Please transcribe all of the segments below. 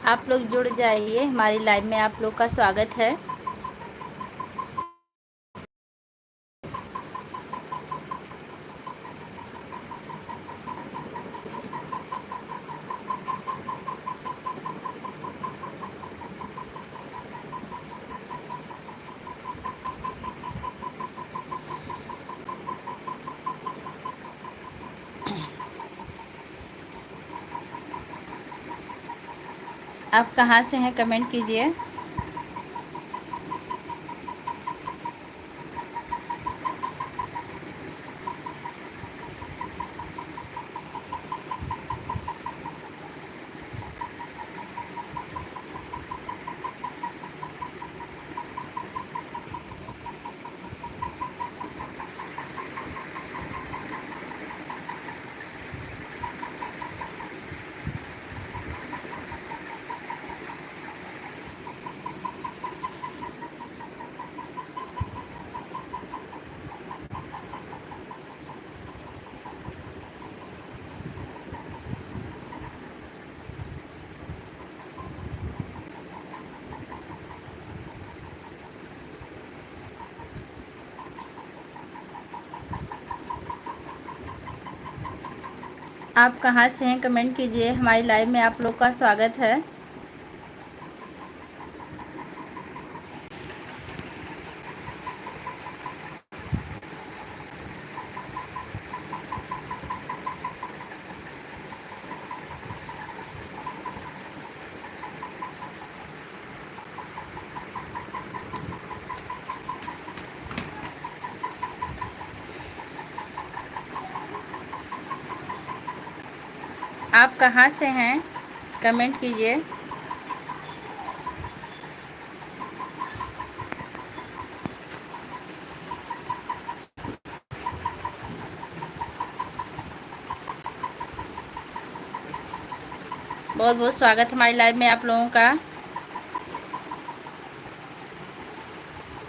आप लोग जुड़ जाइए, हमारी लाइव में आप लोग का स्वागत है। आप कहाँ से हैं, कमेंट कीजिए। आप कहाँ से हैं, कमेंट कीजिए। हमारी लाइव में आप लोग का स्वागत है। आप कहाँ से हैं, कमेंट कीजिए। बहुत बहुत स्वागत हमारी लाइव में आप लोगों का।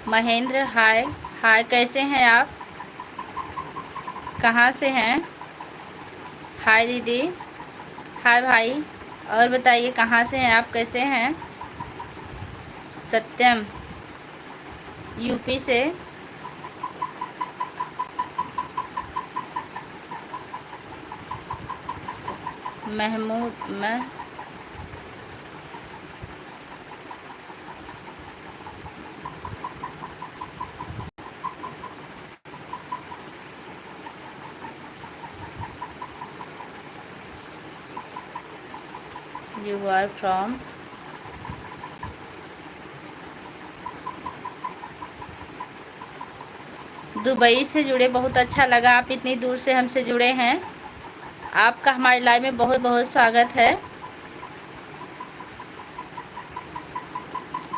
महेंद्र, हाय हाय, कैसे हैं आप, कहाँ से हैं? हाय दीदी, हाय भाई। और बताइए कहाँ से हैं आप, कैसे हैं? सत्यम, यूपी से। महमूद, मैं यू आर फ्रॉम दुबई से जुड़े, बहुत अच्छा लगा आप इतनी दूर से हमसे जुड़े हैं। आपका हमारी लाइव में बहुत बहुत स्वागत है।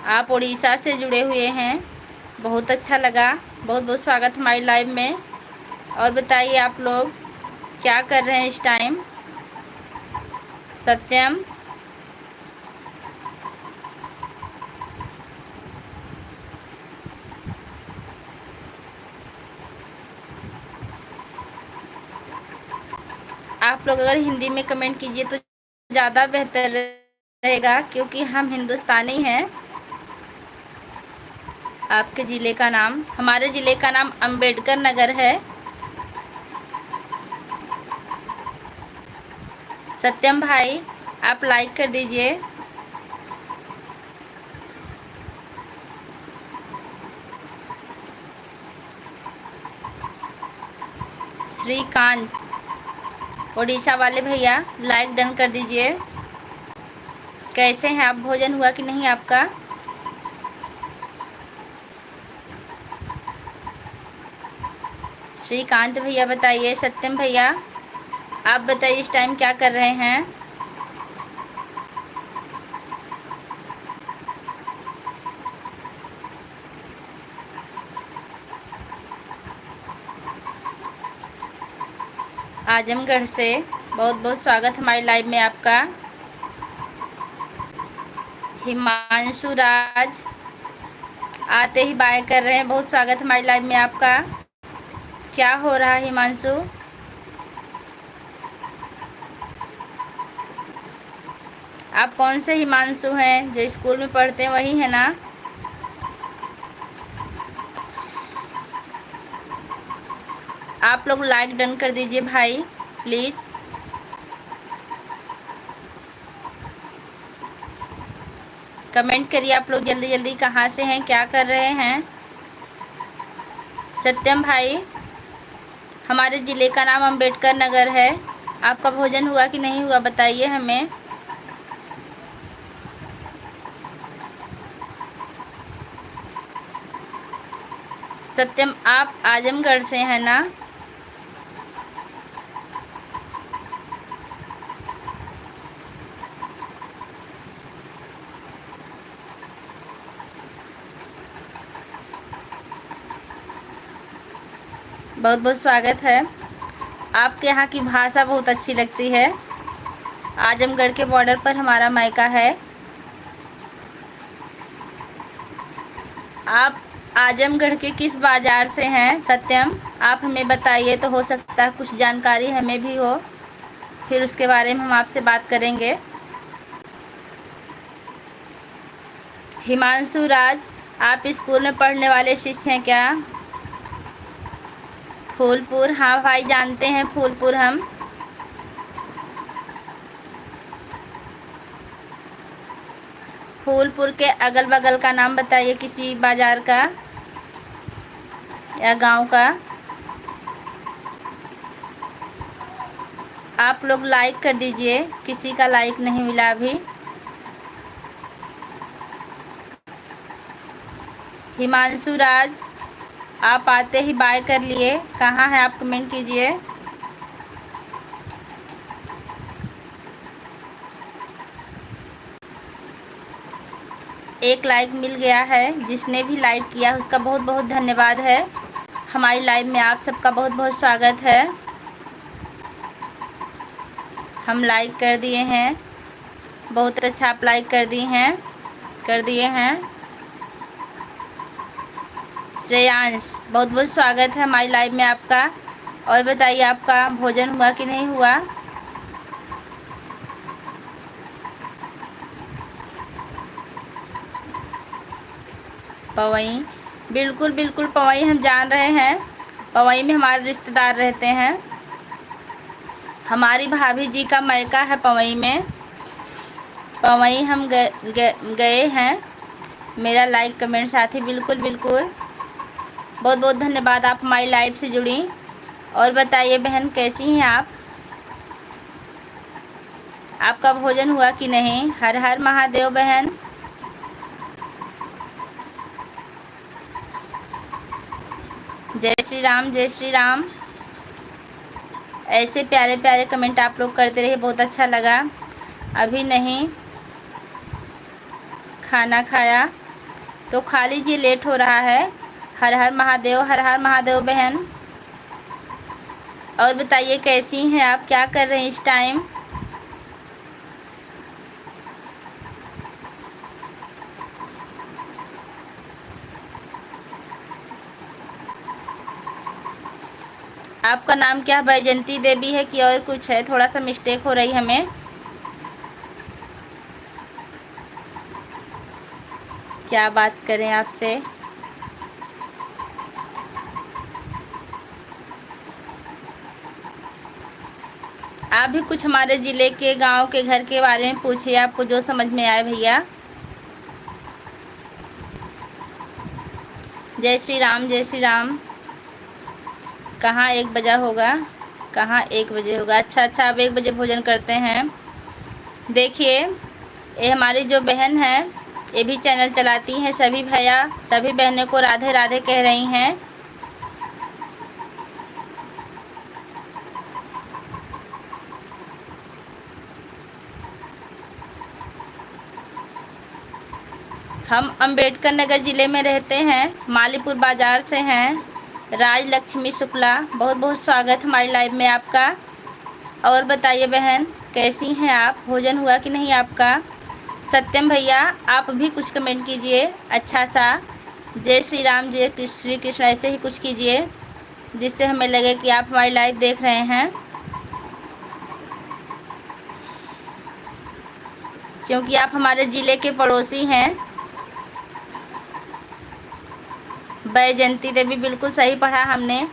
आप उड़ीसा से जुड़े हुए हैं, बहुत अच्छा लगा। बहुत बहुत स्वागत हमारी लाइव में। और बताइए आप लोग क्या कर रहे हैं इस टाइम? सत्यम, आप लोग अगर हिंदी में कमेंट कीजिए तो ज़्यादा बेहतर रहेगा, क्योंकि हम हिंदुस्तानी हैं। आपके ज़िले का नाम? हमारे ज़िले का नाम अंबेडकर नगर है। सत्यम भाई, आप लाइक कर दीजिए। श्रीकांत, उड़ीसा वाले भैया लाइक डन कर दीजिए। कैसे हैं आप, भोजन हुआ कि नहीं आपका? श्रीकांत भैया बताइए। सत्यम भैया आप बताइए इस टाइम क्या कर रहे हैं? आजमगढ़ से बहुत बहुत स्वागत हमारी लाइव में आपका। हिमांशु राज आते ही बाय कर रहे हैं, बहुत स्वागत हमारी लाइव में आपका। क्या हो रहा है हिमांशु? आप कौन से हिमांशु हैं? जो स्कूल में पढ़ते हैं वही है ना? आप लोग लाइक डन कर दीजिए भाई प्लीज़। कमेंट करिए आप लोग जल्दी जल्दी, कहाँ से हैं, क्या कर रहे हैं। सत्यम भाई, हमारे ज़िले का नाम अंबेडकर नगर है। आपका भोजन हुआ कि नहीं हुआ बताइए हमें। सत्यम, आप आजमगढ़ से हैं ना? बहुत बहुत स्वागत है। आपके यहाँ की भाषा बहुत अच्छी लगती है। आजमगढ़ के बॉर्डर पर हमारा मायका है। आप आजमगढ़ के किस बाज़ार से हैं सत्यम? आप हमें बताइए तो हो सकता है कुछ जानकारी हमें भी हो, फिर उसके बारे में हम आपसे बात करेंगे। हिमांशु राज, आप स्कूल में पढ़ने वाले शिष्य हैं क्या? फूलपुर, हाँ भाई जानते हैं फूलपुर हम। फूलपुर के अगल बगल का नाम बताइए किसी बाज़ार का या गांव का। आप लोग लाइक कर दीजिए, किसी का लाइक नहीं मिला अभी। हिमांशु राज, आप आते ही बाय कर लिए, कहाँ है आप कमेंट कीजिए। एक लाइक मिल गया है, जिसने भी लाइक किया उसका बहुत बहुत धन्यवाद है। हमारी लाइव में आप सबका बहुत बहुत स्वागत है। हम लाइक कर दिए हैं, बहुत अच्छा, आप लाइक कर दिए हैं। श्रेयांश, बहुत बहुत स्वागत है हमारी लाइव में आपका। और बताइए आपका भोजन हुआ कि नहीं हुआ। पवई, बिल्कुल बिल्कुल पवई हम जान रहे हैं। पवई में हमारे रिश्तेदार रहते हैं। हमारी भाभी जी का मायका है पवई में। पवई हम गए हैं। मेरा लाइक कमेंट साथी, बिल्कुल बिल्कुल, बहुत बहुत धन्यवाद, आप हमारी लाइव से जुड़ी। और बताइए बहन कैसी हैं आप? आपका भोजन हुआ कि नहीं? हर हर महादेव बहन। जय श्री राम, जय श्री राम। ऐसे प्यारे प्यारे कमेंट आप लोग करते रहिए, बहुत अच्छा लगा। अभी नहीं खाना खाया तो खा लीजिए, लेट हो रहा है। हर हर महादेव, हर हर महादेव बहन। और बताइए कैसी हैं आप, क्या कर रहे हैं इस टाइम? आपका नाम क्या, बैजंती देवी है कि और कुछ है? थोड़ा सा मिस्टेक हो रही हमें। क्या बात करें आपसे। आप भी कुछ हमारे ज़िले के, गांव के, घर के बारे में पूछिए, आपको जो समझ में आए भैया। जय श्री राम, जय श्री राम। कहाँ 1 बजा होगा, कहाँ 1 बजे होगा? अच्छा अच्छा, आप 1 बजे भोजन करते हैं। देखिए, ये हमारी जो बहन है, ये भी चैनल चलाती हैं। सभी भैया सभी बहनों को राधे राधे कह रही हैं। हम अंबेडकर नगर ज़िले में रहते हैं, मालीपुर बाज़ार से हैं। राज लक्ष्मी शुक्ला, बहुत बहुत स्वागत हमारी लाइव में आपका। और बताइए बहन कैसी हैं आप, भोजन हुआ कि नहीं आपका? सत्यम भैया, आप भी कुछ कमेंट कीजिए अच्छा सा। जय श्री राम, जय श्री कृष्ण, ऐसे ही कुछ कीजिए जिससे हमें लगे कि आप हमारी लाइव देख रहे हैं। क्योंकि आप हमारे ज़िले के पड़ोसी हैं। बैजंती देवी बिल्कुल सही पढ़ा हमने,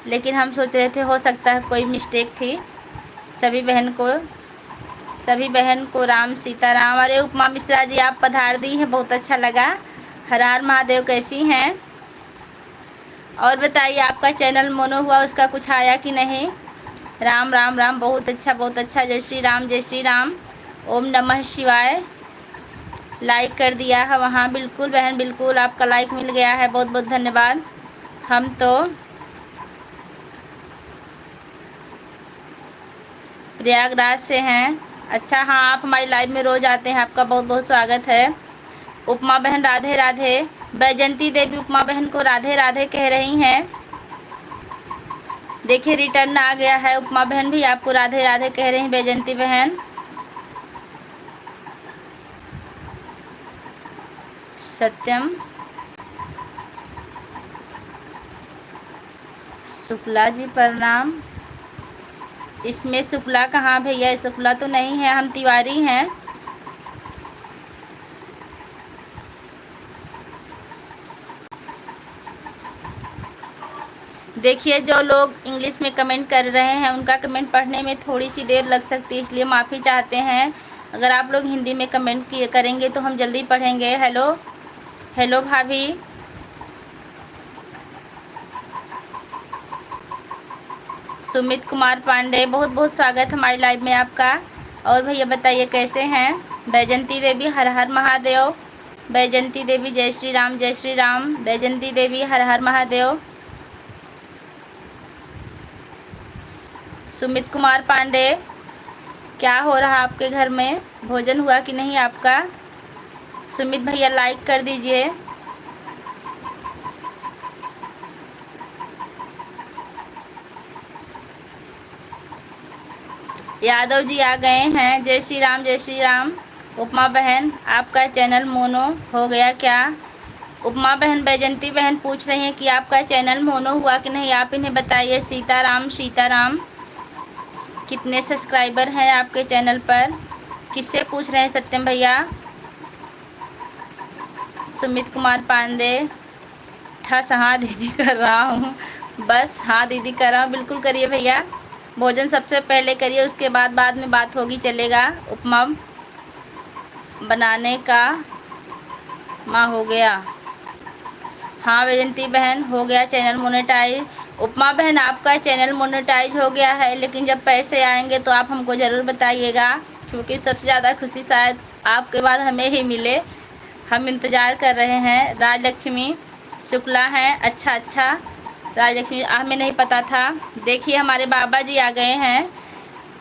लेकिन हम सोच रहे थे हो सकता है कोई मिस्टेक थी। सभी बहन को राम सीताराम। अरे उपमा मिश्रा जी आप पधार दी हैं, बहुत अच्छा लगा। हर हर महादेव, कैसी हैं? और बताइए आपका चैनल मोनो हुआ, उसका कुछ आया कि नहीं? राम राम राम, बहुत अच्छा बहुत अच्छा। जय श्री राम जय श्री राम। ओम नमः शिवाय। लाइक कर दिया है वहाँ, बिल्कुल बहन बिल्कुल, आपका लाइक मिल गया है, बहुत बहुत धन्यवाद। हम तो प्रयागराज से हैं। अच्छा हाँ, आप हमारी लाइव में रोज़ आते हैं, आपका बहुत बहुत स्वागत है। उपमा बहन राधे राधे। बैजंती देवी उपमा बहन को राधे राधे कह रही हैं। देखिए रिटर्न आ गया है, उपमा बहन भी आपको राधे राधे कह रही हैं। बैजंती बहन, सत्यम शुक्ला जी प्रणाम। इसमें शुक्ला कहाँ भैया? शुक्ला तो नहीं है, हम तिवारी हैं। देखिए जो लोग इंग्लिश में कमेंट कर रहे हैं उनका कमेंट पढ़ने में थोड़ी सी देर लग सकती है, इसलिए माफ़ी चाहते हैं। अगर आप लोग हिंदी में कमेंट किए करेंगे तो हम जल्दी पढ़ेंगे। हेलो हेलो भाभी। सुमित कुमार पांडे, बहुत बहुत स्वागत हमारी लाइव में आपका। और भैया बताइए कैसे हैं? बैजंती देवी हर हर महादेव। बैजंती देवी जय श्री राम जय श्री राम। बैजंती देवी हर हर महादेव। सुमित कुमार पांडे, क्या हो रहा आपके घर में? भोजन हुआ कि नहीं आपका? सुमित भैया लाइक कर दीजिए। यादव जी आ गए हैं। जय श्री राम जय श्री राम। उपमा बहन आपका चैनल मोनो हो गया क्या? उपमा बहन बैजंती बहन पूछ रही हैं कि आपका चैनल मोनो हुआ कि नहीं, आप इन्हें बताइए। सीताराम सीताराम। कितने सब्सक्राइबर हैं आपके चैनल पर? किससे पूछ रहे हैं सत्यम भैया? सुमित कुमार पांडे, ठस हाँ दीदी कर रहा हूँ। बस हाँ दीदी कर रहा हूँ, बिल्कुल करिए भैया। भोजन सबसे पहले करिए, उसके बाद में बात होगी, चलेगा। उपमा बनाने का माँ हो गया। हाँ वैजंती बहन हो गया चैनल मोनेटाइज। उपमा बहन आपका चैनल मोनेटाइज हो गया है, लेकिन जब पैसे आएंगे तो आप हमको ज़रूर बताइएगा, क्योंकि सबसे ज़्यादा खुशी शायद आपके बाद हमें ही मिले। हम इंतज़ार कर रहे हैं। राजलक्ष्मी शुक्ला हैं, अच्छा अच्छा। राजलक्ष्मी हमें नहीं पता था। देखिए हमारे बाबा जी आ गए हैं।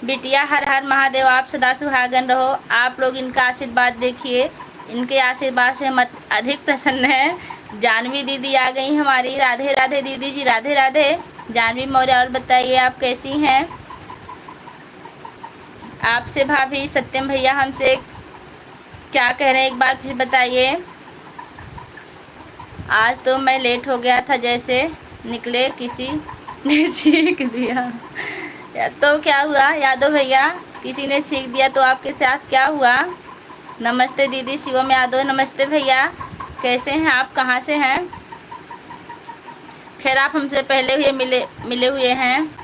बिटिया हर हर महादेव, आप सदा सुहागन रहो। आप लोग इनका आशीर्वाद देखिए, इनके आशीर्वाद से मत अधिक प्रसन्न है। जानवी दीदी आ गई हमारी। राधे राधे दीदी जी, राधे राधे। जानवी मौर्य, और बताइए आप कैसी हैं? आपसे भाभी सत्यम भैया हमसे क्या कह रहे हैं, एक बार फिर बताइए। आज तो मैं लेट हो गया था, जैसे निकले किसी ने छींक दिया। तो क्या हुआ यादव भैया, किसी ने छींक दिया तो आपके साथ क्या हुआ? नमस्ते दीदी शिवम यादव, नमस्ते भैया, कैसे हैं आप? कहाँ से हैं? खैर आप हमसे पहले हुए मिले हुए हैं।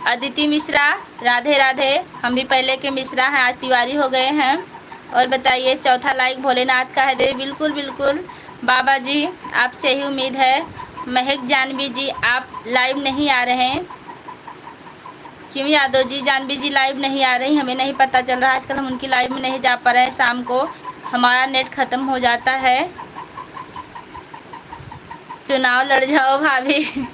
अदिति मिश्रा, राधे राधे। हम भी पहले के मिश्रा हैं, आज तिवारी हो गए हैं। और बताइए, चौथा लाइक भोलेनाथ का है दे। बिल्कुल बिल्कुल बाबा जी, आपसे ही उम्मीद है। महक जानवी जी आप लाइव नहीं आ रहे हैं क्यों? यादव जी, जानवी जी लाइव नहीं आ रही, हमें नहीं पता चल रहा। आजकल हम उनकी लाइव में नहीं जा पा रहे हैं, शाम को हमारा नेट ख़त्म हो जाता है। चुनाव लड़ जाओ भाभी।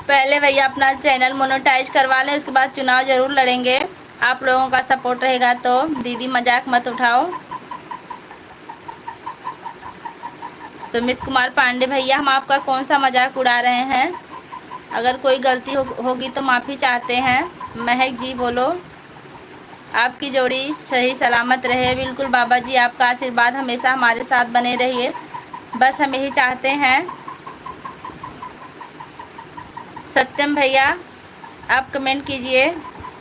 पहले भैया अपना चैनल मोनेटाइज करवा लें, उसके बाद चुनाव ज़रूर लड़ेंगे। आप लोगों का सपोर्ट रहेगा तो। दीदी मजाक मत उठाओ। सुमित कुमार पांडे भैया, हम आपका कौन सा मजाक उड़ा रहे हैं? अगर कोई गलती होगी तो माफ़ी चाहते हैं। महक जी बोलो, आपकी जोड़ी सही सलामत रहे। बिल्कुल बाबा जी, आपका आशीर्वाद हमेशा हमारे साथ बने रहिए, बस हम यही चाहते हैं। सत्यम भैया आप कमेंट कीजिए,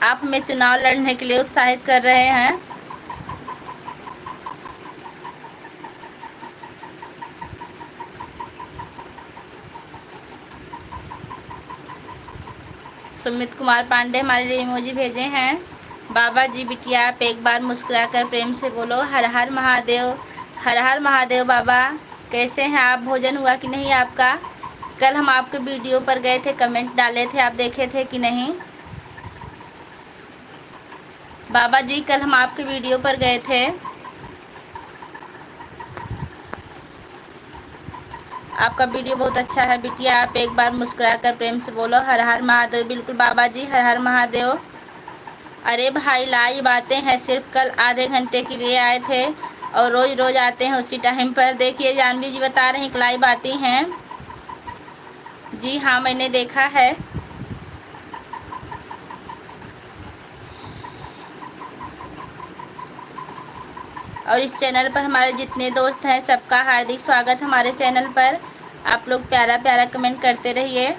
आप में चुनाव लड़ने के लिए उत्साहित कर रहे हैं। सुमित कुमार पांडे हमारे लिए इमोजी भेजे हैं। बाबा जी बिटिया आप एक बार मुस्कुराकर प्रेम से बोलो हर हर महादेव। हर हर महादेव। बाबा कैसे हैं आप? भोजन हुआ कि नहीं आपका? कल हम आपके वीडियो पर गए थे, कमेंट डाले थे, आप देखे थे कि नहीं? बाबा जी कल हम आपके वीडियो पर गए थे, आपका वीडियो बहुत अच्छा है। बिटिया आप एक बार मुस्कुरा कर प्रेम से बोलो हर हर महादेव। बिल्कुल बाबा जी, हर हर महादेव। अरे भाई लाई बातें हैं, सिर्फ कल आधे घंटे के लिए आए थे और रोज़ रोज़ आते हैं उसी टाइम पर। देखिए जानवी जी बता रहे हैं कि लाइव आती हैं। जी हाँ मैंने देखा है। और इस चैनल पर हमारे जितने दोस्त हैं सबका हार्दिक स्वागत हमारे चैनल पर। आप लोग प्यारा प्यारा कमेंट करते रहिए।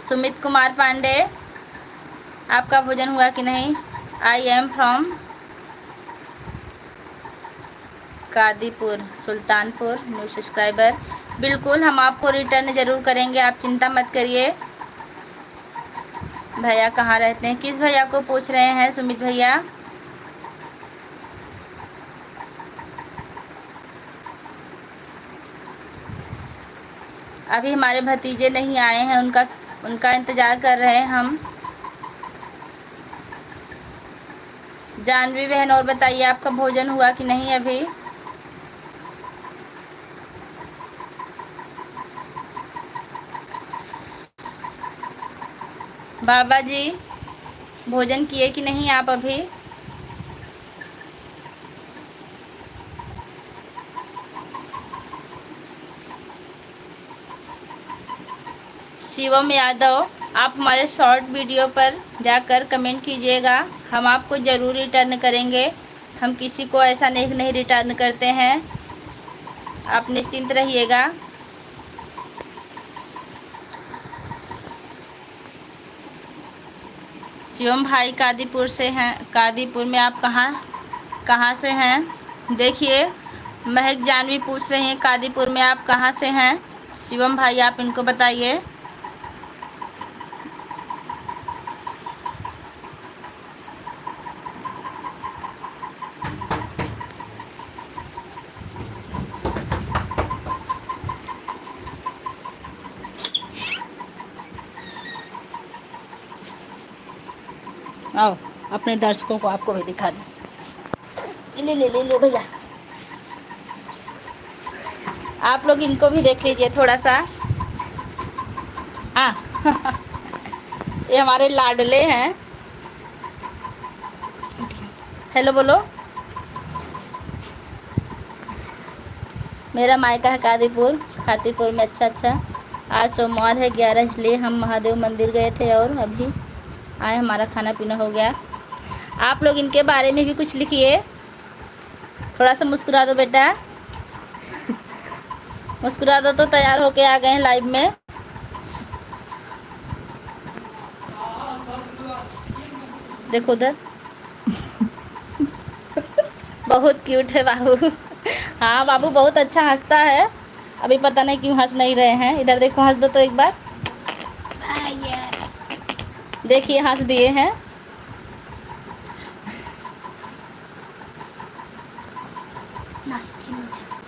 सुमित कुमार पांडे आपका भोजन हुआ कि नहीं? I am from Kadipur Sultanpur, new subscriber. बिल्कुल हम आपको रिटर्न ज़रूर करेंगे, आप चिंता मत करिए। भैया कहाँ रहते हैं? किस भैया को पूछ रहे हैं सुमित भैया? अभी हमारे भतीजे नहीं आए हैं, उनका इंतज़ार कर रहे हैं हम। जानवी बहन और बताइए आपका भोजन हुआ कि नहीं अभी? बाबा जी भोजन किए कि नहीं आप अभी? शिवम यादव आप हमारे शॉर्ट वीडियो पर जाकर कमेंट कीजिएगा, हम आपको ज़रूर रिटर्न करेंगे। हम किसी को ऐसा नहीं रिटर्न करते हैं, आप निश्चिंत रहिएगा। शिवम भाई कादीपुर से हैं। कादीपुर में आप कहाँ से हैं? देखिए महक जानवी पूछ रही हैं कादीपुर में आप कहाँ से हैं? शिवम भाई आप इनको बताइए। आओ अपने दर्शकों को आपको भी दिखा दो। ले भैया, आप लोग इनको भी देख लीजिए थोड़ा सा। हाँ ये हमारे लाडले हैं। हेलो बोलो। मेरा मायका है कादीपुर, खातीपुर में। अच्छा आज सोमवार है 11 इसलिए हम महादेव मंदिर गए थे और अभी आए, हमारा खाना पीना हो गया। आप लोग इनके बारे में भी कुछ लिखिए, थोड़ा सा मुस्कुरा दो बेटा मुस्कुरा दो। तो तैयार होके आ गए हैं लाइव में। देखो उधर बहुत क्यूट है बाबू हाँ बाबू बहुत अच्छा हंसता है, अभी पता नहीं क्यों हंस नहीं रहे हैं। इधर देखो, हंस दो तो एक बार। देखिए हंस दिए हैं।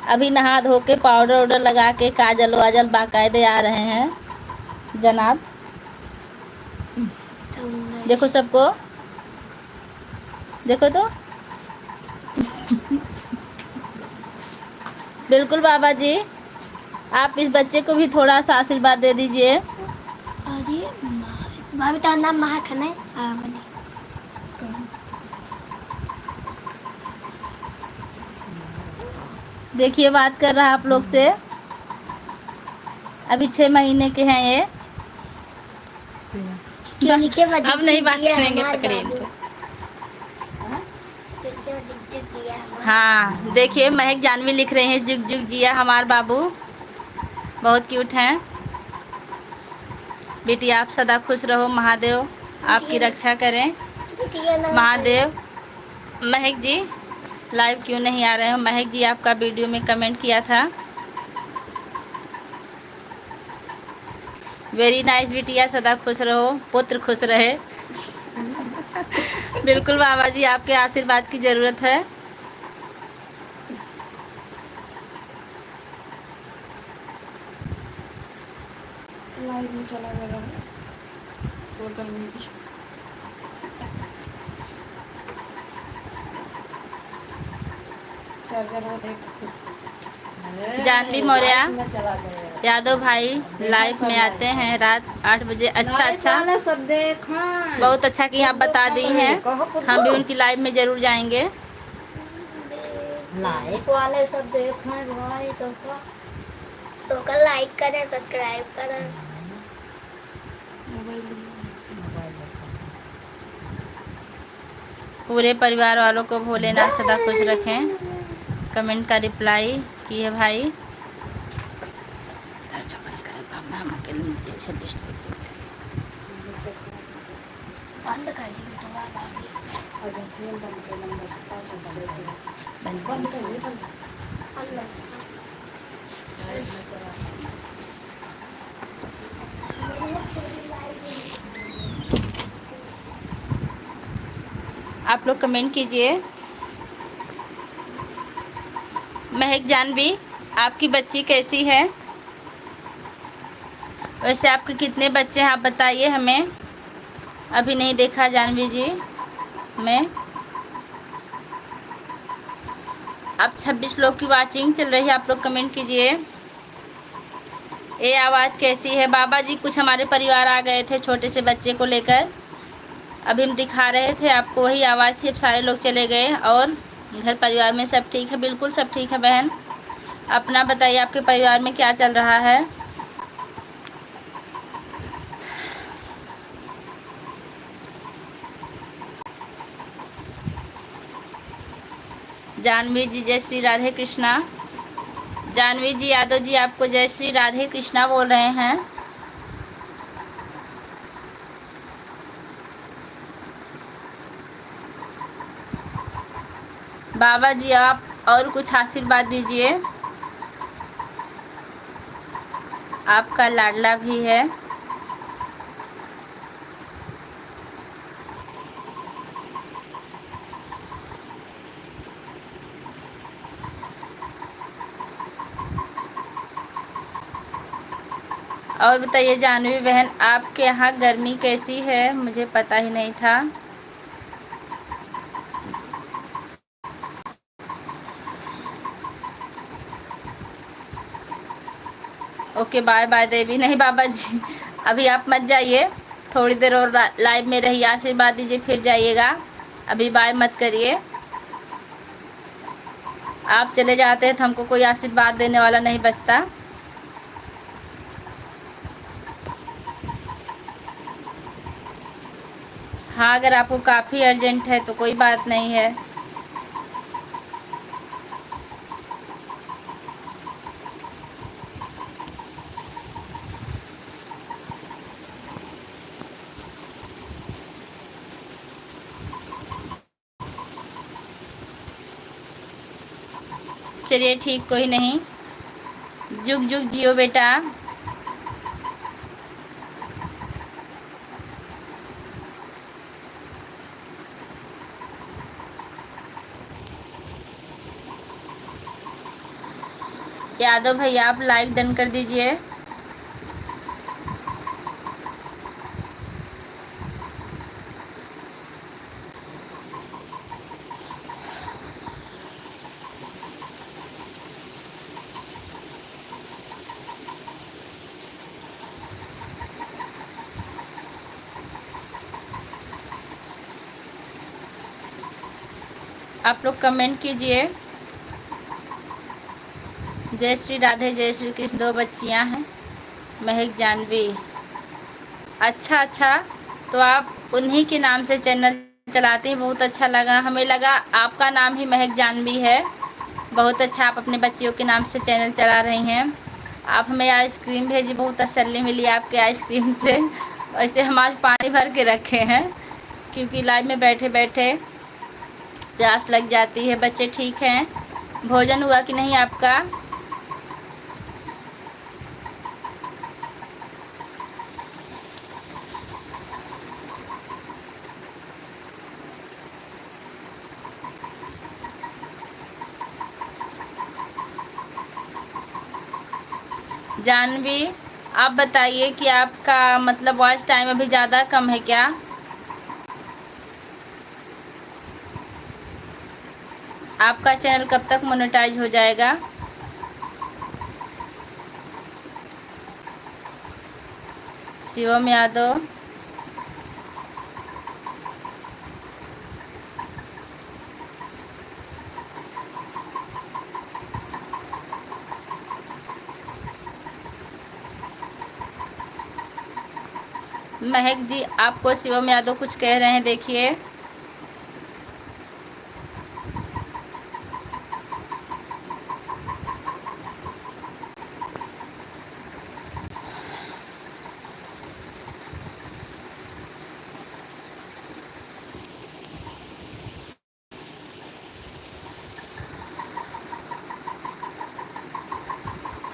अभी नहा धो के पाउडर वाउडर लगा के काजल वाजल बाकायदे आ रहे हैं जनाब। देखो सबको, देखो तो बिल्कुल बाबा जी, आप इस बच्चे को भी थोड़ा सा आशीर्वाद दे दीजिए। अरे भाभी का नाम महक है ना? देखिए बात कर रहा है आप लोग से। अभी 6 महीने के हैं ये। अब नहीं बात करेंगे, पकड़िए इनको। हाँ देखिए महक जानवी लिख रहे हैं जुग जुग जिया हमार बाबू, बहुत क्यूट हैं। बेटी आप सदा खुश रहो, महादेव आपकी रक्षा करें। बिटिया ना महादेव। महक जी लाइव क्यों नहीं आ रहे हो? महक जी आपका वीडियो में कमेंट किया था। वेरी नाइस बिटिया, सदा खुश रहो, पुत्र खुश रहे। बिल्कुल बाबा जी, आपके आशीर्वाद की ज़रूरत है। लाइव में चला गया सोशल मीडिया। जानवी मौर्य यादव भाई लाइव में आते हैं रात 8 बजे। अच्छा, सब देखा बहुत अच्छा कि आप बता दी हैं, हम भी उनकी लाइव में ज़रूर जाएंगे। लाइक वाले सब देखा भाई तो कल लाइक करें, सब्सक्राइब करें। पूरे परिवार वालों को भोलेनाथ सदा खुश रखें। कमेंट का रिप्लाई की है भाई। बंद कर दी तो बात आ गई। बंद कर दी आप लोग कमेंट कीजिए। महक जानवी आपकी बच्ची कैसी है? वैसे आपके कितने बच्चे हैं आप बताइए हमें, अभी नहीं देखा जानवी जी मैं। अब 26 लोग की वाचिंग चल रही है, आप लोग कमेंट कीजिए। ये आवाज़ कैसी है? बाबा जी कुछ हमारे परिवार आ गए थे छोटे से बच्चे को लेकर, अभी हम दिखा रहे थे आपको, वही आवाज़ थी। अब सारे लोग चले गए और घर परिवार में सब ठीक है? बिल्कुल सब ठीक है बहन। अपना बताइए, आपके परिवार में क्या चल रहा है? जानवी जी जय श्री राधे कृष्णा। जानवी जी यादव जी आपको जय श्री राधे कृष्णा बोल रहे हैं। बाबा जी आप और कुछ आशीर्वाद दीजिए, आपका लाडला भी है। और बताइए जानवी बहन, आपके यहाँ गर्मी कैसी है? मुझे पता ही नहीं था। ओके बाय बाय देवी। नहीं बाबा जी अभी आप मत जाइए, थोड़ी देर और लाइव में रहिए, आशीर्वाद दीजिए फिर जाइएगा, अभी बाय मत करिए। आप चले जाते हैं तो हमको कोई आशीर्वाद देने वाला नहीं बचता। हाँ अगर आपको काफ़ी अर्जेंट है तो कोई बात नहीं है। चलिए ठीक, कोई नहीं। जुग जुग जियो बेटा। यादव भैया आप लाइक डन कर दीजिए। आप लोग कमेंट कीजिए। जय श्री राधे जय श्री कृष्ण। 2 बच्चियां हैं, महक जानवी। अच्छा, तो आप उन्हीं के नाम से चैनल चलाते हैं, बहुत अच्छा लगा। हमें लगा आपका नाम ही महक जानवी है। बहुत अच्छा, आप अपने बच्चियों के नाम से चैनल चला रही हैं। आप हमें आइसक्रीम भेजी, बहुत तसल्ली मिली आपके आइसक्रीम से। वैसे हम आज पानी भर के रखे हैं क्योंकि लाइव में बैठे बैठे प्यास लग जाती है। बच्चे ठीक हैं? भोजन हुआ कि नहीं आपका? जानवी, आप बताइए कि आपका मतलब वॉच टाइम अभी ज़्यादा कम है क्या? आपका चैनल कब तक मोनेटाइज हो जाएगा? शिवम यादव, महक जी, आपको शिवम यादव कुछ कह रहे हैं, देखिए।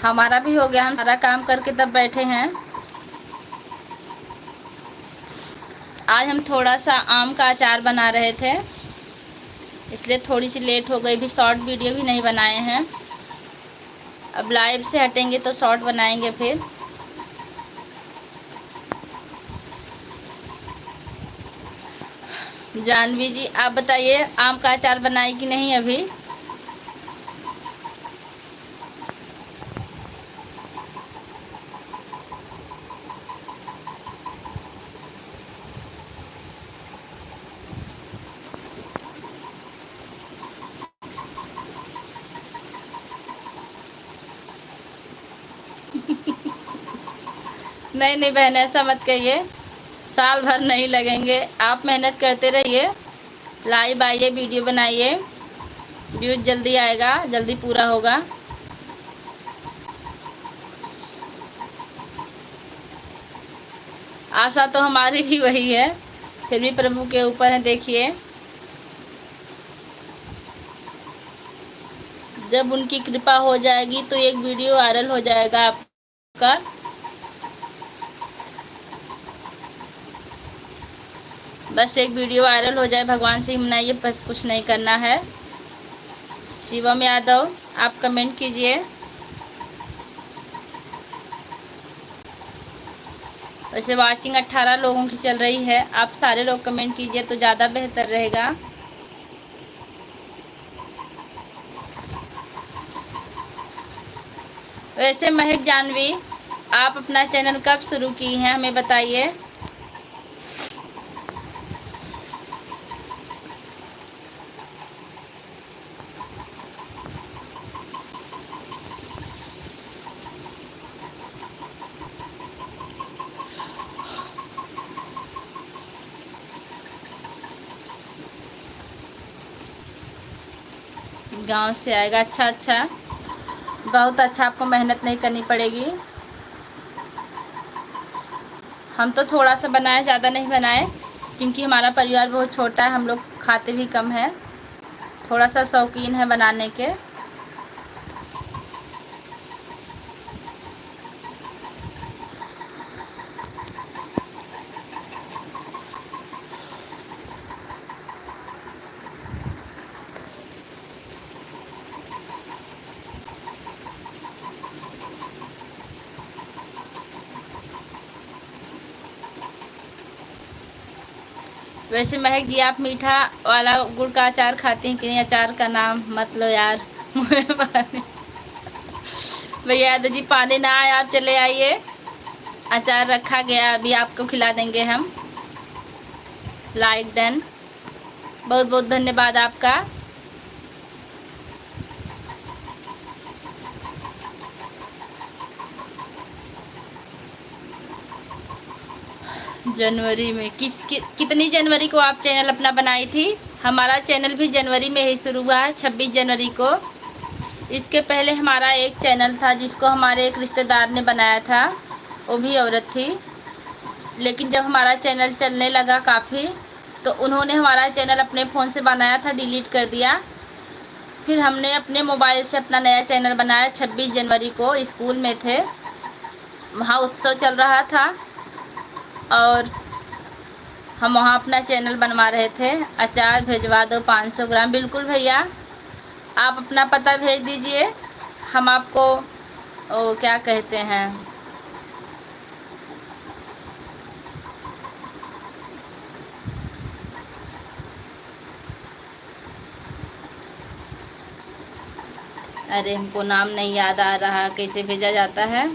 हमारा भी हो गया, हम सारा काम करके तब बैठे हैं। आज हम थोड़ा सा आम का अचार बना रहे थे, इसलिए थोड़ी सी लेट हो गई। भी शॉर्ट वीडियो भी नहीं बनाए हैं। अब लाइव से हटेंगे तो शॉर्ट बनाएंगे फिर। जानवी जी, आप बताइए आम का अचार बनाए कि नहीं अभी? नहीं नहीं बहन, ऐसा मत कहिए, साल भर नहीं लगेंगे। आप मेहनत करते रहिए, लाइव आइए, वीडियो बनाइए, व्यूज जल्दी आएगा, जल्दी पूरा होगा। आशा तो हमारी भी वही है, फिर भी प्रभु के ऊपर है। देखिए, जब उनकी कृपा हो जाएगी तो एक वीडियो वायरल हो जाएगा आपका। बस एक वीडियो वायरल हो जाए, भगवान से ही मनाइए, बस कुछ नहीं करना है। शिवम यादव, आप कमेंट कीजिए। वैसे वाचिंग 18 लोगों की चल रही है, आप सारे लोग कमेंट कीजिए तो ज़्यादा बेहतर रहेगा। वैसे महक जानवी, आप अपना चैनल कब शुरू की हैं, हमें बताइए। गांव से आएगा, अच्छा अच्छा, बहुत अच्छा, आपको मेहनत नहीं करनी पड़ेगी। हम तो थोड़ा सा बनाए, ज़्यादा नहीं बनाए, क्योंकि हमारा परिवार बहुत छोटा है, हम लोग खाते भी कम हैं, थोड़ा सा शौकीन है बनाने के। वैसे महक जी, आप मीठा वाला गुड़ का अचार खाते हैं कि नहीं? अचार का नाम मत लो यार। भैया यादव जी, पानी ना आए, आप चले आइए, अचार रखा गया, अभी आपको खिला देंगे हम। लाइक डन, बहुत बहुत धन्यवाद आपका। जनवरी में कितनी जनवरी को आप चैनल अपना बनाई थी? हमारा चैनल भी जनवरी में ही शुरू हुआ है, 26 जनवरी को। इसके पहले हमारा एक चैनल था जिसको हमारे एक रिश्तेदार ने बनाया था, वो भी औरत थी। लेकिन जब हमारा चैनल चलने लगा काफ़ी, तो उन्होंने हमारा चैनल अपने फ़ोन से बनाया था, डिलीट कर दिया। फिर हमने अपने मोबाइल से अपना नया चैनल बनाया। 26 जनवरी को स्कूल में थे, वहाँ उत्सव चल रहा था और हम वहाँ अपना चैनल बनवा रहे थे। अचार भिजवा दो 500 ग्राम। बिल्कुल भैया, आप अपना पता भेज दीजिए, हम आपको क्या कहते हैं, अरे हमको नाम नहीं याद आ रहा, कैसे भेजा जाता है।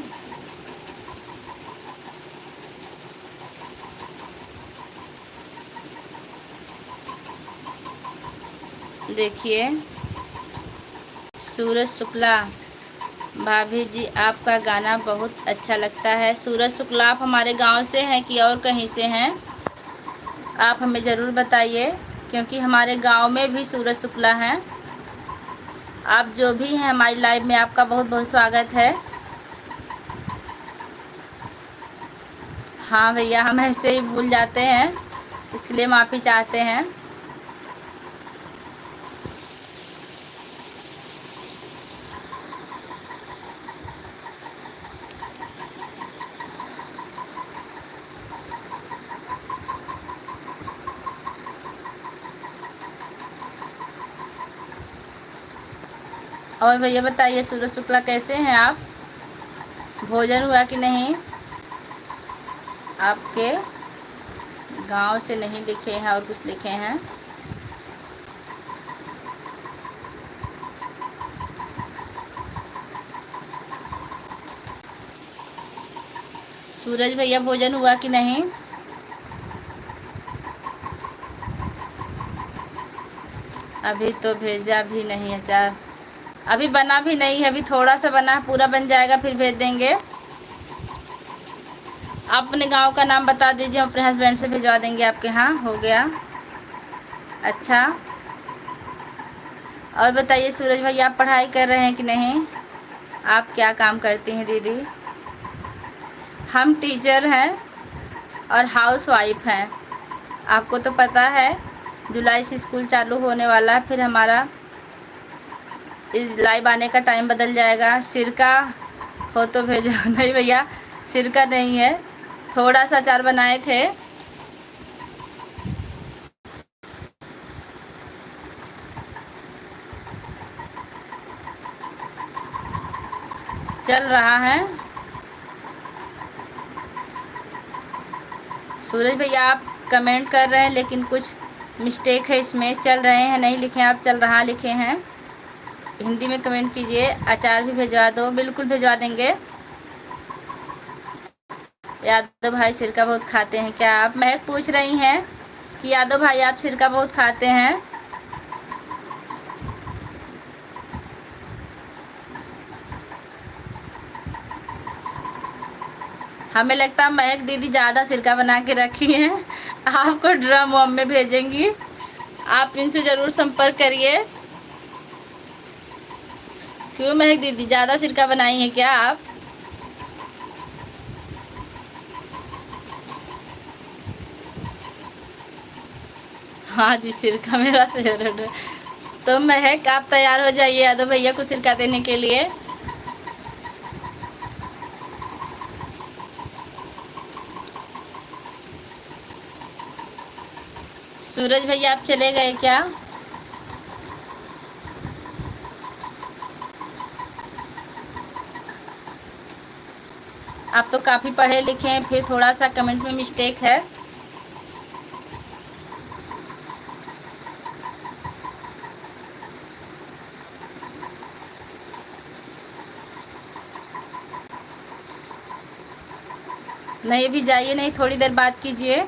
देखिए, सूरज शुक्ला, भाभी जी आपका गाना बहुत अच्छा लगता है। सूरज शुक्ला, आप हमारे गांव से हैं कि और कहीं से हैं? आप हमें ज़रूर बताइए, क्योंकि हमारे गांव में भी सूरज शुक्ला हैं। आप जो भी हैं हमारी लाइव में, आपका बहुत बहुत स्वागत है। हाँ भैया, हम ऐसे ही भूल जाते हैं, इसलिए माफ़ी चाहते हैं। और भैया बताइए, सूरज शुक्ला कैसे हैं आप? भोजन हुआ कि नहीं? आपके गांव से नहीं लिखे हैं और कुछ लिखे हैं। सूरज भैया, भोजन हुआ कि नहीं? अभी तो भेजा भी नहीं अचार, अभी बना भी नहीं है, अभी थोड़ा सा बना है, पूरा बन जाएगा फिर भेज देंगे। आप अपने गांव का नाम बता दीजिए, हम अपने हस्बैंड से भिजवा देंगे आपके यहाँ। हो गया, अच्छा। और बताइए सूरज भैया, आप पढ़ाई कर रहे हैं कि नहीं? आप क्या काम करती हैं दीदी? हम टीचर हैं और हाउस वाइफ हैं। आपको तो पता है, जुलाई से स्कूल चालू होने वाला है, फिर हमारा इस लाइव आने का टाइम बदल जाएगा। सिरका हो तो भेजो। नहीं भैया, सिरका नहीं है, थोड़ा सा अचार बनाए थे। चल रहा है। सूरज भैया, आप कमेंट कर रहे हैं लेकिन कुछ मिस्टेक है इसमें। चल रहे हैं नहीं लिखे आप, चल रहा लिखे हैं। हिंदी में कमेंट कीजिए। अचार भी भिजवा दो, बिल्कुल भिजवा देंगे। यादव भाई सिरका बहुत खाते हैं क्या? आप महक पूछ रही हैं कि यादव भाई आप सिरका बहुत खाते हैं। हमें लगता है महक दीदी ज़्यादा सिरका बना के रखी हैं, आपको ड्रम वम में भेजेंगी। आप इनसे ज़रूर संपर्क करिए। क्यों महक दीदी, ज़्यादा सिरका बनाई है क्या आप? हाँ जी, सिरका मेरा फेवरेट है। तो महक, आप तैयार हो जाइए यादव भैया को सिरका देने के लिए। सूरज भैया, आप चले गए क्या? आप तो काफ़ी पढ़े लिखे हैं, फिर थोड़ा सा कमेंट में मिस्टेक है। नहीं, अभी जाइए नहीं, थोड़ी देर बात कीजिए।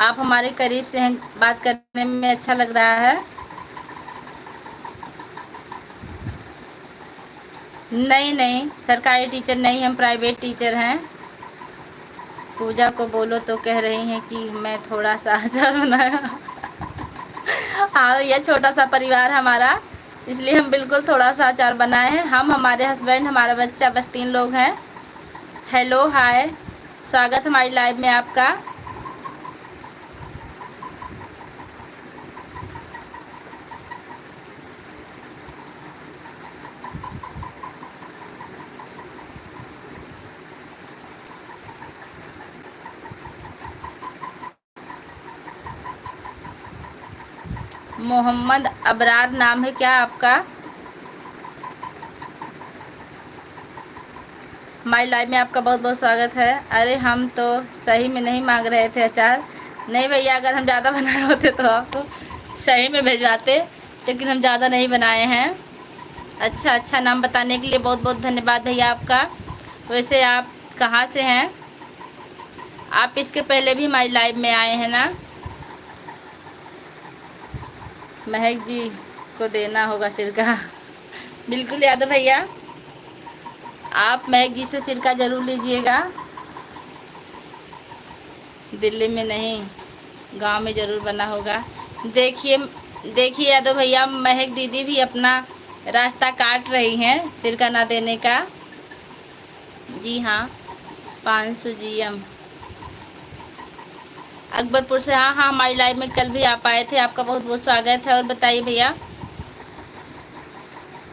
आप हमारे करीब से हैं, बात करने में अच्छा लग रहा है। नहीं नहीं, सरकारी टीचर नहीं, हम प्राइवेट टीचर हैं। पूजा को बोलो तो कह रही हैं कि मैं थोड़ा सा अचार बनाया। हाँ, यह छोटा सा परिवार हमारा, इसलिए हम बिल्कुल थोड़ा सा अचार बनाए हैं। हम, हमारे हस्बैंड, हमारा बच्चा, बस 3 लोग हैं। हेलो, हाय, स्वागत हमारी लाइव में आपका। मोहम्मद अबरार नाम है क्या आपका? हमारी लाइव में आपका बहुत बहुत स्वागत है। अरे हम तो सही में नहीं मांग रहे थे अचार। नहीं भैया, अगर हम ज़्यादा बनाए होते तो आपको सही में भिजवाते, लेकिन हम ज़्यादा नहीं बनाए हैं। अच्छा अच्छा, नाम बताने के लिए बहुत बहुत धन्यवाद भैया आपका। वैसे आप कहाँ से हैं? आप इसके पहले भी हमारी लाइव में आए हैं ना? महक जी को देना होगा सिरका। बिल्कुल यादव भैया, आप महक जी से सिरका ज़रूर लीजिएगा। दिल्ली में नहीं, गांव में ज़रूर बना होगा। देखिए देखिए यादव भैया, महक दीदी भी अपना रास्ता काट रही हैं सिरका ना देने का। जी हाँ, 500 GM अकबरपुर से। हाँ हाँ, हमारी लाइव में कल भी आप आए थे, आपका बहुत बहुत स्वागत है। और बताइए भैया,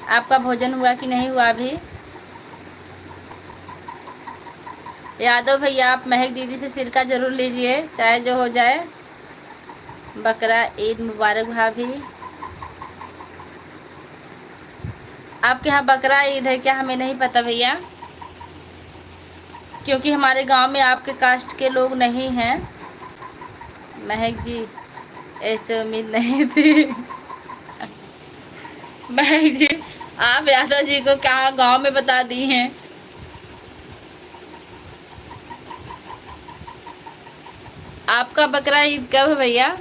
आपका भोजन हुआ कि नहीं हुआ अभी? यादव भैया, आप महक दीदी से सिरका ज़रूर लीजिए, चाहे जो हो जाए। बकरा ईद मुबारक भाभी। आपके यहाँ बकरा ईद है क्या? हमें नहीं पता भैया, क्योंकि हमारे गांव में आपके कास्ट के लोग नहीं हैं। महक जी, ऐसे उम्मीद नहीं थी। महक जी, आप यादव जी को क्या गांव में बता दी हैं? आपका बकरा ईद कब है भैया?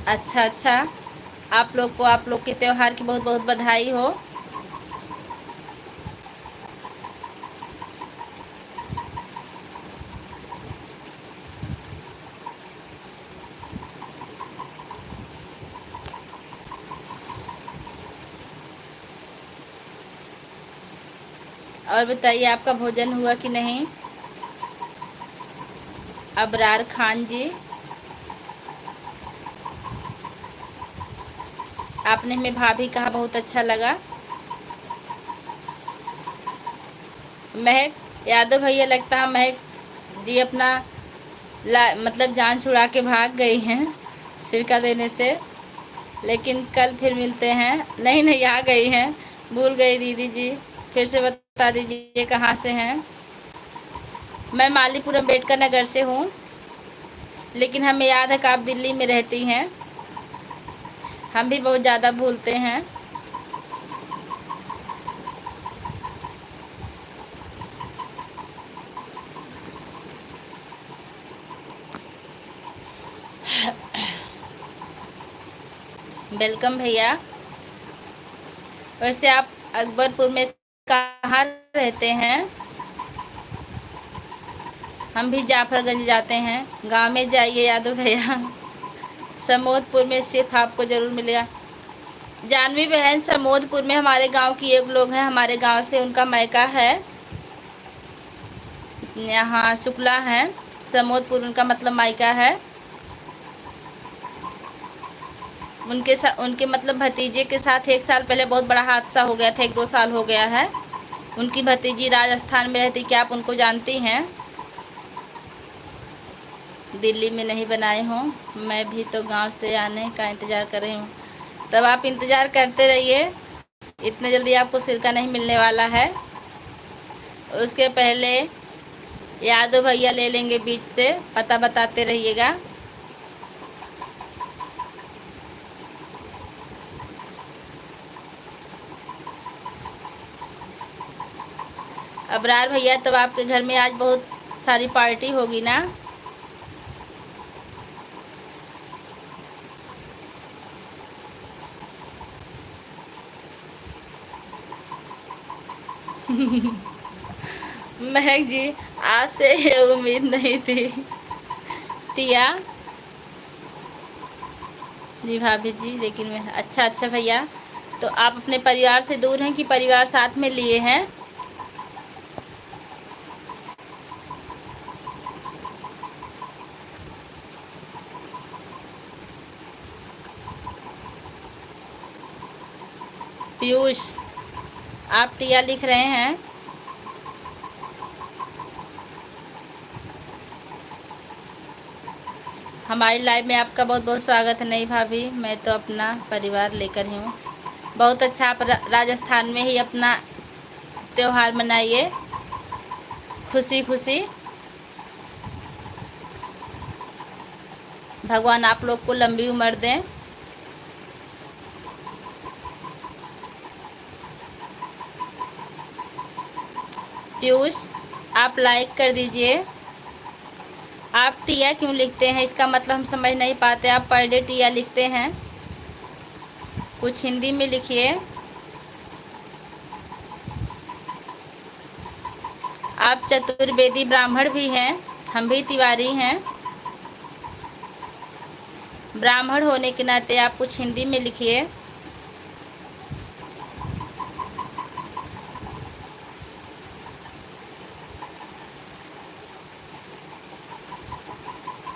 अच्छा अच्छा, आप लोग को आप लोग के त्यौहार की बहुत बहुत बधाई हो। और बताइए, आपका भोजन हुआ कि नहीं? अबरार खान जी, आपने हमें भाभी कहा, बहुत अच्छा लगा। महक यादव भैया, लगता है महक जी अपना मतलब जान छुड़ा के भाग गई हैं सिरका देने से, लेकिन कल फिर मिलते हैं। नहीं नहीं, आ गई हैं, भूल गई दीदी जी। फिर से बता दीजिए कहाँ से हैं? मैं मालीपुर अम्बेडकर नगर से हूँ, लेकिन हमें याद है कि आप दिल्ली में रहती हैं। हम भी बहुत ज़्यादा भूलते हैं। वेलकम भैया। वैसे आप अकबरपुर में कहाँ रहते हैं? हम भी जाफरगंज जाते हैं। गांव में जाइए यादव भैया। समोदपुर में सिर्फ आपको ज़रूर मिलेगा। जानवी बहन, समोदपुर में हमारे गांव की एक लोग हैं, हमारे गांव से उनका मायका है। यहाँ शुक्ला है, समोदपुर उनका मतलब मायका है। उनके मतलब भतीजे के साथ 1 साल पहले बहुत बड़ा हादसा हो गया था। 1-2 साल हो गया है। उनकी भतीजी राजस्थान में रहती, क्या आप उनको जानती हैं? दिल्ली में नहीं बनाए हों, मैं भी तो गांव से आने का इंतज़ार कर रही हूँ। तब आप इंतज़ार करते रहिए, इतने जल्दी आपको सिरका नहीं मिलने वाला है। उसके पहले यादव भैया ले लेंगे बीच से, पता बताते रहिएगा। अबरार भैया, तब आपके घर में आज बहुत सारी पार्टी होगी ना? महक जी, आपसे ये उम्मीद नहीं थी। टिया जी भाभी जी, लेकिन मैं अच्छा अच्छा भैया, तो आप अपने परिवार से दूर हैं कि परिवार साथ में लिए हैं? पीयूष, आप टिया लिख रहे हैं? हमारी लाइव में आपका बहुत बहुत स्वागत है। नहीं भाभी, मैं तो अपना परिवार लेकर ही हूँ। बहुत अच्छा, आप राजस्थान में ही अपना त्योहार मनाइए खुशी खुशी। भगवान आप लोग को लंबी उम्र दें। पीयूष, आप लाइक कर दीजिए। आप टिया क्यों लिखते हैं, इसका मतलब हम समझ नहीं पाते। आप पर डे टिया लिखते हैं, कुछ हिंदी में लिखिए। आप चतुर्वेदी ब्राह्मण भी हैं, हम भी तिवारी हैं। ब्राह्मण होने के नाते आप कुछ हिंदी में लिखिए।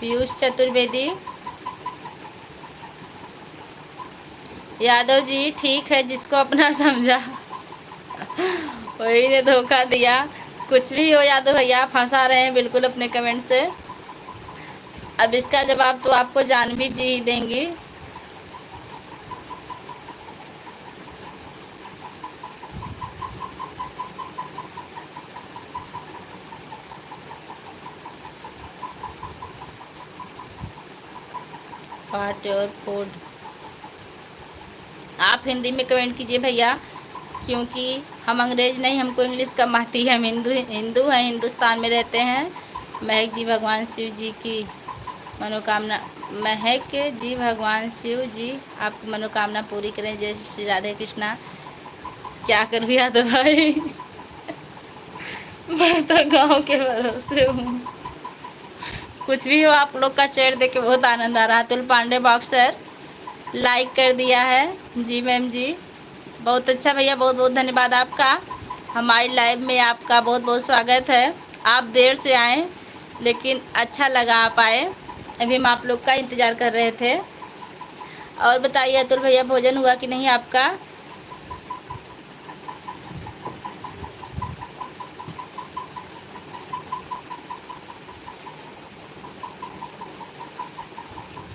पीयूष चतुर्वेदी। यादव जी, ठीक है, जिसको अपना समझा वही ने धोखा दिया। कुछ भी हो यादव भैया, फंसा रहे हैं बिल्कुल अपने कमेंट से। अब इसका जवाब तो आपको जानवी जी ही देंगी। पार्ट और फूड, आप हिंदी में कमेंट कीजिए भैया, क्योंकि हम अंग्रेज नहीं, हमको इंग्लिश कम आती है। हम हिंदू हैं, हिंदुस्तान में रहते हैं। महक जी, भगवान शिव जी की मनोकामना, महक जी भगवान शिव जी आपकी मनोकामना पूरी करें। जय श्री राधे कृष्णा। क्या कर दिया तो भाई मैं तो गाँव के भरोसे हूँ। कुछ भी हो, आप लोग का शेयर देख के बहुत आनंद आ रहा है। अतुल पांडे बॉक्सर लाइक कर दिया है। जी मैम जी, बहुत अच्छा भैया, बहुत बहुत धन्यवाद आपका। हमारी लाइव में आपका बहुत बहुत स्वागत है। आप देर से आए, लेकिन अच्छा लगा आप आए। अभी हम आप लोग का इंतज़ार कर रहे थे। और बताइए अतुल भैया, भोजन हुआ कि नहीं आपका?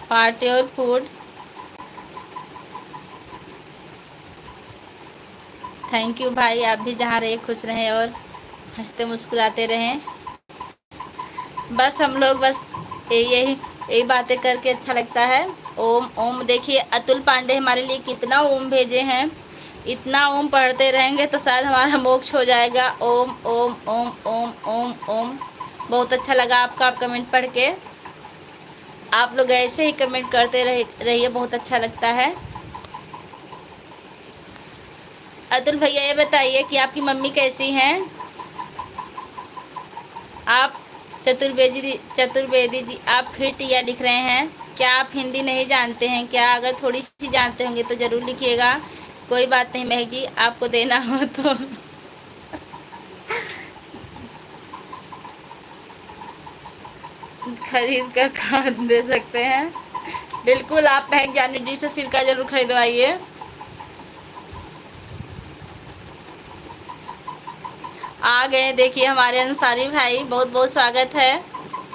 पार्टी और फूड, थैंक यू भाई। आप भी जहाँ रहे खुश रहें और हंसते मुस्कुराते रहें। बस हम लोग बस यही बातें करके अच्छा लगता है। ओम ओम, देखिए अतुल पांडे हमारे लिए कितना ओम भेजे हैं। इतना ओम पढ़ते रहेंगे तो शायद हमारा मोक्ष हो जाएगा। ओम ओम ओम ओम ओम ओम। बहुत अच्छा लगा आपका कमेंट पढ़ के। आप लोग ऐसे ही कमेंट करते रहिए, बहुत अच्छा लगता है। अतुल भैया, ये बताइए कि आपकी मम्मी कैसी हैं? आप चतुर्वेदी जी, आप फिर टिया लिख रहे हैं। क्या आप हिंदी नहीं जानते हैं क्या? अगर थोड़ी सी जानते होंगे तो ज़रूर लिखिएगा। कोई बात नहीं महक जी, आपको देना हो तो खरीद कर खाद दे सकते हैं। बिल्कुल, आप महक जानवी जी से सिरका जरूर खरीदवाइए। आ गए, देखिए हमारे अंसारी भाई, बहुत बहुत स्वागत है।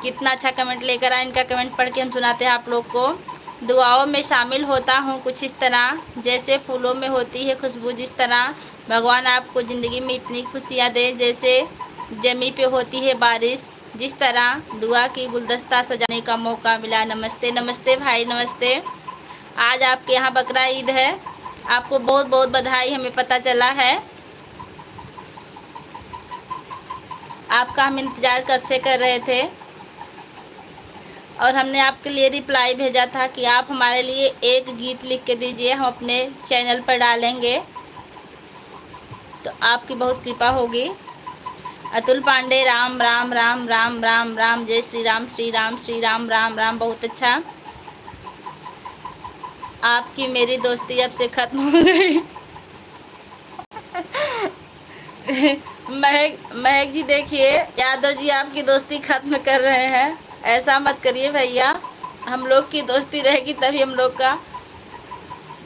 कितना अच्छा कमेंट लेकर आए, इनका कमेंट पढ़ के हम सुनाते हैं आप लोग को। दुआओं में शामिल होता हूँ कुछ इस तरह, जैसे फूलों में होती है खुशबू जिस तरह। भगवान आपको ज़िंदगी में इतनी खुशियाँ दे, जैसे जमी पे होती है बारिश जिस तरह। दुआ की गुलदस्ता सजाने का मौका मिला। नमस्ते नमस्ते भाई, नमस्ते। आज आपके यहाँ बकरा ईद है, आपको बहुत बहुत बधाई। हमें पता चला है, आपका हम इंतज़ार कब से कर रहे थे। और हमने आपके लिए रिप्लाई भेजा था कि आप हमारे लिए एक गीत लिख के दीजिए, हम अपने चैनल पर डालेंगे। तो तो आपकी बहुत कृपा होगी। अतुल पांडे, राम राम राम राम राम राम, जय श्री राम श्री राम राम राम, बहुत अच्छा। आपकी मेरी दोस्ती अब से खत्म हो गई। महक जी देखिए, यादव जी आपकी दोस्ती खत्म कर रहे हैं, ऐसा मत करिए भैया। हम लोग की दोस्ती रहेगी तभी हम लोग का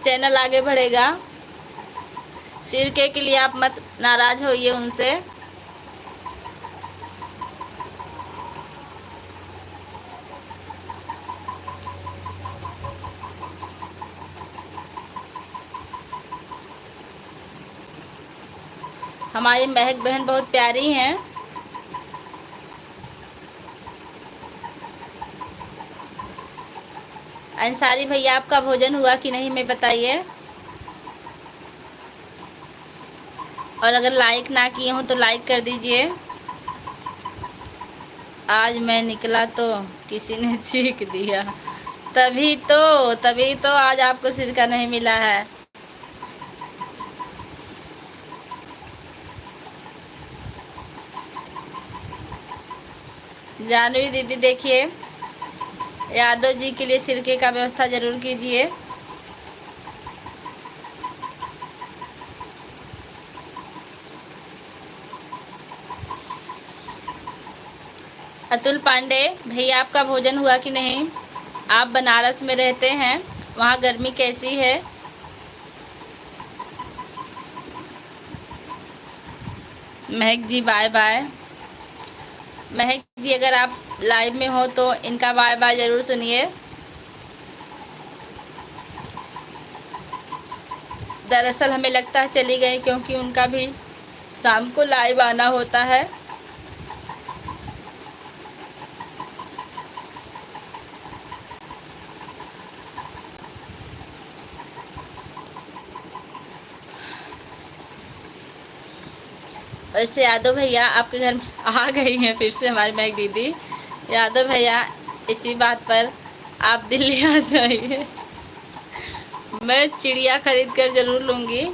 चैनल आगे बढ़ेगा। सिरके के लिए आप मत नाराज होइए उनसे। हमारी महक बहन बहुत प्यारी हैं। अंसारी भैया आपका भोजन हुआ कि नहीं मैं बताइए। और अगर लाइक ना किए हो तो लाइक कर दीजिए। आज मैं निकला तो किसी ने चीख दिया, तभी तो आज आपको सिरका नहीं मिला है। जानवी दीदी देखिए, यादव जी के लिए सिरके का व्यवस्था जरूर कीजिए। अतुल पांडे भैया आपका भोजन हुआ कि नहीं? आप बनारस में रहते हैं, वहाँ गर्मी कैसी है? महक जी बाय बाय। महक जी अगर आप लाइव में हो तो इनका बाय बाय ज़रूर सुनिए। दरअसल हमें लगता है चली गई, क्योंकि उनका भी शाम को लाइव आना होता है। वैसे यादव भैया आपके घर में आ गई हैं फिर से हमारी महक दीदी। यादव भैया इसी बात पर आप दिल्ली आ जाइए, मैं चिड़िया खरीद कर ज़रूर लूँगी।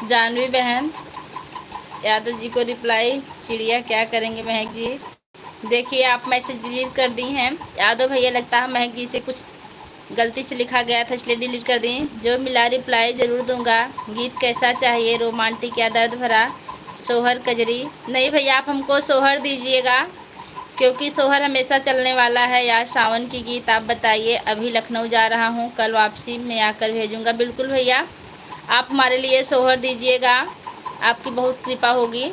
जानवी बहन, यादव जी को रिप्लाई, चिड़िया क्या करेंगे महक जी? देखिए आप मैसेज डिलीट कर दी हैं यादव भैया, लगता है महक जी से कुछ गलती से लिखा गया था इसलिए डिलीट कर दी। जो मिला रिप्लाई ज़रूर दूंगा। गीत कैसा चाहिए, रोमांटिक या दर्द भरा? सोहर कजरी? नहीं भैया आप हमको सोहर दीजिएगा, क्योंकि सोहर हमेशा चलने वाला है। या सावन की गीत आप बताइए। अभी लखनऊ जा रहा हूँ, कल वापसी में आकर भेजूँगा। बिल्कुल भैया आप हमारे लिए सोहर दीजिएगा, आपकी बहुत कृपा होगी।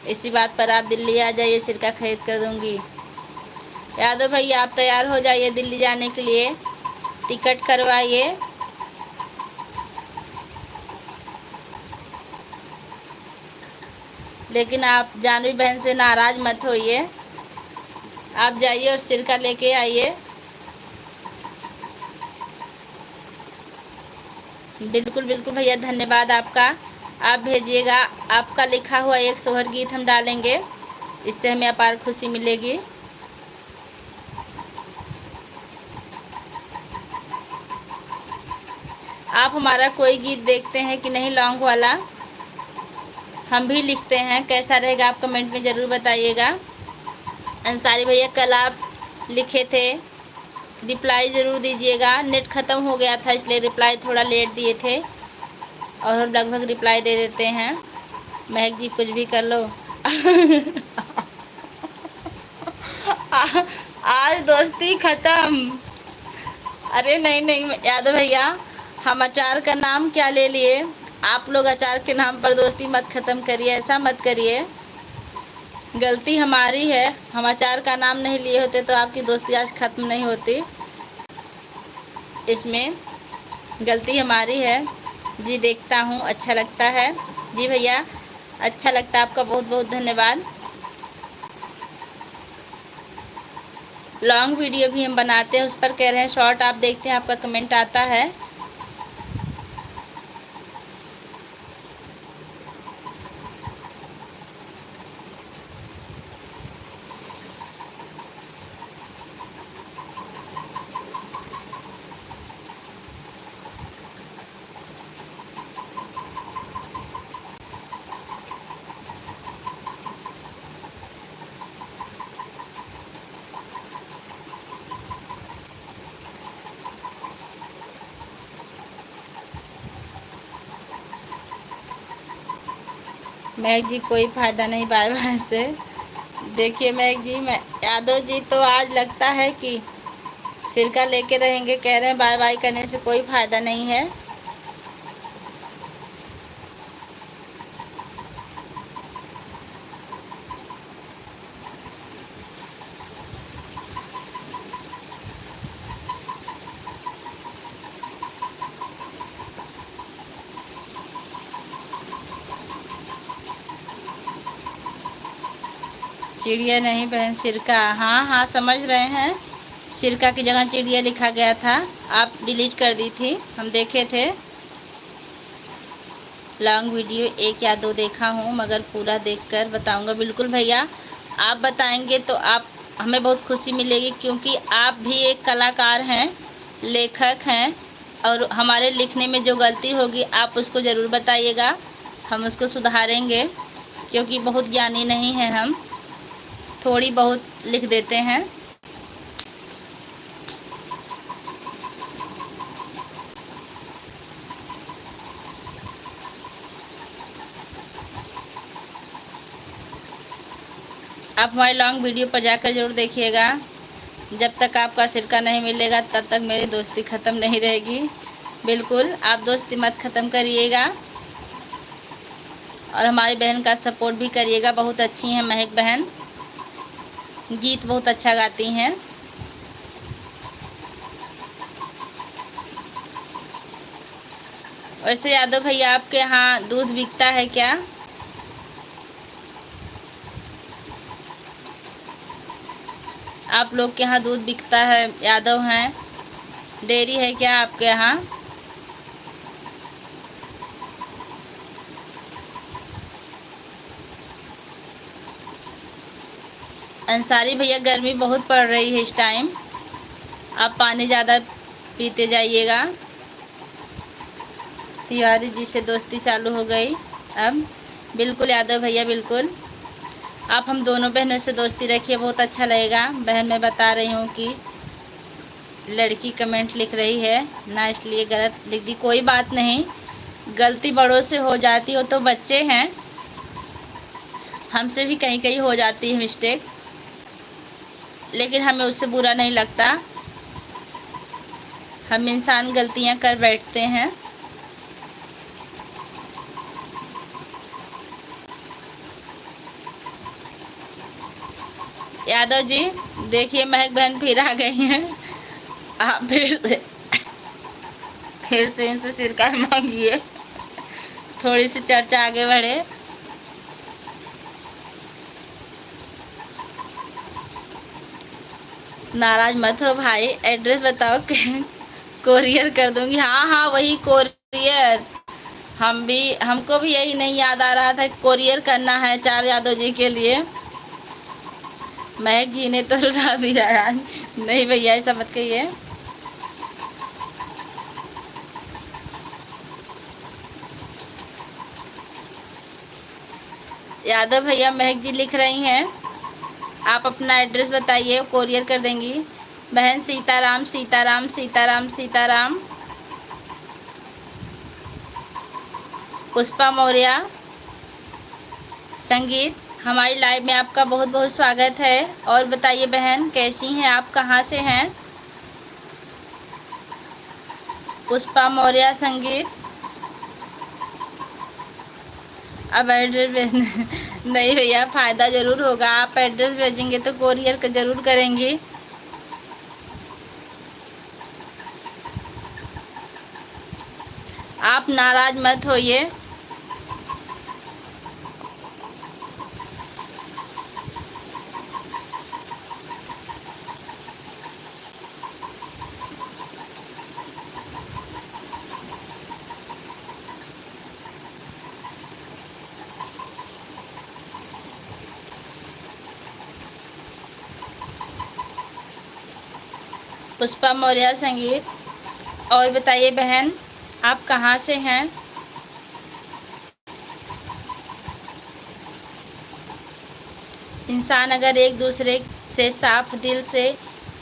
इसी बात पर आप दिल्ली आ जाइए, सिरका खरीद कर दूंगी। यादव भैया आप तैयार हो जाइए दिल्ली जाने के लिए, टिकट करवाइए। लेकिन आप जानवी बहन से नाराज़ मत होइए, आप जाइए और सिरका लेके आइए। बिल्कुल बिल्कुल भैया धन्यवाद आपका, आप भेजिएगा। आपका लिखा हुआ एक सोहर गीत हम डालेंगे, इससे हमें अपार खुशी मिलेगी। आप हमारा कोई गीत देखते हैं कि नहीं लॉन्ग वाला? हम भी लिखते हैं, कैसा रहेगा आप कमेंट में ज़रूर बताइएगा। अंसारी भैया कल आप लिखे थे, रिप्लाई ज़रूर दीजिएगा। नेट ख़त्म हो गया था इसलिए रिप्लाई थोड़ा लेट दिए थे, और हम लगभग रिप्लाई दे देते हैं। महक जी कुछ भी कर लो। आज दोस्ती ख़त्म। अरे नहीं नहीं यादव भैया, हम अचार का नाम क्या ले लिए? आप लोग अचार के नाम पर दोस्ती मत ख़त्म करिए, ऐसा मत करिए। गलती हमारी है, हम अचार का नाम नहीं लिए होते तो आपकी दोस्ती आज ख़त्म नहीं होती। इसमें गलती हमारी है। जी देखता हूँ, अच्छा लगता है। जी भैया, अच्छा लगता है, आपका बहुत बहुत धन्यवाद। लॉन्ग वीडियो भी हम बनाते हैं, उस पर कह रहे हैं शॉर्ट आप देखते हैं, आपका कमेंट आता है। महक जी कोई फ़ायदा नहीं बाय बाय से। देखिए महक जी, मैं यादव जी तो आज लगता है कि सिरका लेके रहेंगे, कह रहे हैं बाय बाय करने से कोई फ़ायदा नहीं है। चिड़िया नहीं बहन, सिरका। हाँ हाँ, समझ रहे हैं। सिरका की जगह चिड़िया लिखा गया था, आप डिलीट कर दी थी, हम देखे थे। लॉन्ग वीडियो एक या दो देखा हूँ, मगर पूरा देखकर बताऊंगा। बिल्कुल भैया, आप बताएंगे तो आप हमें बहुत खुशी मिलेगी, क्योंकि आप भी एक कलाकार हैं, लेखक हैं, और हमारे लिखने में जो गलती होगी आप उसको ज़रूर बताइएगा, हम उसको सुधारेंगे। क्योंकि बहुत ज्ञानी नहीं हैं हम, थोड़ी बहुत लिख देते हैं। आप हमारे लॉन्ग वीडियो पर जाकर ज़रूर देखिएगा। जब तक आपका सिरका नहीं मिलेगा तब तक मेरी दोस्ती ख़त्म नहीं रहेगी। बिल्कुल, आप दोस्ती मत ख़त्म करिएगा, और हमारी बहन का सपोर्ट भी करिएगा। बहुत अच्छी हैं महक बहन, गीत बहुत अच्छा गाती हैं। वैसे यादव भैया, आपके यहाँ दूध बिकता है क्या? आप लोग के यहाँ दूध बिकता है? यादव हैं, डेयरी है क्या आपके यहाँ? अंसारी भैया, गर्मी बहुत पड़ रही है इस टाइम, आप पानी ज़्यादा पीते जाइएगा। तिवारी जी से दोस्ती चालू हो गई अब। बिल्कुल यादव भैया, बिल्कुल, आप हम दोनों बहनों से दोस्ती रखिए, बहुत अच्छा लगेगा। बहन, मैं बता रही हूँ कि लड़की कमेंट लिख रही है ना, इसलिए गलत लिख दी। कोई बात नहीं, गलती बड़ों से हो जाती हो, तो बच्चे हैं, हमसे भी कहीं कहीं हो जाती है मिस्टेक, लेकिन हमें उससे बुरा नहीं लगता। हम इंसान गलतियां कर बैठते हैं। यादव जी देखिए, महक बहन फिर आ गई हैं, आप फिर से इनसे सिरका मांगिए, थोड़ी सी चर्चा आगे बढ़े। नाराज मत हो भाई, एड्रेस बताओ कोरियर कर दूंगी। हाँ हाँ, वही कोरियर। हमको भी यही नहीं याद आ रहा था, कोरियर करना है 4 यादव जी के लिए। महक जी ने तो रुला दिया यार। नहीं भैया, ऐसा मत कहिए। यादव भैया, महक जी लिख रही हैं, आप अपना एड्रेस बताइए, कोरियर कर देंगी। बहन सीताराम सीताराम सीताराम सीताराम। पुष्पा मौर्य संगीत, हमारी लाइव में आपका बहुत बहुत स्वागत है। और बताइए बहन, कैसी हैं आप, कहाँ से हैं? पुष्पा मौर्य संगीत, अब एड्रेस भेज नहीं भैया, फ़ायदा ज़रूर होगा। आप एड्रेस भेजेंगे तो कोरियर का ज़रूर करेंगी। आप नाराज़ मत होइए। पुष्पा मौर्य संगीत। और बताइए बहन, आप कहाँ से हैं? इंसान अगर एक दूसरे से साफ दिल से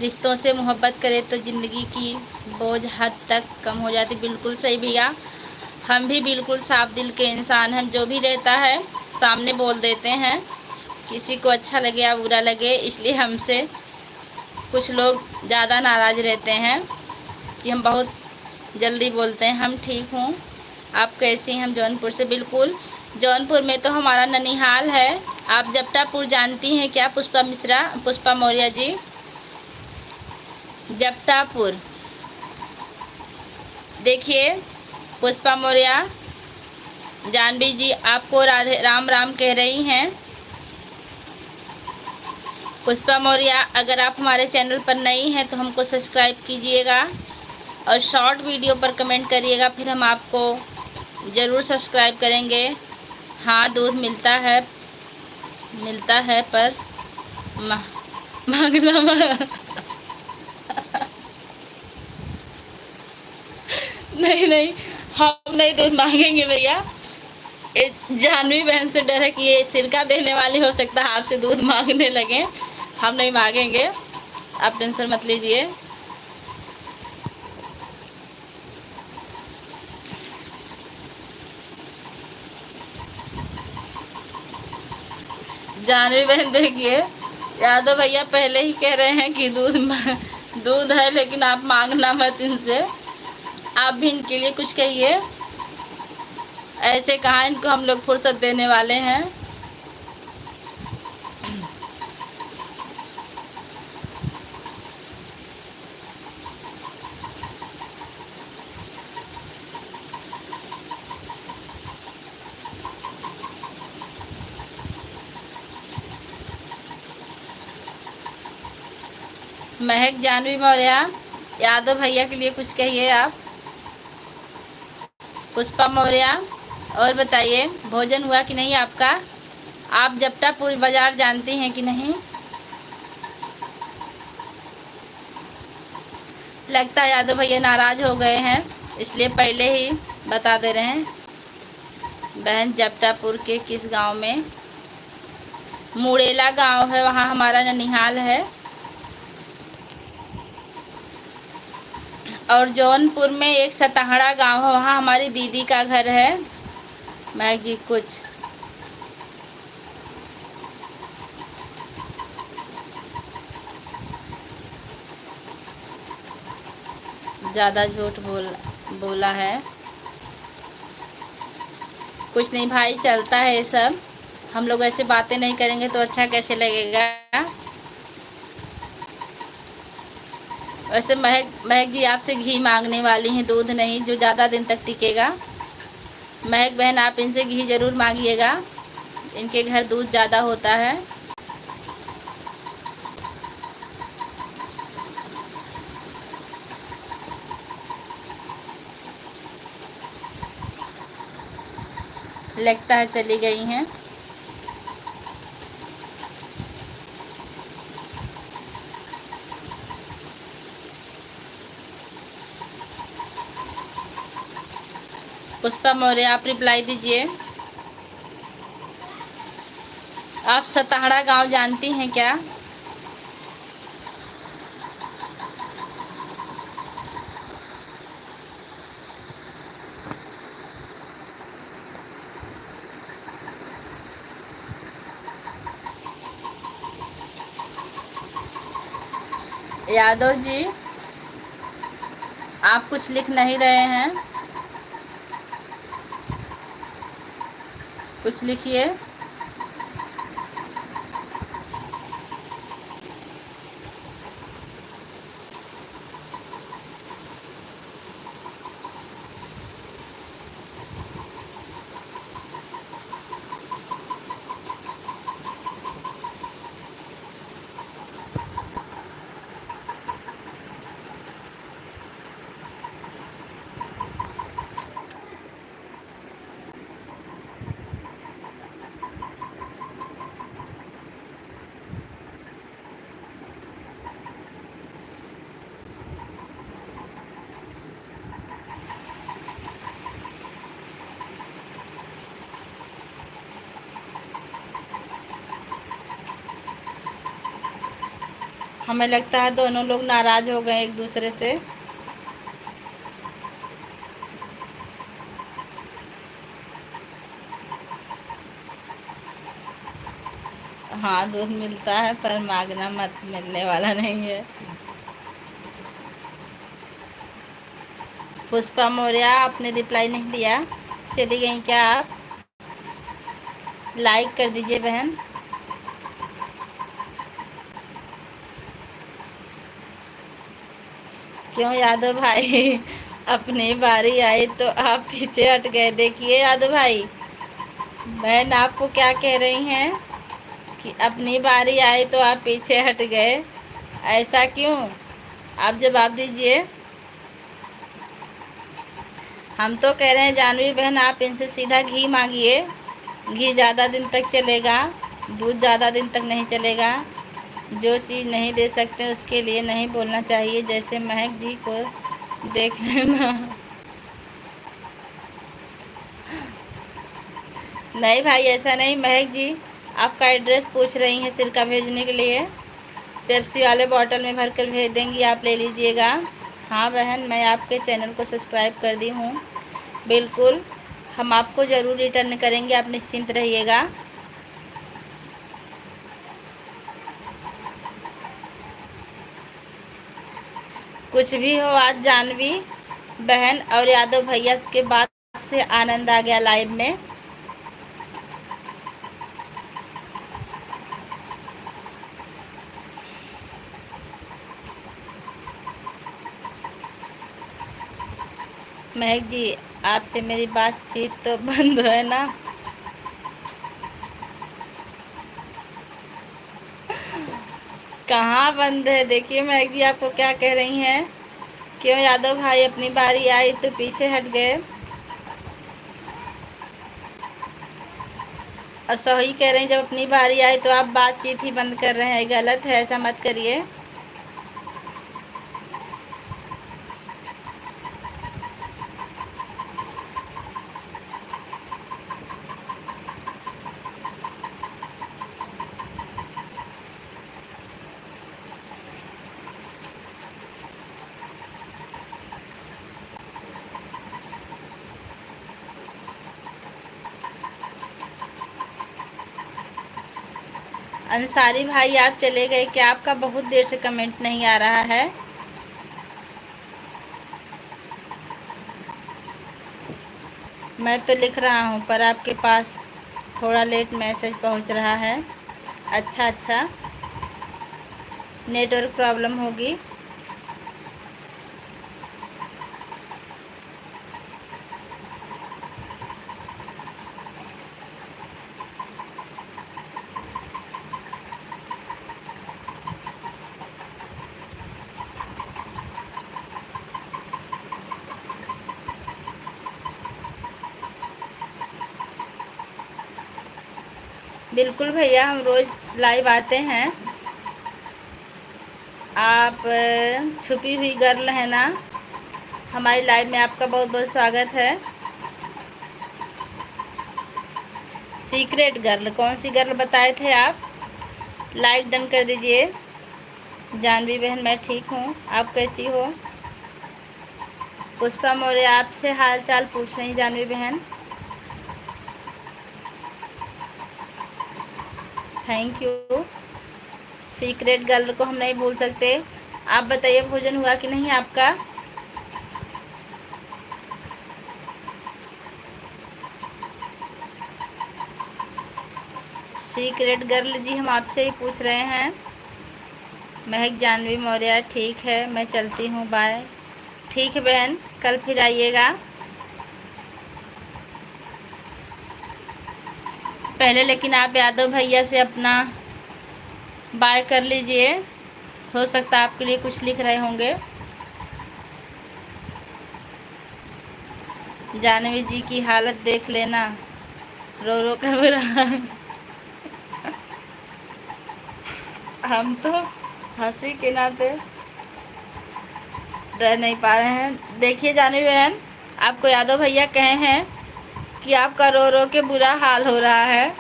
रिश्तों से मोहब्बत करे तो ज़िंदगी की बोझ हद तक कम हो जाती। बिल्कुल सही भैया, हम भी बिल्कुल साफ दिल के इंसान हैं। जो भी रहता है सामने बोल देते हैं, किसी को अच्छा लगे या बुरा लगे। इसलिए हमसे कुछ लोग ज़्यादा नाराज़ रहते हैं कि हम बहुत जल्दी बोलते हैं। हम ठीक हूँ, आप कैसी हैं? हम जौनपुर से। बिल्कुल, जौनपुर में तो हमारा ननिहाल है। आप जपटापुर जानती हैं क्या पुष्पा मिश्रा, पुष्पा मौर्य जी? जपटापुर। देखिए पुष्पा मौर्य, जानवी जी आपको राधे राम राम कह रही हैं। पुष्पा मौर्य, अगर आप हमारे चैनल पर नई हैं तो हमको सब्सक्राइब कीजिएगा और शॉर्ट वीडियो पर कमेंट करिएगा, फिर हम आपको ज़रूर सब्सक्राइब करेंगे। हाँ, दूध मिलता है पर मांगना नहीं नहीं, हम नहीं दूध मांगेंगे भैया। जानवी बहन से डर है कि ये सिरका देने वाली हो सकता है आपसे दूध मांगने लगे। हम नहीं मांगेंगे, आप टेंशन मत लीजिए। जानवी बहन देखिए, यादव भैया पहले ही कह रहे हैं कि दूध है, लेकिन आप मांगना मत इनसे। आप भी इनके लिए कुछ कहिए। ऐसे कहाँ इनको हम लोग फुर्सत देने वाले हैं। महक जानवी मौर्य, यादव भैया के लिए कुछ कहिए आप। पुष्पा मौर्य, और बताइए भोजन हुआ कि नहीं आपका? आप जपटापुर बाज़ार जानती हैं कि नहीं? लगता है यादव भैया नाराज़ हो गए हैं, इसलिए पहले ही बता दे रहे हैं। बहन जपटापुर के किस गांव में? मुड़ेला गांव है, वहाँ हमारा ननिहाल है। और जौनपुर में एक सताहड़ा गांव है, वहाँ हमारी दीदी का घर है। महक जी कुछ ज़्यादा झूठ बोला है। कुछ नहीं भाई, चलता है ये सब। हम लोग ऐसे बातें नहीं करेंगे तो अच्छा कैसे लगेगा। वैसे महक जी आपसे घी मांगने वाली हैं, दूध नहीं, जो ज़्यादा दिन तक टिकेगा। महक बहन, आप इनसे घी ज़रूर मांगिएगा, इनके घर दूध ज़्यादा होता है। लगता है चली गई हैं। पुष्पा मौर्य, आप रिप्लाई दीजिए। आप सताहड़ा गांव जानती हैं क्या? यादव जी, आप कुछ लिख नहीं रहे हैं। कुछ लिखिए। हमें लगता है दोनों लोग नाराज हो गए एक दूसरे से। हाँ, दूध मिलता है पर मांगना मत, मिलने वाला नहीं है। पुष्पा मौर्य, आपने रिप्लाई नहीं दिया, चली गई क्या आप? लाइक कर दीजिए बहन। क्यों यादव भाई, अपनी बारी आई तो आप पीछे हट गए। देखिए यादव भाई, बहन आपको क्या कह रही हैं कि अपनी बारी आई तो आप पीछे हट गए, ऐसा क्यों? आप जवाब दीजिए। हम तो कह रहे हैं जानवी बहन, आप इनसे सीधा घी मांगिए। घी ज़्यादा दिन तक चलेगा, दूध ज़्यादा दिन तक नहीं चलेगा। जो चीज़ नहीं दे सकते उसके लिए नहीं बोलना चाहिए। जैसे महक जी को देख लेना। नहीं भाई, ऐसा नहीं। महक जी आपका एड्रेस पूछ रही हैं सिरका भेजने के लिए। पेप्सी वाले बॉटल में भर कर भेज देंगी, आप ले लीजिएगा। हाँ बहन, मैं आपके चैनल को सब्सक्राइब कर दी हूँ। बिल्कुल, हम आपको ज़रूर रिटर्न करेंगे, आप निश्चिंत रहिएगा। कुछ भी हो, आज जानवी बहन और यादव भैया के बात से आनंद आ गया लाइव में। महक जी, आपसे मेरी बातचीत तो बंद है ना? कहाँ बंद है? देखिए महक जी आपको क्या कह रही हैं। क्यों यादव भाई, अपनी बारी आई तो पीछे हट गए। और सही कह रही हैं, जब अपनी बारी आई तो आप बातचीत ही बंद कर रहे हैं। गलत है, ऐसा मत करिए। अंसारी भाई, आप चले गए क्या? आपका बहुत देर से कमेंट नहीं आ रहा है। मैं तो लिख रहा हूँ पर आपके पास थोड़ा लेट मैसेज पहुँच रहा है। अच्छा अच्छा, नेटवर्क प्रॉब्लम होगी। बिल्कुल भैया, हम रोज़ लाइव आते हैं। आप छुपी हुई गर्ल हैं ना, हमारी लाइव में आपका बहुत बहुत स्वागत है। सीक्रेट गर्ल, कौन सी गर्ल बताए थे आप? लाइक डन कर दीजिए। जानवी बहन, मैं ठीक हूँ, आप कैसी हो? पुष्पा मौर्य आपसे हाल चाल पूछ रही जानवी बहन। Thank you. सीक्रेट गर्ल को हम नहीं भूल सकते। आप बताइए, भोजन हुआ कि नहीं आपका? सीक्रेट गर्ल जी हम आपसे ही पूछ रहे हैं। महक जानवी मौर्य, ठीक है मैं चलती हूँ, बाय। ठीक है बहन, कल फिर आइएगा। पहले लेकिन आप यादव भैया से अपना बाय कर लीजिए, हो सकता है आपके लिए कुछ लिख रहे होंगे। जानवी जी की हालत देख लेना, रो रो कर बुरा हम तो हंसी के नाते रह नहीं पा रहे हैं। देखिए जानवी बहन, आपको यादव भैया कहे हैं कि आपका रो रो के बुरा हाल हो रहा है,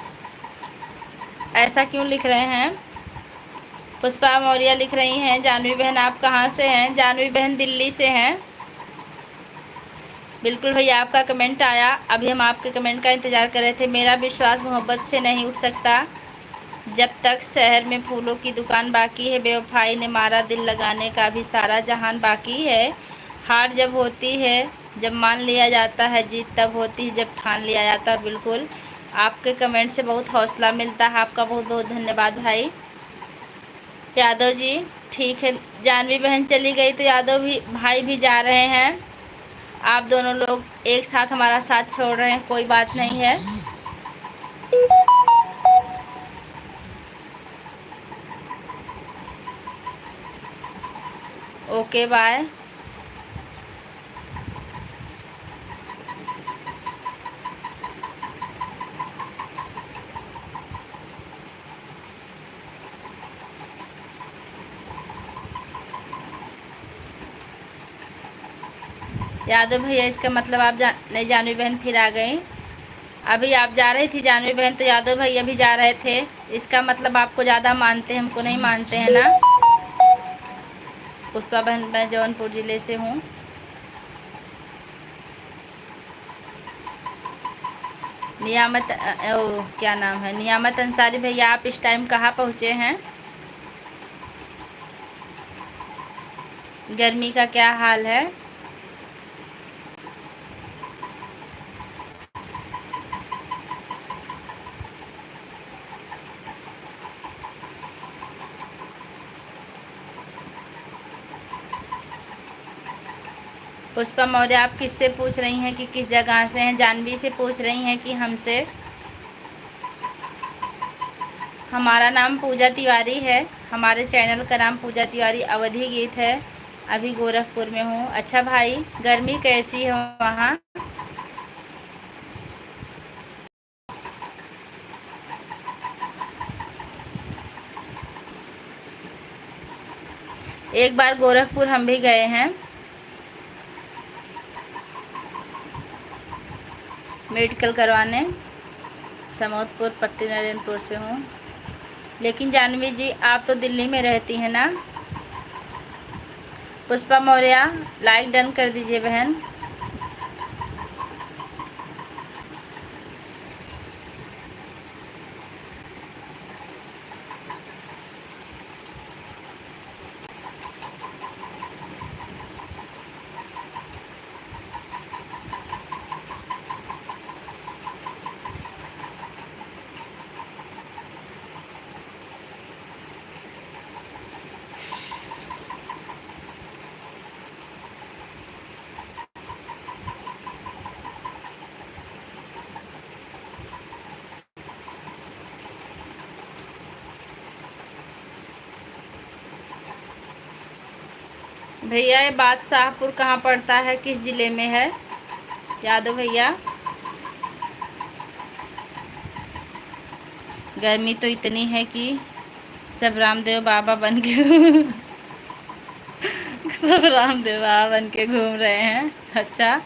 ऐसा क्यों लिख रहे हैं। पुष्पा मौर्य लिख रही हैं, जानवी बहन आप कहाँ से हैं। जानवी बहन दिल्ली से हैं। बिल्कुल भैया, आपका कमेंट आया, अभी हम आपके कमेंट का इंतज़ार कर रहे थे। मेरा विश्वास मोहब्बत से नहीं उठ सकता जब तक शहर में फूलों की दुकान बाकी है। बेवफाई ने मारा दिल, लगाने का भी सारा जहान बाकी है। हार जब होती है जब मान लिया जाता है, जीत तब होती है जब ठान लिया जाता है। बिल्कुल, आपके कमेंट से बहुत हौसला मिलता है, आपका बहुत बहुत धन्यवाद भाई। यादव जी ठीक है, जानवी बहन चली गई तो यादव भी भाई भी जा रहे हैं। आप दोनों लोग एक साथ हमारा साथ छोड़ रहे हैं, कोई बात नहीं है। Okay bye. यादव भैया इसका मतलब आप नहीं, जानवी बहन फिर आ गई। अभी आप जा रही थी जानवी बहन तो यादव भैया भी जा रहे थे, इसका मतलब आपको ज़्यादा मानते हैं, हमको नहीं मानते हैं ना। पुष्पा बहन मैं जौनपुर ज़िले से हूँ। नियामत क्या नाम है, नियामत अंसारी भैया, आप इस टाइम कहाँ पहुँचे हैं। गर्मी का क्या हाल है। पुष्पा मौर्य आप किससे पूछ रही हैं कि किस जगह से हैं। जानवी से पूछ रही हैं कि हमसे। हमारा नाम पूजा तिवारी है, हमारे चैनल का नाम पूजा तिवारी अवधि गीत है। अभी गोरखपुर में हूँ। अच्छा भाई, गर्मी कैसी है वहाँ। एक बार गोरखपुर हम भी गए हैं, मेडिकल करवाने। समोदपुर पट्टी नरेंद्रपुर से हूँ। लेकिन जानवी जी आप तो दिल्ली में रहती हैं ना। पुष्पा मौर्य लाइक डन कर दीजिए बहन। भैया ये बादशाहपुर कहाँ पड़ता है, किस ज़िले में है यादव भैया। गर्मी तो इतनी है कि सब रामदेव बाबा बन के सब रामदेव बाबा बन के घूम रहे हैं। अच्छा,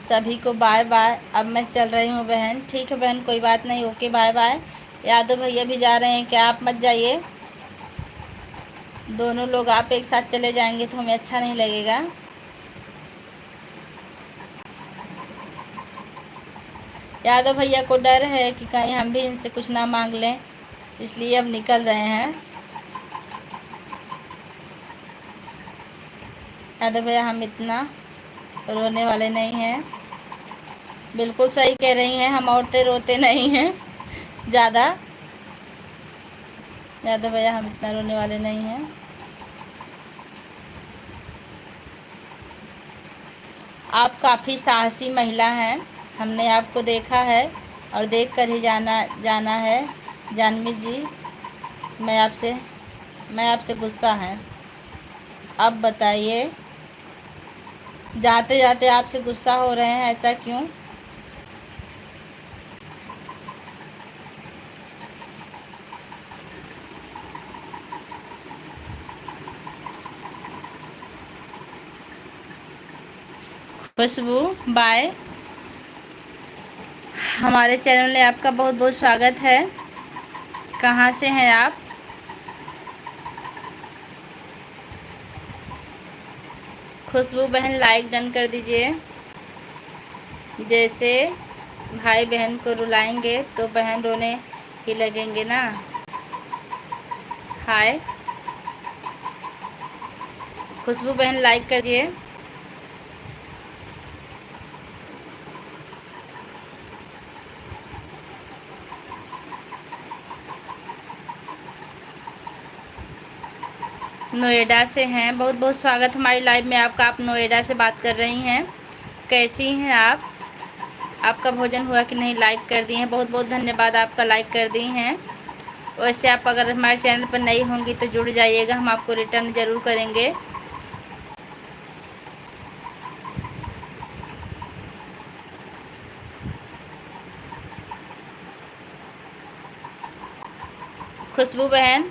सभी को बाय बाय। अब मैं चल रही हूँ बहन। ठीक है बहन, कोई बात नहीं, ओके बाय बाय। यादव भैया भी जा रहे हैं क्या, आप मत जाइए। दोनों लोग आप एक साथ चले जाएंगे तो हमें अच्छा नहीं लगेगा। यादव भैया को डर है कि कहीं हम भी इनसे कुछ ना मांग लें, इसलिए अब निकल रहे हैं। यादव भैया हम इतना रोने वाले नहीं हैं। बिल्कुल सही कह रही हैं, हम औरतें रोते नहीं हैं ज़्यादा। यादव भैया हम इतना रोने वाले नहीं हैं। आप काफ़ी साहसी महिला हैं, हमने आपको देखा है और देख कर ही जाना है। जानवी जी, मैं आपसे गुस्सा है। अब बताइए, जाते जाते आपसे गुस्सा हो रहे हैं, ऐसा क्यों? खुशबू बाय, हमारे चैनल में आपका बहुत बहुत स्वागत है। कहाँ से हैं आप? खुशबू बहन लाइक डन कर दीजिए। जैसे भाई बहन को रुलाएंगे तो बहन रोने ही लगेंगे ना। हाय खुशबू बहन लाइक करिए। नोएडा से हैं, बहुत बहुत स्वागत हमारी लाइव में आपका। आप नोएडा से बात कर रही हैं, कैसी हैं आप? आपका भोजन हुआ कि नहीं? लाइक कर दिए हैं, बहुत बहुत धन्यवाद, आपका लाइक कर दी हैं। वैसे आप अगर हमारे चैनल पर नई होंगी तो जुड़ जाइएगा, हम आपको रिटर्न ज़रूर करेंगे। खुशबू बहन,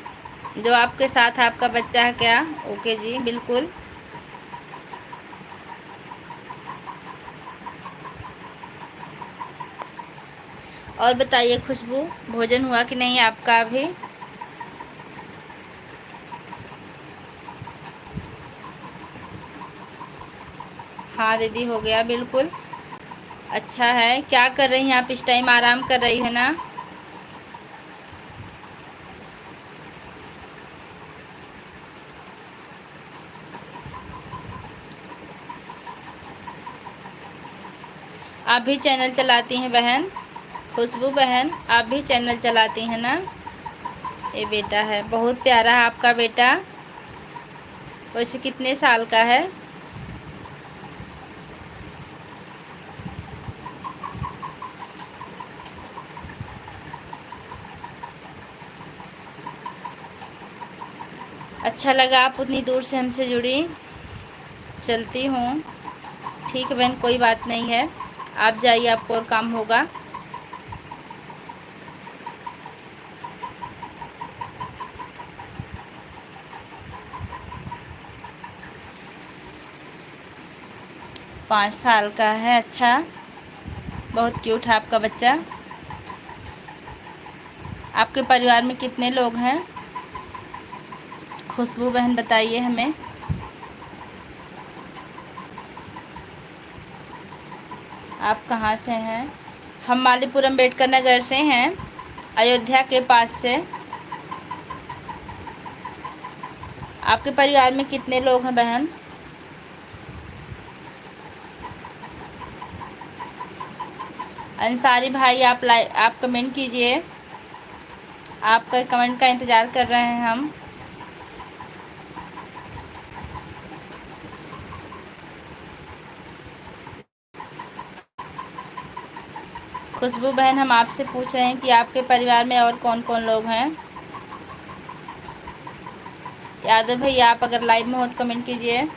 जो आपके साथ आपका बच्चा है क्या? ओके जी, बिल्कुल। और बताइए खुशबू, भोजन हुआ कि नहीं आपका अभी? हाँ दीदी हो गया, बिल्कुल। अच्छा है, क्या कर रही हैं आप इस टाइम? आराम कर रही है ना? आप भी चैनल चलाती हैं बहन? खुशबू बहन आप भी चैनल चलाती हैं ना? ये बेटा है, बहुत प्यारा है आपका बेटा। वैसे कितने साल का है? अच्छा लगा आप उतनी दूर से हमसे जुड़ी। चलती हूँ, ठीक है बहन, कोई बात नहीं है, आप जाइए, आपको और काम होगा। पाँच साल का है, अच्छा, बहुत क्यूट है आपका बच्चा। आपके परिवार में कितने लोग हैं? खुशबू बहन बताइए हमें। आप कहाँ से हैं? हम मालीपुर अम्बेडकर नगर से हैं, अयोध्या के पास से। आपके परिवार में कितने लोग हैं बहन? अंसारी भाई आप कमेंट कीजिए, आपका कमेंट का इंतज़ार कर रहे हैं हम। खुशबू बहन हम आपसे पूछ रहे हैं कि आपके परिवार में और कौन कौन लोग हैं? यादव भैया आप अगर लाइव में हो तो कमेंट कीजिए।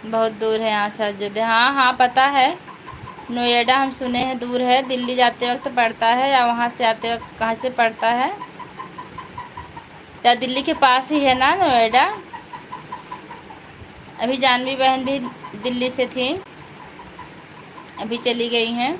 बहुत दूर है यहाँ से अयोध्या, हाँ हाँ पता है। नोएडा हम सुने हैं दूर है, दिल्ली जाते वक्त पड़ता है या वहाँ से आते वक्त कहाँ से पड़ता है? या दिल्ली के पास ही है ना नोएडा? अभी जानवी बहन भी दिल्ली से थी, अभी चली गई हैं।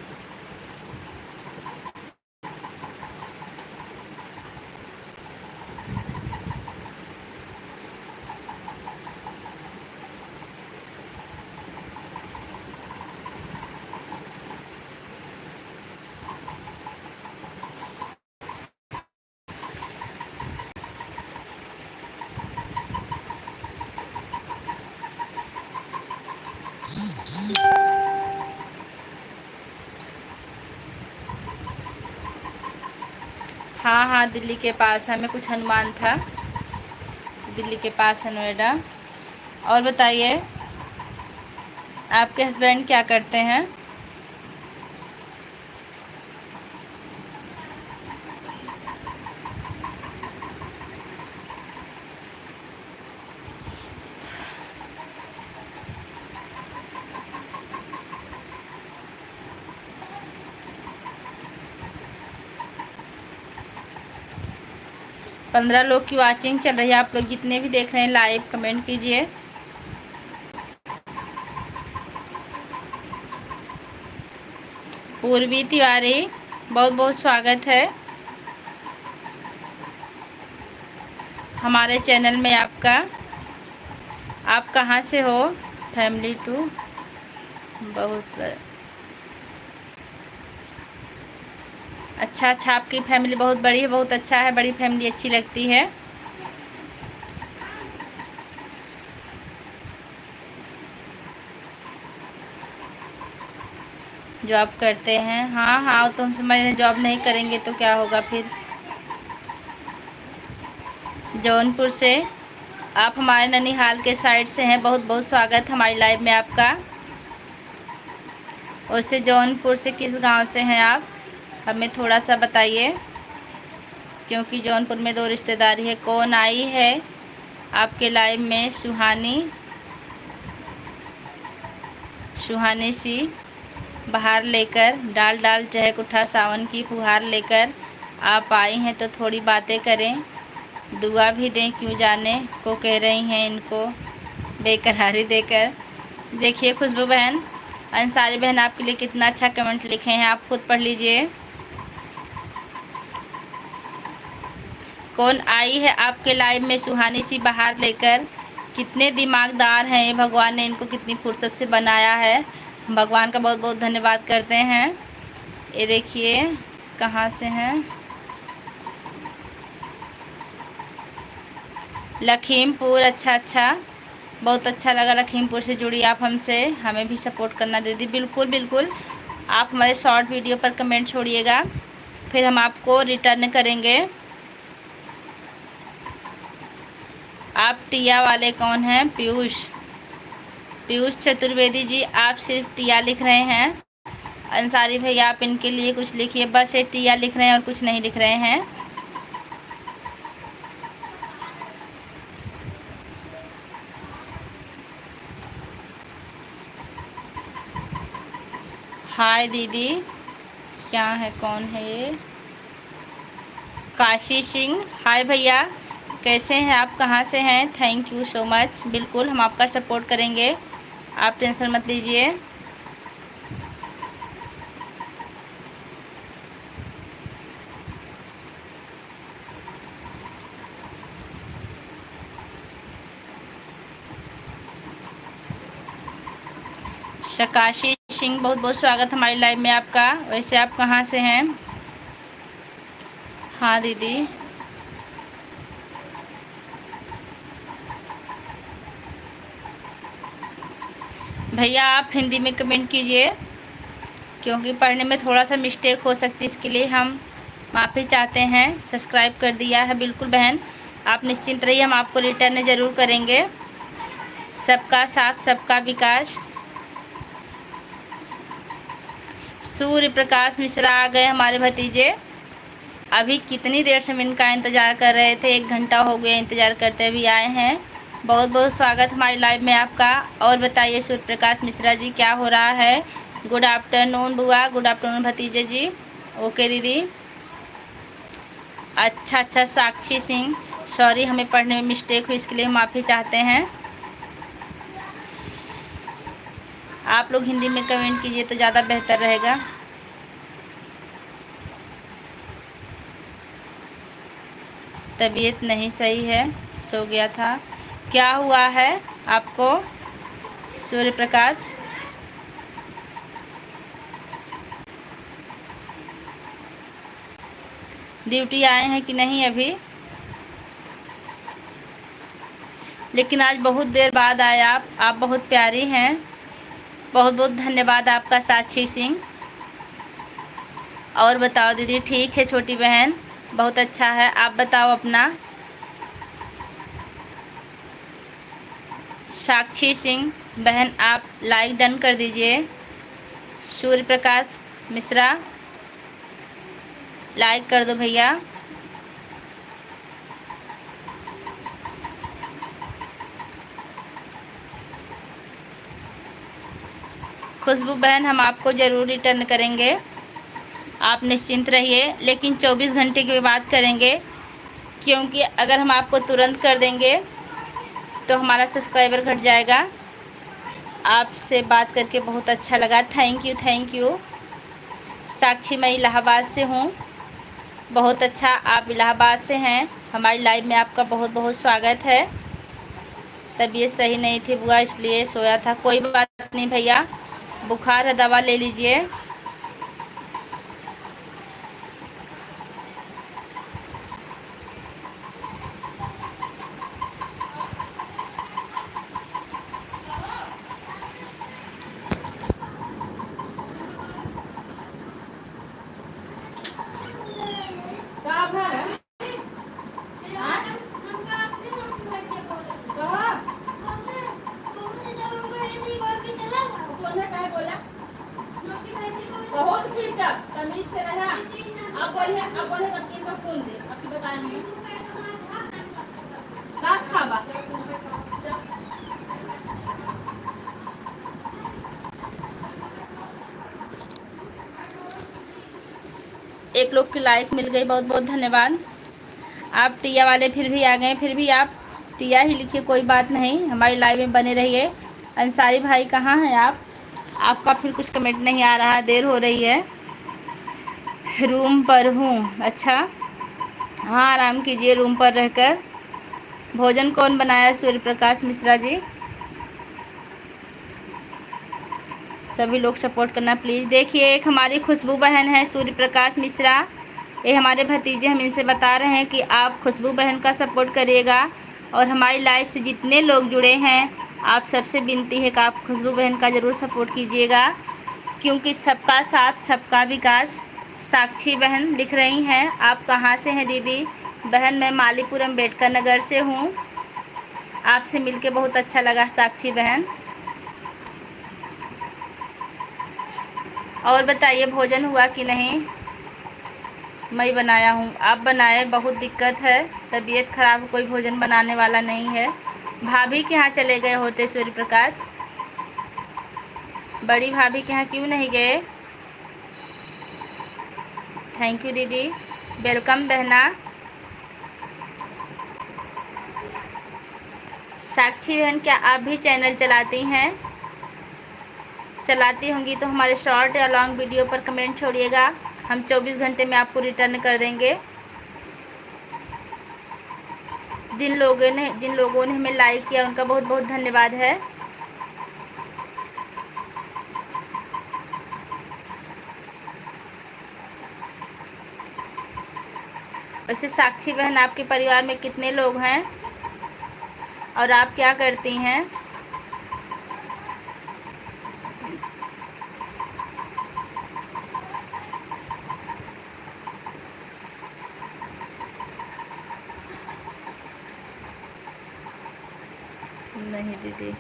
हाँ हाँ, दिल्ली के पास हमें कुछ अनुमान था, दिल्ली के पास है नोएडा। और बताइए आपके हस्बैंड क्या करते हैं? पंद्रह लोग की वाचिंग चल रही है। आप लोग जितने भी देख रहे हैं लाइव कमेंट कीजिए। पूर्वी तिवारी, बहुत बहुत स्वागत है हमारे चैनल में आपका। आप कहाँ से हो? फैमिली टू बहुत अच्छा। आपकी फैमिली बहुत बड़ी है, बहुत अच्छा है, बड़ी फैमिली अच्छी लगती है। जॉब करते हैं? हाँ हाँ, तो हम समझ रहे जॉब नहीं करेंगे तो क्या होगा फिर। जौनपुर से आप हमारे ननिहाल के साइड से हैं, बहुत बहुत स्वागत हमारी लाइव में आपका। और से जौनपुर से किस गांव से हैं आप, हमें थोड़ा सा बताइए, क्योंकि जौनपुर में 2 रिश्तेदारी है। कौन आई है आपके लाइव में? सुहानी सी बहार लेकर, डाल डाल चहक उठा सावन की फुहार लेकर आप आई हैं, तो थोड़ी बातें करें, दुआ भी दें, क्यों जाने को कह रही हैं इनको बेकरारी देकर। देखिए खुशबू बहन, अंसारी बहन आपके लिए कितना अच्छा कमेंट लिखे हैं, आप खुद पढ़ लीजिए। कौन आई है आपके लाइव में सुहानी सी बहार लेकर? कितने दिमागदार हैं ये, भगवान ने इनको कितनी फुर्सत से बनाया है। भगवान का बहुत बहुत धन्यवाद करते हैं। ये देखिए कहाँ से हैं, लखीमपुर। अच्छा, बहुत अच्छा लगा लखीमपुर से जुड़ी आप हमसे, हमें भी सपोर्ट करना दीदी। बिल्कुल बिल्कुल, आप हमारे शॉर्ट वीडियो पर कमेंट छोड़िएगा, फिर हम आपको रिटर्न करेंगे। आप टिया वाले कौन हैं? पीयूष चतुर्वेदी जी, आप सिर्फ टिया लिख रहे हैं। अंसारी भैया आप इनके लिए कुछ लिखिए, बस ये टिया लिख रहे हैं और कुछ नहीं लिख रहे हैं। हाय दीदी, क्या है, कौन है ये? काशी सिंह, हाय भैया, कैसे हैं आप, कहाँ से हैं? Thank you so much. बिल्कुल हम आपका सपोर्ट करेंगे, आप टेंशन मत लीजिए। शकाशी सिंह, बहुत बहुत स्वागत हमारी लाइव में आपका। वैसे आप कहाँ से हैं? हाँ दीदी, भैया आप हिंदी में कमेंट कीजिए, क्योंकि पढ़ने में थोड़ा सा मिस्टेक हो सकती है, इसके लिए हम माफ़ी चाहते हैं। सब्सक्राइब कर दिया है? बिल्कुल बहन, आप निश्चिंत रहिए, हम आपको रिटर्न ज़रूर करेंगे। सबका साथ सबका विकास। सूर्य प्रकाश मिश्रा आ गए हमारे भतीजे। अभी कितनी देर से हम इनका इंतज़ार कर रहे थे, 1 घंटा हो गया इंतज़ार करते हुए आए हैं। बहुत बहुत स्वागत हमारी लाइव में आपका। और बताइए सूर्य प्रकाश मिश्रा जी, क्या हो रहा है? गुड आफ्टरनून बुआ, गुड आफ्टरनून भतीजे जी। ओके दीदी। अच्छा, साक्षी सिंह, सॉरी हमें पढ़ने में मिस्टेक हुई, इसके लिए माफ़ी चाहते हैं। आप लोग हिंदी में कमेंट कीजिए तो ज़्यादा बेहतर रहेगा। तबीयत नहीं सही है, सो गया था। क्या हुआ है आपको सूर्य प्रकाश? ड्यूटी आए हैं कि नहीं अभी? लेकिन आज बहुत देर बाद आए आप बहुत प्यारी हैं। बहुत बहुत धन्यवाद आपका साक्षी सिंह। और बताओ दीदी, ठीक है छोटी बहन, बहुत अच्छा है। आप बताओ अपना। साक्षी सिंह बहन आप लाइक डन कर दीजिए। सूर्य प्रकाश मिश्रा लाइक कर दो भैया। खुशबू बहन हम आपको ज़रूर रिटर्न करेंगे, आप निश्चिंत रहिए, लेकिन 24 घंटे की बात करेंगे, क्योंकि अगर हम आपको तुरंत कर देंगे तो हमारा सब्सक्राइबर घट जाएगा। आपसे बात करके बहुत अच्छा लगा। Thank you, thank you. Sakshi मैं इलाहाबाद से हूँ। बहुत अच्छा, आप इलाहाबाद से हैं। हमारी लाइव में आपका बहुत बहुत स्वागत है। तबीयत सही नहीं थी बुआ, इसलिए सोया था। कोई बात नहीं भैया, बुखार है, दवा ले लीजिए। तमीज से रहा। आप बोले कब का फोन दे, आपकी बताया नहीं का खाबा। एक लोग की लाइक मिल गई, बहुत बहुत धन्यवाद। आप टिया वाले फिर भी आ गए, फिर भी आप टिया ही लिखिए, कोई बात नहीं, हमारी लाइव में बने रहिए। अंसारी भाई कहाँ हैं आप? आपका फिर कुछ कमेंट नहीं आ रहा, देर हो रही है। रूम पर हूँ, अच्छा हाँ, आराम कीजिए रूम पर रहकर। भोजन कौन बनाया? सूर्य प्रकाश मिश्रा जी। सभी लोग सपोर्ट करना प्लीज़। देखिए एक हमारी खुशबू बहन है, सूर्य प्रकाश मिश्रा, ये हमारे भतीजे, हम इनसे बता रहे हैं कि आप खुशबू बहन का सपोर्ट करिएगा। और हमारी लाइव से जितने लोग जुड़े हैं, आप सबसे विनती है कि आप खुशबू बहन का ज़रूर सपोर्ट कीजिएगा, क्योंकि सबका साथ सबका विकास। साक्षी बहन लिख रही हैं, आप कहाँ से हैं दीदी? बहन मैं मालीपुर अम्बेडकर नगर से हूँ। आपसे मिलके बहुत अच्छा लगा साक्षी बहन। और बताइए भोजन हुआ कि नहीं? मैं बनाया हूँ, आप बनाए, बहुत दिक्कत है, तबीयत ख़राब, कोई भोजन बनाने वाला नहीं है। भाभी के यहाँ चले गए होते सूर्य प्रकाश? बड़ी भाभी के यहाँ क्यों नहीं गए? थैंक यू दीदी, वेलकम बहना। साक्षी बहन क्या आप भी चैनल चलाती हैं? चलाती होंगी तो हमारे शॉर्ट या लॉन्ग वीडियो पर कमेंट छोड़िएगा, हम 24 घंटे में आपको रिटर्न कर देंगे। जिन लोगों ने हमें लाइक किया उनका बहुत बहुत धन्यवाद है। वैसे साक्षी बहन आपके परिवार में कितने लोग हैं और आप क्या करती हैं? नहीं दीदी,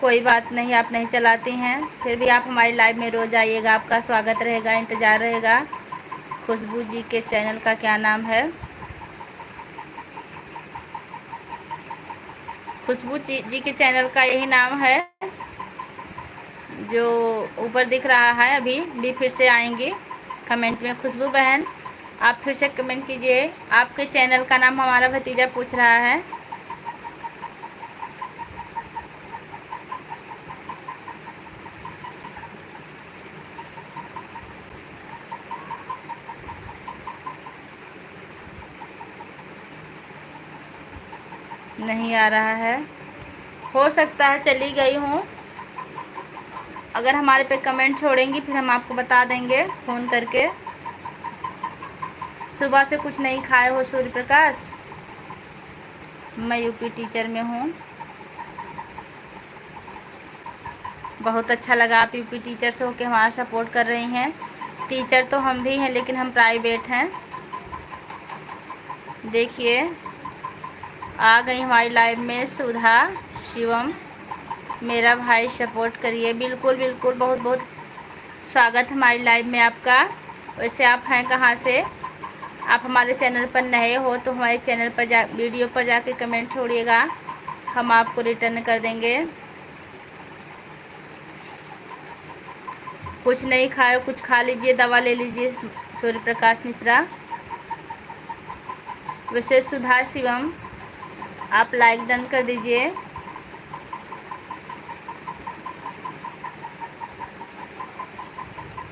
कोई बात नहीं, आप नहीं चलाती हैं, फिर भी आप हमारी लाइव में रोज़ आइएगा, आपका स्वागत रहेगा, इंतज़ार रहेगा। खुशबू जी के चैनल का क्या नाम है? खुशबू जी के चैनल का यही नाम है जो ऊपर दिख रहा है। अभी भी फिर से आएंगी कमेंट में। खुशबू बहन आप फिर से कमेंट कीजिए, आपके चैनल का नाम हमारा भतीजा पूछ रहा है। नहीं आ रहा है, हो सकता है चली गई हूँ। अगर हमारे पे कमेंट छोड़ेंगी फिर हम आपको बता देंगे फ़ोन करके। सुबह से कुछ नहीं खाए हो सूर्य प्रकाश? मैं यूपी टीचर में हूँ। बहुत अच्छा लगा, आप यूपी टीचर से होकर हमारा सपोर्ट कर रही हैं। टीचर तो हम भी हैं, लेकिन हम प्राइवेट हैं। देखिए आ गई हमारी लाइव में सुधा शिवम। मेरा भाई सपोर्ट करिए। बिल्कुल बिल्कुल, बहुत बहुत स्वागत हमारी लाइव में आपका। वैसे आप हैं कहाँ से? आप हमारे चैनल पर नए हो तो हमारे चैनल पर वीडियो पर जाके कमेंट छोड़िएगा, हम आपको रिटर्न कर देंगे। कुछ नहीं खाए, कुछ खा लीजिए, दवा ले लीजिए। सूर्य प्रकाश मिश्रा। वैसे सुधा शिवम आप लाइक डन कर दीजिए।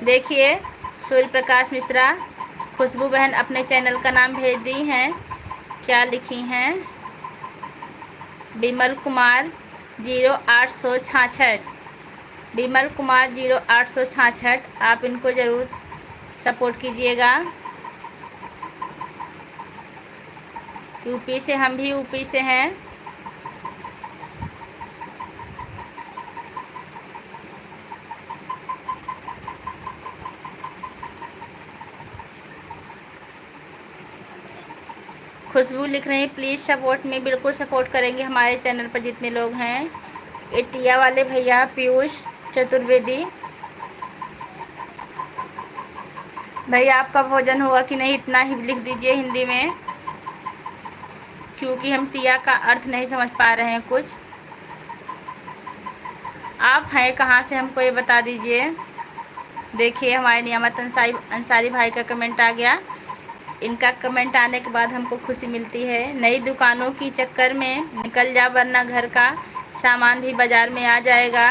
देखिए सूर्य प्रकाश मिश्रा, खुशबू बहन अपने चैनल का नाम भेज दी हैं। क्या लिखी हैं? विमल कुमार 0866। विमल कुमार 0866। आप इनको ज़रूर सपोर्ट कीजिएगा। यूपी से, हम भी यूपी से हैं। खुशबू लिख रही हैं प्लीज़ सपोर्ट में। बिल्कुल सपोर्ट करेंगे हमारे चैनल पर जितने लोग हैं। एटिया वाले भैया पीयूष चतुर्वेदी भैया, आपका भोजन हुआ कि नहीं इतना ही लिख दीजिए हिंदी में, क्योंकि हम टिया का अर्थ नहीं समझ पा रहे हैं कुछ। आप हैं कहाँ से हमको ये बता दीजिए। देखिए हमारे नियामत अंसारी भाई का कमेंट आ गया। इनका कमेंट आने के बाद हमको खुशी मिलती है। नई दुकानों की चक्कर में निकल जा वरना घर का सामान भी बाज़ार में आ जाएगा।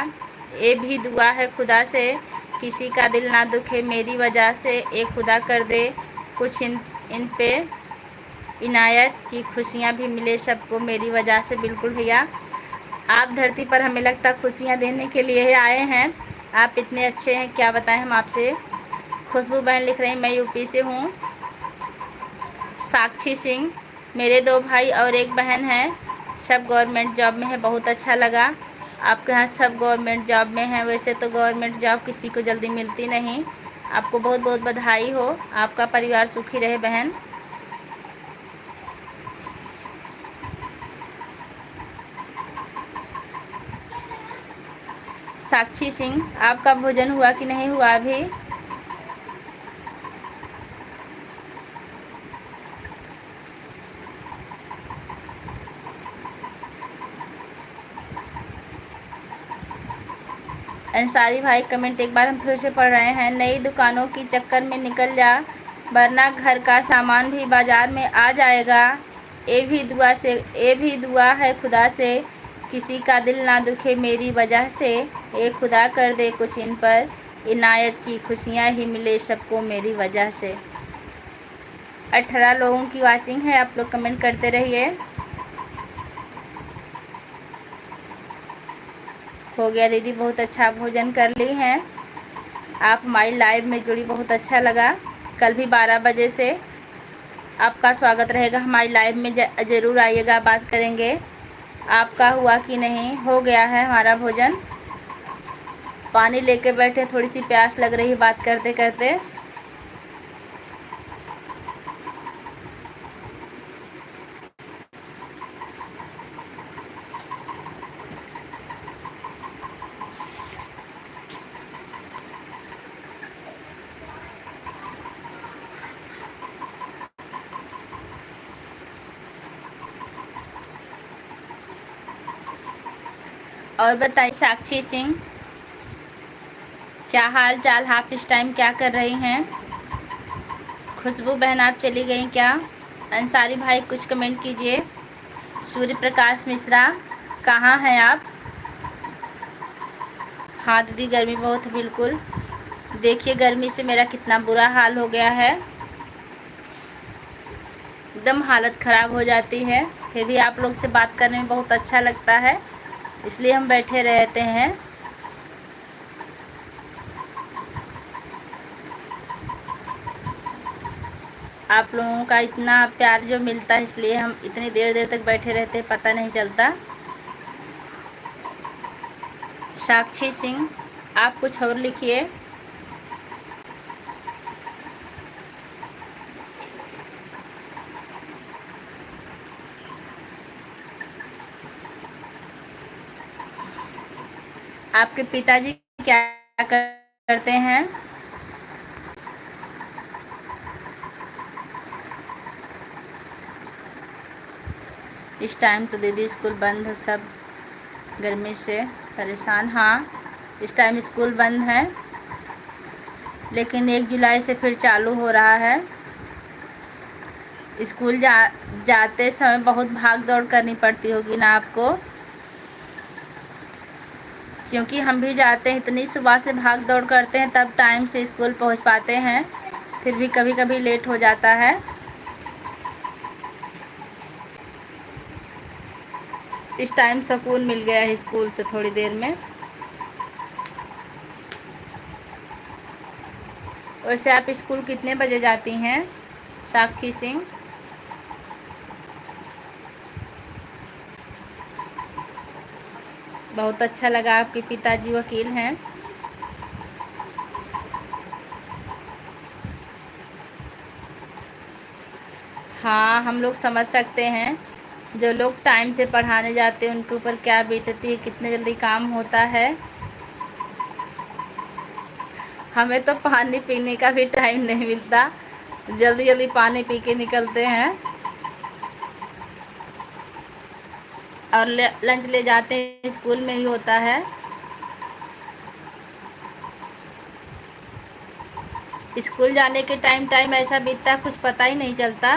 ये भी दुआ है खुदा से, किसी का दिल ना दुखे मेरी वजह से। ए खुदा कर दे कुछ इन पे इनायत की, खुशियाँ भी मिले सबको मेरी वजह से। बिल्कुल भैया, आप धरती पर हमें लगता खुशियाँ देने के लिए आए हैं। आप इतने अच्छे हैं, क्या बताएं हम आपसे। खुशबू बहन लिख रही मैं यूपी से हूँ। साक्षी सिंह, मेरे 2 भाई और 1 बहन हैं, सब गवर्नमेंट जॉब में है। बहुत अच्छा लगा आपके यहाँ सब गवर्नमेंट जॉब में हैं। वैसे तो गवर्नमेंट जॉब किसी को जल्दी मिलती नहीं। आपको बहुत बहुत बधाई हो, आपका परिवार सुखी रहे बहन। साक्षी सिंह, आपका भोजन हुआ कि नहीं हुआ अभी? अंसारी भाई कमेंट एक बार हम फिर से पढ़ रहे हैं। नई दुकानों की चक्कर में निकल जा वरना घर का सामान भी बाज़ार में आ जाएगा। ये भी दुआ है खुदा से, किसी का दिल ना दुखे मेरी वजह से। ये खुदा कर दे कुछ इन पर इनायत की, खुशियाँ ही मिले सबको मेरी वजह से। 18 लोगों की वाचिंग है, आप लोग कमेंट करते रहिए। हो गया दीदी, बहुत अच्छा भोजन कर ली हैं आप। हमारी लाइव में जुड़ी, बहुत अच्छा लगा। कल भी 12 बजे से आपका स्वागत रहेगा हमारी लाइव में। ज़रूर आइएगा, बात करेंगे। आपका हुआ कि नहीं? हो गया है हमारा भोजन। पानी लेके बैठे, थोड़ी सी प्यास लग रही है बात करते करते। और बताइए साक्षी सिंह, क्या हाल चाल? आप इस टाइम क्या कर रही हैं? खुशबू बहन आप चली गई क्या? अंसारी भाई कुछ कमेंट कीजिए। सूर्य प्रकाश मिश्रा, कहाँ हैं आप? हाँ दीदी, गर्मी बहुत है। बिल्कुल, देखिए गर्मी से मेरा कितना बुरा हाल हो गया है, एकदम हालत ख़राब हो जाती है। फिर भी आप लोग से बात करने में बहुत अच्छा लगता है, इसलिए हम बैठे रहते हैं। आप लोगों का इतना प्यार जो मिलता है, इसलिए हम इतनी देर देर तक बैठे रहते हैं, पता नहीं चलता। साक्षी सिंह, आप कुछ और लिखिए। आपके पिताजी क्या करते हैं? इस टाइम तो दीदी स्कूल बंद है, सब गर्मी से परेशान। हाँ, इस टाइम स्कूल बंद है, लेकिन 1 जुलाई से फिर चालू हो रहा है। स्कूल जाते समय बहुत भाग दौड़ करनी पड़ती होगी ना आपको, क्योंकि हम भी जाते हैं, इतनी सुबह से भाग दौड़ करते हैं तब टाइम से स्कूल पहुंच पाते हैं, फिर भी कभी कभी लेट हो जाता है। इस टाइम सुकून मिल गया है स्कूल से थोड़ी देर में। वैसे आप स्कूल कितने बजे जाती हैं साक्षी सिंह? बहुत अच्छा लगा, आपके पिताजी वकील हैं। हाँ, हम लोग समझ सकते हैं, जो लोग टाइम से पढ़ाने जाते हैं उनके ऊपर क्या बीतती है, कितने जल्दी काम होता है। हमें तो पानी पीने का भी टाइम नहीं मिलता, जल्दी जल्दी पानी पी के निकलते हैं और लंच ले जाते हैं, स्कूल में ही होता है। स्कूल जाने के टाइम ऐसा बीतता है, कुछ पता ही नहीं चलता।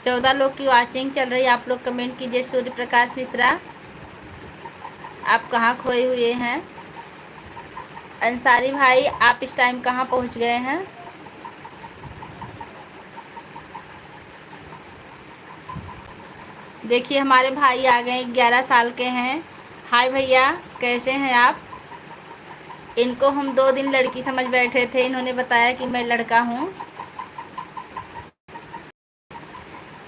14 लोग की वॉचिंग चल रही है। आप लोग कमेंट कीजिए। सूर्य प्रकाश मिश्रा, आप कहाँ खोए हुए हैं? अंसारी भाई, आप इस टाइम कहाँ पहुँच गए हैं? देखिए हमारे भाई आ गए, 11 साल के हैं। हाय भैया, कैसे हैं आप? इनको हम 2 दिन लड़की समझ बैठे थे, इन्होंने बताया कि मैं लड़का हूँ।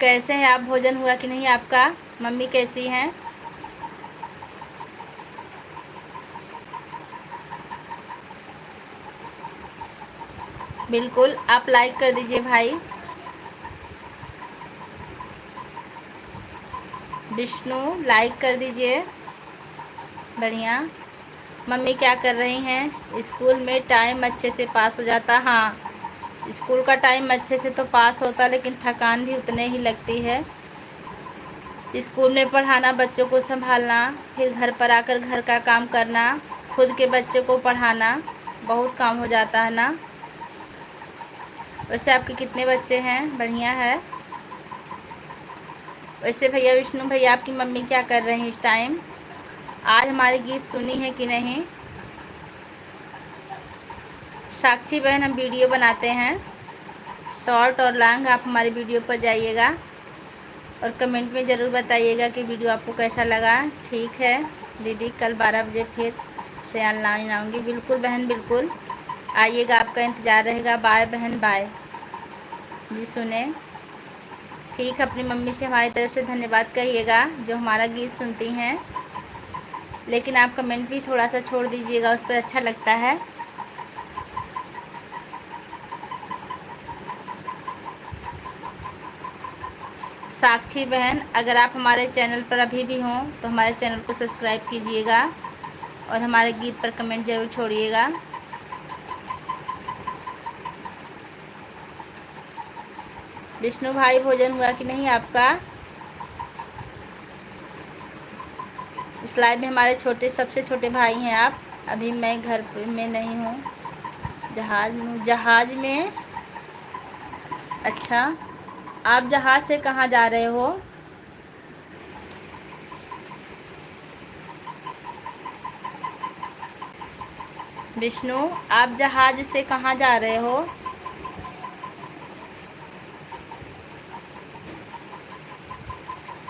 कैसे हैं आप? भोजन हुआ कि नहीं आपका? मम्मी कैसी हैं? बिल्कुल, आप लाइक कर दीजिए भाई। विष्णु, लाइक कर दीजिए। बढ़िया। मम्मी क्या कर रही हैं? स्कूल में टाइम अच्छे से पास हो जाता। हाँ, स्कूल का टाइम अच्छे से तो पास होता, लेकिन थकान भी उतने ही लगती है। स्कूल में पढ़ाना, बच्चों को संभालना, फिर घर पर आकर घर का काम करना, खुद के बच्चों को पढ़ाना, बहुत काम हो जाता है ना। वैसे आपके कितने बच्चे हैं? बढ़िया है। वैसे भैया, विष्णु भैया, आपकी मम्मी क्या कर रही हैं इस टाइम? आज हमारे गीत सुनी है कि नहीं? साक्षी बहन, हम वीडियो बनाते हैं शॉर्ट और लॉन्ग, आप हमारी वीडियो पर जाइएगा और कमेंट में ज़रूर बताइएगा कि वीडियो आपको कैसा लगा। ठीक है दीदी, कल 12 बजे फिर से ऑनलाइन आऊँगी। बिल्कुल बहन, बिल्कुल आइएगा, आपका इंतज़ार रहेगा। बाय बहन, बाय जी। सुने, ठीक, अपनी मम्मी से हमारी तरफ से धन्यवाद कहिएगा जो हमारा गीत सुनती हैं, लेकिन आप कमेंट भी थोड़ा सा छोड़ दीजिएगा, उस पर अच्छा लगता है। साक्षी बहन, अगर आप हमारे चैनल पर अभी भी हों तो हमारे चैनल को सब्सक्राइब कीजिएगा और हमारे गीत पर कमेंट ज़रूर छोड़िएगा। विष्णु भाई, भोजन हुआ कि नहीं आपका? इस लाइव में हमारे सबसे छोटे भाई हैं आप। अभी मैं घर में नहीं हूँ, जहाज़ में हूँ। जहाज़ में? अच्छा, आप जहाज़ से कहाँ जा रहे हो? विष्णु, आप जहाज़ से कहाँ जा रहे हो?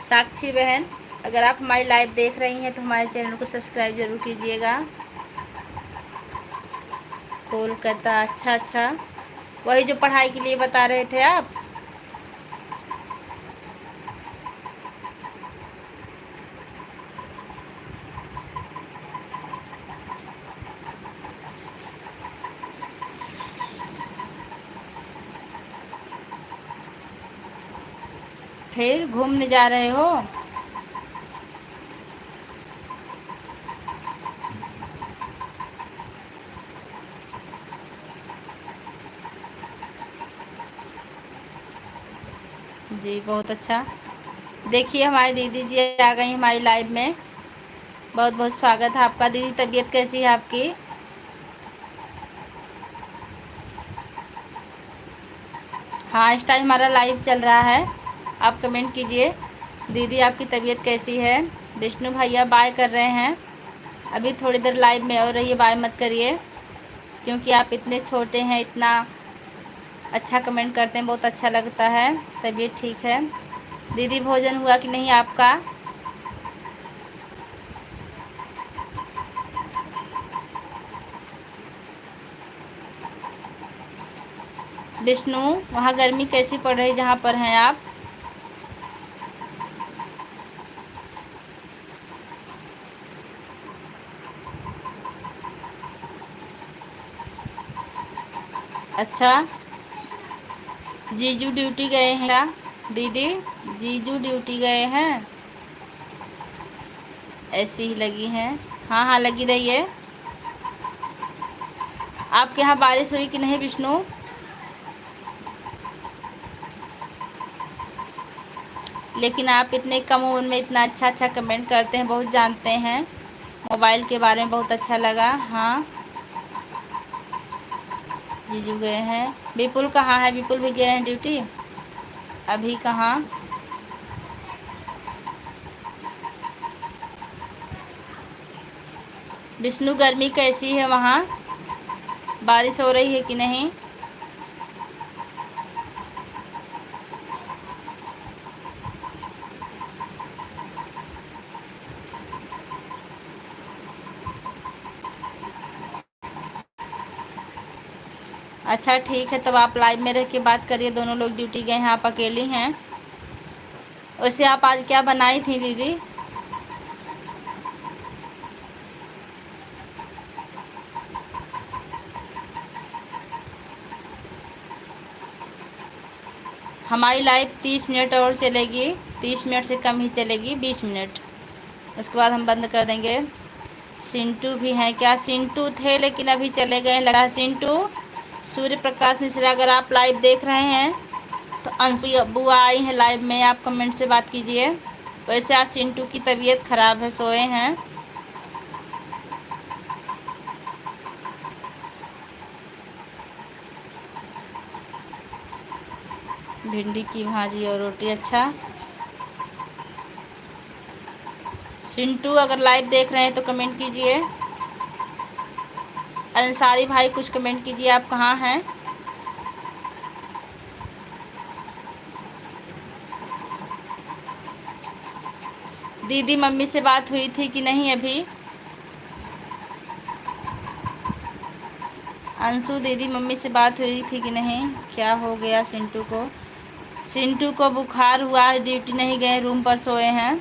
साक्षी बहन, अगर आप हमारी लाइव देख रही हैं तो हमारे चैनल को सब्सक्राइब ज़रूर कीजिएगा। कोलकाता, अच्छा अच्छा, वही जो पढ़ाई के लिए बता रहे थे आप। फिर घूमने जा रहे हो? जी बहुत अच्छा। देखिए हमारी दीदी जी आ गई हमारी लाइव में। बहुत बहुत स्वागत है आपका। दीदी तबीयत कैसी है आपकी? हाँ इस टाइम हमारा लाइव चल रहा है, आप कमेंट कीजिए। दीदी आपकी तबीयत कैसी है? विष्णु भैया बाय कर रहे हैं। अभी थोड़ी देर लाइव में और रहिए, बाय मत करिए, क्योंकि आप इतने छोटे हैं, इतना अच्छा कमेंट करते हैं, बहुत अच्छा लगता है। तबीयत ठीक है? दीदी भोजन हुआ कि नहीं आपका? विष्णु वहाँ गर्मी कैसी पड़ रही जहाँ पर हैं आप? अच्छा, जीजू ड्यूटी गए हैं क्या? दीदी जीजू ड्यूटी गए हैं? ऐसी ही लगी हैं। हाँ हाँ लगी रही है। आपके यहाँ बारिश हुई कि नहीं विष्णु? लेकिन आप इतने कम उम्र में इतना अच्छा अच्छा कमेंट करते हैं, बहुत जानते हैं मोबाइल के बारे में, बहुत अच्छा लगा। हाँ जीजू गए हैं। विपुल कहाँ है? विपुल भी गए हैं ड्यूटी? अभी कहाँ? विष्णु गर्मी कैसी है वहाँ? बारिश हो रही है कि नहीं? अच्छा ठीक है, तब आप लाइव में रह के बात करिए। दोनों लोग ड्यूटी गए हैं, आप अकेली हैं। वैसे आप आज क्या बनाई थी दीदी? हमारी लाइव 30 मिनट और चलेगी, 30 मिनट से कम ही चलेगी, 20 मिनट, उसके बाद हम बंद कर देंगे। सिंटू भी हैं क्या? सिंटू थे लेकिन अभी चले गए लगा। सिंटू सूर्य प्रकाश मिश्रा, अगर आप लाइव देख रहे हैं तो अंशु बुआ आई हैं लाइव में, आप कमेंट से बात कीजिए। वैसे आज सिंटू की तबीयत ख़राब है, सोए हैं। भिंडी की भाजी और रोटी। अच्छा सिंटू अगर लाइव देख रहे हैं तो कमेंट कीजिए। अंसारी भाई कुछ कमेंट कीजिए, आप कहाँ हैं? दीदी मम्मी से बात हुई थी कि नहीं अभी? अंशु दीदी मम्मी से बात हुई थी कि नहीं? क्या हो गया सिंटू को? सिंटू को बुखार हुआ है, ड्यूटी नहीं गए, रूम पर सोए हैं।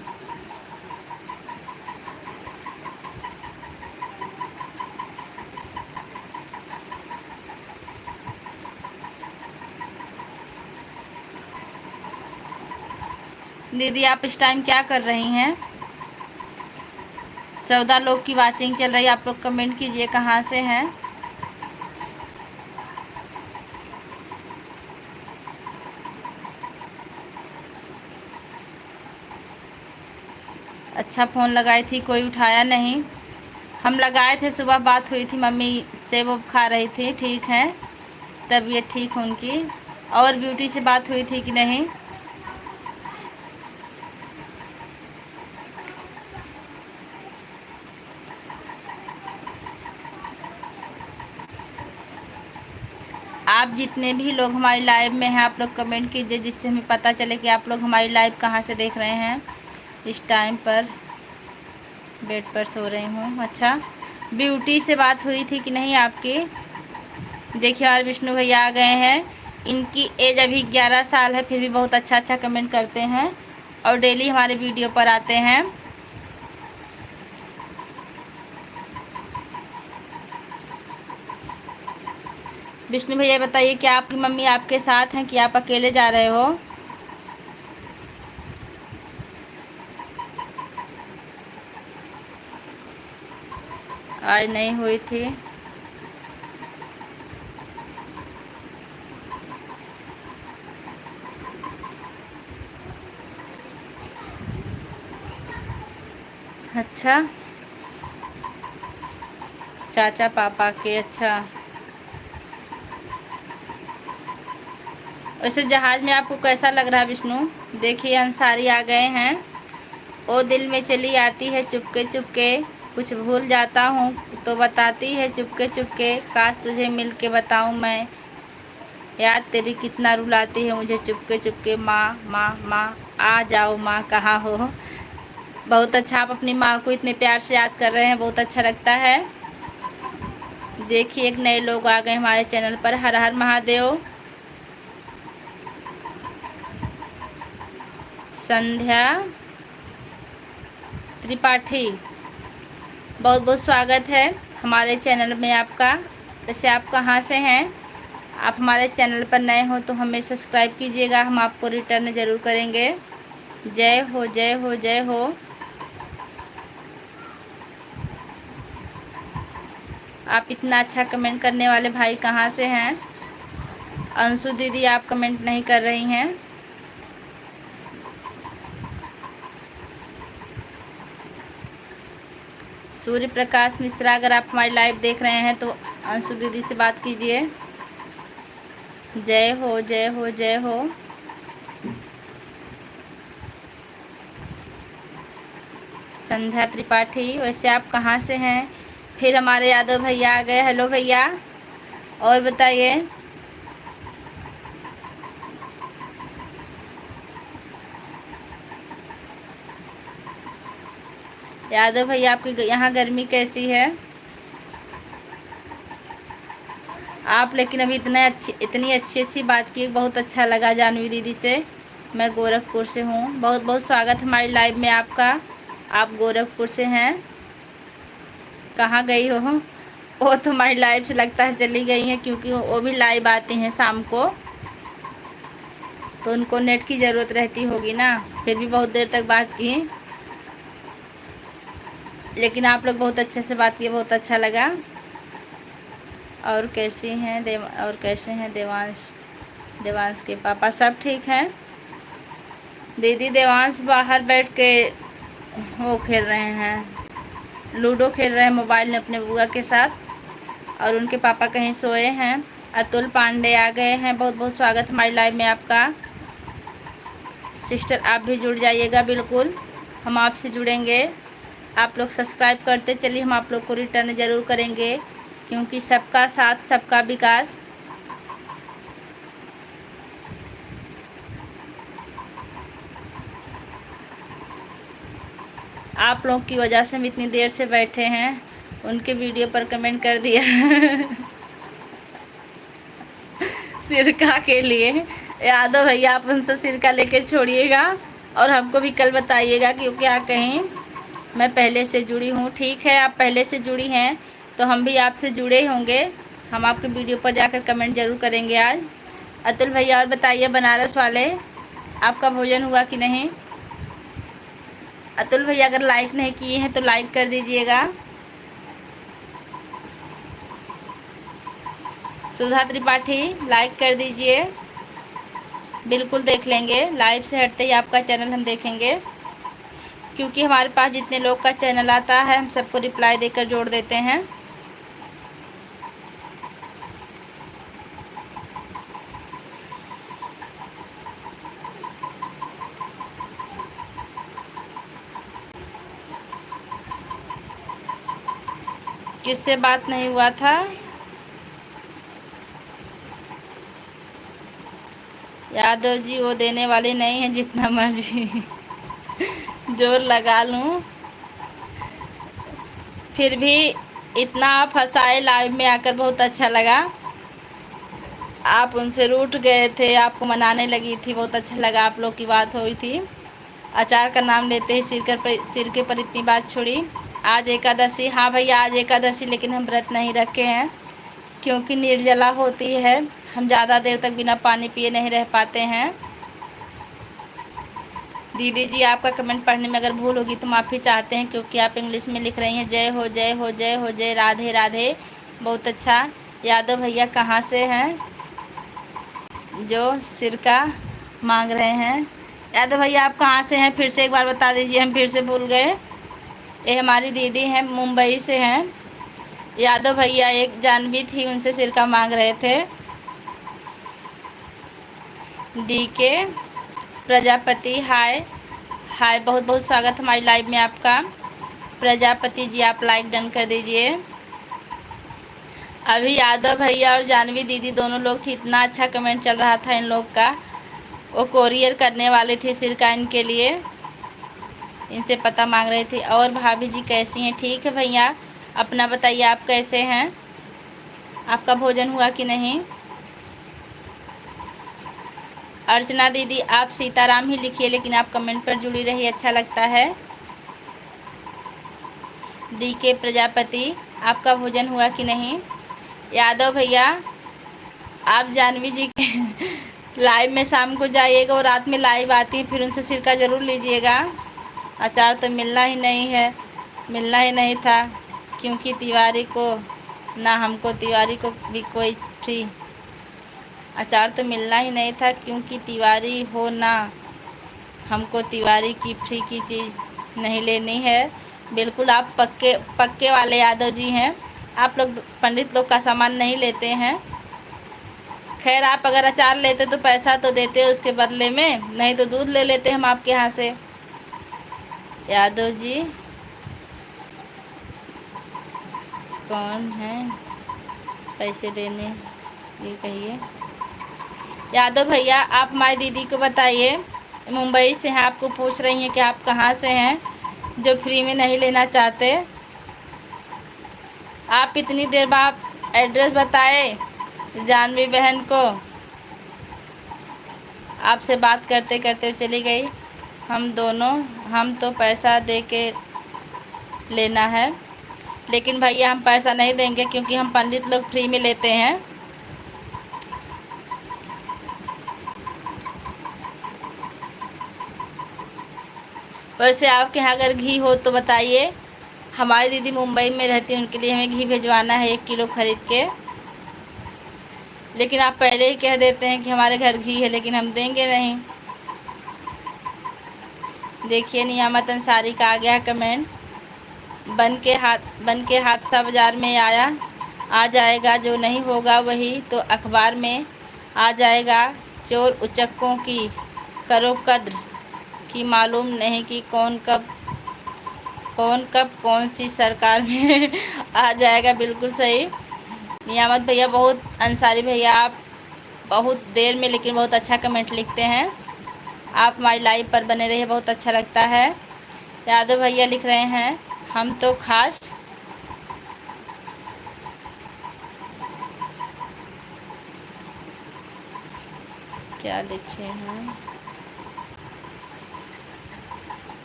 दीदी आप इस टाइम क्या कर रही हैं? 14 लोग की वाचिंग चल रही है, आप लोग कमेंट कीजिए कहाँ से हैं। अच्छा फ़ोन लगाई थी, कोई उठाया नहीं। हम लगाए थे, सुबह बात हुई थी मम्मी से, वो खा रही थी। ठीक है, तबीयत ठीक है उनकी। और ब्यूटी से बात हुई थी कि नहीं? आप जितने भी लोग हमारी लाइव में हैं, आप लोग कमेंट कीजिए, जिससे हमें पता चले कि आप लोग हमारी लाइव कहाँ से देख रहे हैं। इस टाइम पर बेड पर सो रही हूँ। अच्छा ब्यूटी से बात हुई थी कि नहीं आपकी? देखिए हमारे विष्णु भैया आ गए हैं। इनकी एज अभी 11 साल है, फिर भी बहुत अच्छा अच्छा कमेंट करते हैं और डेली हमारे वीडियो पर आते हैं। विष्णु भैया बताइए, क्या आपकी मम्मी आपके साथ हैं कि आप अकेले जा रहे हो? आज नहीं हुई थी। अच्छा, चाचा पापा के। अच्छा, वैसे जहाज़ में आपको कैसा लग रहा है विष्णु? देखिए अंसारी आ गए हैं। ओ दिल में चली आती है चुपके चुपके, कुछ भूल जाता हूँ तो बताती है चुपके चुपके, काश तुझे मिल के बताऊँ मैं, याद तेरी कितना रुलाती है मुझे चुपके चुपके, माँ माँ माँ आ जाओ माँ कहाँ हो। बहुत अच्छा, आप अपनी माँ को इतने प्यार से याद कर रहे हैं, बहुत अच्छा लगता है। देखिए एक नए लोग आ गए हमारे चैनल पर। हर हर महादेव। संध्या त्रिपाठी, बहुत बहुत स्वागत है हमारे चैनल में आपका। वैसे आप कहाँ से हैं? आप हमारे चैनल पर नए हो तो हमें सब्सक्राइब कीजिएगा, हम आपको रिटर्न ज़रूर करेंगे। जय हो जय हो जय हो। आप इतना अच्छा कमेंट करने वाले भाई कहाँ से हैं? अंशु दीदी आप कमेंट नहीं कर रही हैं। सूर्य प्रकाश मिश्रा, अगर आप हमारी लाइव देख रहे हैं तो अंशु दीदी से बात कीजिए। जय हो जय हो जय हो। संध्या त्रिपाठी, वैसे आप कहाँ से हैं? फिर हमारे यादव भैया आ गए। हेलो भैया, और बताइए। यादव भैया आपके यहाँ गर्मी कैसी है? आप लेकिन अभी इतनी अच्छी अच्छी बात की, बहुत अच्छा लगा जानवी दीदी से। मैं गोरखपुर से हूँ। बहुत बहुत स्वागत हमारी लाइव में आपका। आप गोरखपुर से हैं। कहाँ गई हो? वो तो हमारी लाइव से लगता है चली गई हैं, क्योंकि वो भी लाइव आती हैं शाम को, तो उनको नेट की ज़रूरत रहती होगी ना। फिर भी बहुत देर तक बात की, लेकिन आप लोग बहुत अच्छे से बात किए, बहुत अच्छा लगा। और कैसी हैं और कैसे हैं देवांश? देवांश के पापा सब ठीक हैं। दीदी देवांश बाहर बैठ के वो खेल रहे हैं, लूडो खेल रहे हैं मोबाइल में अपने बुआ के साथ, और उनके पापा कहीं सोए हैं। अतुल पांडे आ गए हैं। बहुत बहुत स्वागत हमारी लाइव में आपका। सिस्टर आप भी जुड़ जाइएगा, बिल्कुल हम आपसे जुड़ेंगे। आप लोग सब्सक्राइब करते चलिए, हम आप लोग को रिटर्न ज़रूर करेंगे, क्योंकि सबका साथ सबका विकास। आप लोग की वजह से हम इतनी देर से बैठे हैं, उनके वीडियो पर कमेंट कर दिया सिरका के लिए। यादव भैया आप उनसे सिरका लेकर छोड़िएगा, और हमको भी कल बताइएगा, क्योंकि क्या कहीं मैं पहले से जुड़ी हूँ। ठीक है, आप पहले से जुड़ी हैं तो हम भी आपसे जुड़े होंगे, हम आपके वीडियो पर जाकर कमेंट ज़रूर करेंगे आज। अतुल भैया और बताइए, बनारस वाले आपका भोजन हुआ कि नहीं? अतुल भैया अगर लाइक नहीं किए हैं तो लाइक कर दीजिएगा। सुधा त्रिपाठी लाइक कर दीजिए, बिल्कुल देख लेंगे। लाइव से हटते ही आपका चैनल हम देखेंगे, क्योंकि हमारे पास जितने लोग का चैनल आता है हम सबको रिप्लाई देकर जोड़ देते हैं। किससे बात नहीं हुआ था? यादव जी वो देने वाले नहीं हैं, जितना मर्जी जोर लगा लूं, फिर भी इतना फंसाए लाइव में आकर, बहुत अच्छा लगा। आप उनसे रूठ गए थे, आपको मनाने लगी थी, बहुत अच्छा लगा। आप लोग की बात हुई थी, अचार का नाम लेते ही सिर के पर इतनी बात छोड़ी। आज एकादशी, हाँ भैया आज एकादशी, लेकिन हम व्रत नहीं रखे हैं, क्योंकि निर्जला होती है, हम ज़्यादा देर तक बिना पानी पिए नहीं रह पाते हैं। दीदी जी आपका कमेंट पढ़ने में अगर भूल होगी तो माफ़ी चाहते हैं, क्योंकि आप इंग्लिश में लिख रही हैं। जय हो जय हो जय हो जय, राधे राधे, बहुत अच्छा। यादव भैया कहाँ से हैं जो सिरका मांग रहे हैं? यादव भैया आप कहाँ से हैं, फिर से एक बार बता दीजिए, हम फिर से भूल गए। ये हमारी दीदी हैं, मुंबई से हैं। यादव भैया, एक जानवी थी, उनसे सिरका मांग रहे थे। डीके प्रजापति, हाय हाय, बहुत बहुत स्वागत हमारी लाइव में आपका। प्रजापति जी, आप लाइक डन कर दीजिए। अभी यादव भैया और जानवी दीदी दोनों लोग थी, इतना अच्छा कमेंट चल रहा था इन लोग का। वो कोरियर करने वाले थे सिरका इनके लिए, इनसे पता मांग रही थी। और भाभी जी कैसी हैं? ठीक है भैया, अपना बताइए, आप कैसे हैं? आपका भोजन हुआ कि नहीं? अर्चना दीदी, आप सीताराम ही लिखिए, लेकिन आप कमेंट पर जुड़ी रहिए, अच्छा लगता है। डीके प्रजापति, आपका भोजन हुआ कि नहीं? यादव भैया, आप जानवी जी के लाइव में शाम को जाइएगा और रात में लाइव आती हैं, फिर उनसे सिरका ज़रूर लीजिएगा। अचार तो मिलना ही नहीं है, मिलना ही नहीं था, क्योंकि तिवारी को ना हमको तिवारी को भी कोई फ्री। अचार तो मिलना ही नहीं था, क्योंकि तिवारी हो ना हमको तिवारी की फ्री की चीज़ नहीं लेनी है। बिल्कुल आप पक्के पक्के वाले यादव जी हैं। आप लोग पंडित लोग का सामान नहीं लेते हैं। खैर, आप अगर अचार लेते तो पैसा तो देते उसके बदले में, नहीं तो दूध ले लेते हम आपके यहाँ से। यादव जी कौन है पैसे देने, ये कहिए। यादव भैया, आप हमारी दीदी को बताइए, मुंबई से हैं, आपको पूछ रही हैं कि आप कहाँ से हैं, जो फ्री में नहीं लेना चाहते। आप इतनी देर बाद एड्रेस बताए जानवी बहन को, आपसे बात करते करते चली गई। हम तो पैसा दे के लेना है, लेकिन भैया हम पैसा नहीं देंगे, क्योंकि हम पंडित लोग फ्री में लेते हैं। वैसे आपके यहाँ अगर घी हो तो बताइए। हमारी दीदी मुंबई में रहती है, उनके लिए हमें घी भिजवाना है 1 किलो ख़रीद के। लेकिन आप पहले ही कह देते हैं कि हमारे घर घी है, लेकिन हम देंगे नहीं। देखिए, नियामत अंसारी का आ गया कमेंट, बन के हादसा बाज़ार में आया, आ जाएगा, जो नहीं होगा वही तो अखबार में आ जाएगा। चोर उचक्कों की करो कद्र, कि मालूम नहीं कि कौन कब कौन सी सरकार में आ जाएगा। बिल्कुल सही नियामत भैया, बहुत अंसारी भैया, आप बहुत देर में लेकिन बहुत अच्छा कमेंट लिखते हैं। आप हमारी लाइव पर बने रहिए, बहुत अच्छा लगता है। यादव भैया लिख रहे हैं, हम तो खास क्या लिखे हैं,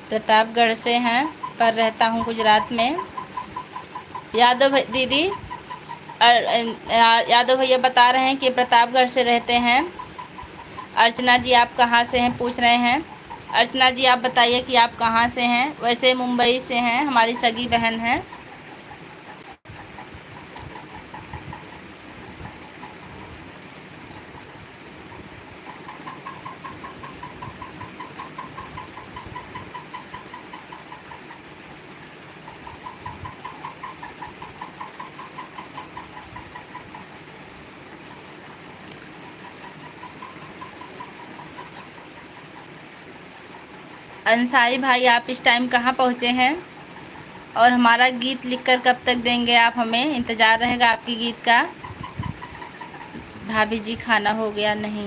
प्रतापगढ़ से हैं, पर रहता हूँ गुजरात में। यादव दीदी, यादव भैया बता रहे हैं कि प्रतापगढ़ से रहते हैं। अर्चना जी, आप कहाँ से हैं पूछ रहे हैं। अर्चना जी, आप बताइए कि आप कहाँ से हैं। वैसे मुंबई से हैं, हमारी सगी बहन हैं। अंसारी भाई, आप इस टाइम कहाँ पहुँचे हैं, और हमारा गीत लिखकर कब तक देंगे आप हमें? इंतज़ार रहेगा आपकी गीत का। भाभी जी खाना हो गया? नहीं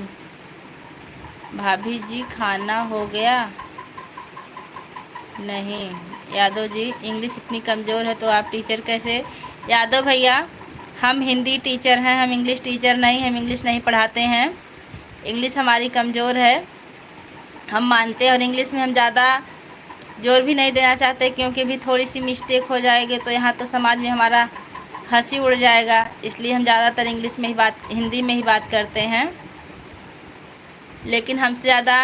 भाभी जी, खाना हो गया नहीं। यादव जी, इंग्लिश इतनी कमज़ोर है तो आप टीचर कैसे? यादव भैया, हम हिंदी टीचर हैं, हम इंग्लिश टीचर नहीं, हम इंग्लिश नहीं पढ़ाते हैं। इंग्लिश हमारी कमज़ोर है, हम मानते हैं, और इंग्लिश में हम ज़्यादा जोर भी नहीं देना चाहते, क्योंकि भी थोड़ी सी मिस्टेक हो जाएगी तो यहाँ तो समाज में हमारा हंसी उड़ जाएगा। इसलिए हम ज़्यादातर हिंदी में ही बात करते हैं। लेकिन हमसे ज़्यादा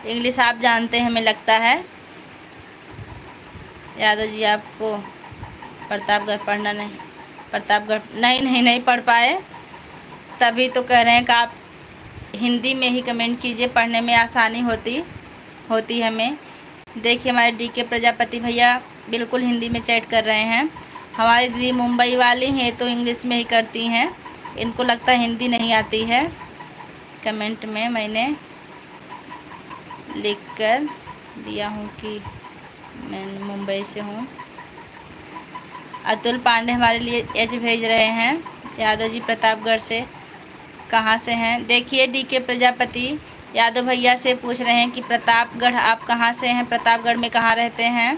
इंग्लिश आप जानते हैं, हमें लगता है। यादव जी, आपको प्रतापगढ़ पढ़ना नहीं, प्रतापगढ़ नहीं पढ़ पाए, तभी तो कह रहे हैं कि आप हिंदी में ही कमेंट कीजिए, पढ़ने में आसानी होती हमें। देखिए, हमारे डीके प्रजापति भैया बिल्कुल हिंदी में चैट कर रहे हैं। हमारी दीदी मुंबई वाली हैं तो इंग्लिश में ही करती हैं, इनको लगता है हिंदी नहीं आती है। कमेंट में मैंने लिख कर दिया हूँ कि मैं मुंबई से हूँ। अतुल पांडे हमारे लिए एच भेज रहे हैं। यादव जी प्रतापगढ़ से कहाँ से हैं? देखिए डीके प्रजापति यादव भैया से पूछ रहे हैं कि प्रतापगढ़ आप कहाँ से हैं, प्रतापगढ़ में कहाँ रहते हैं?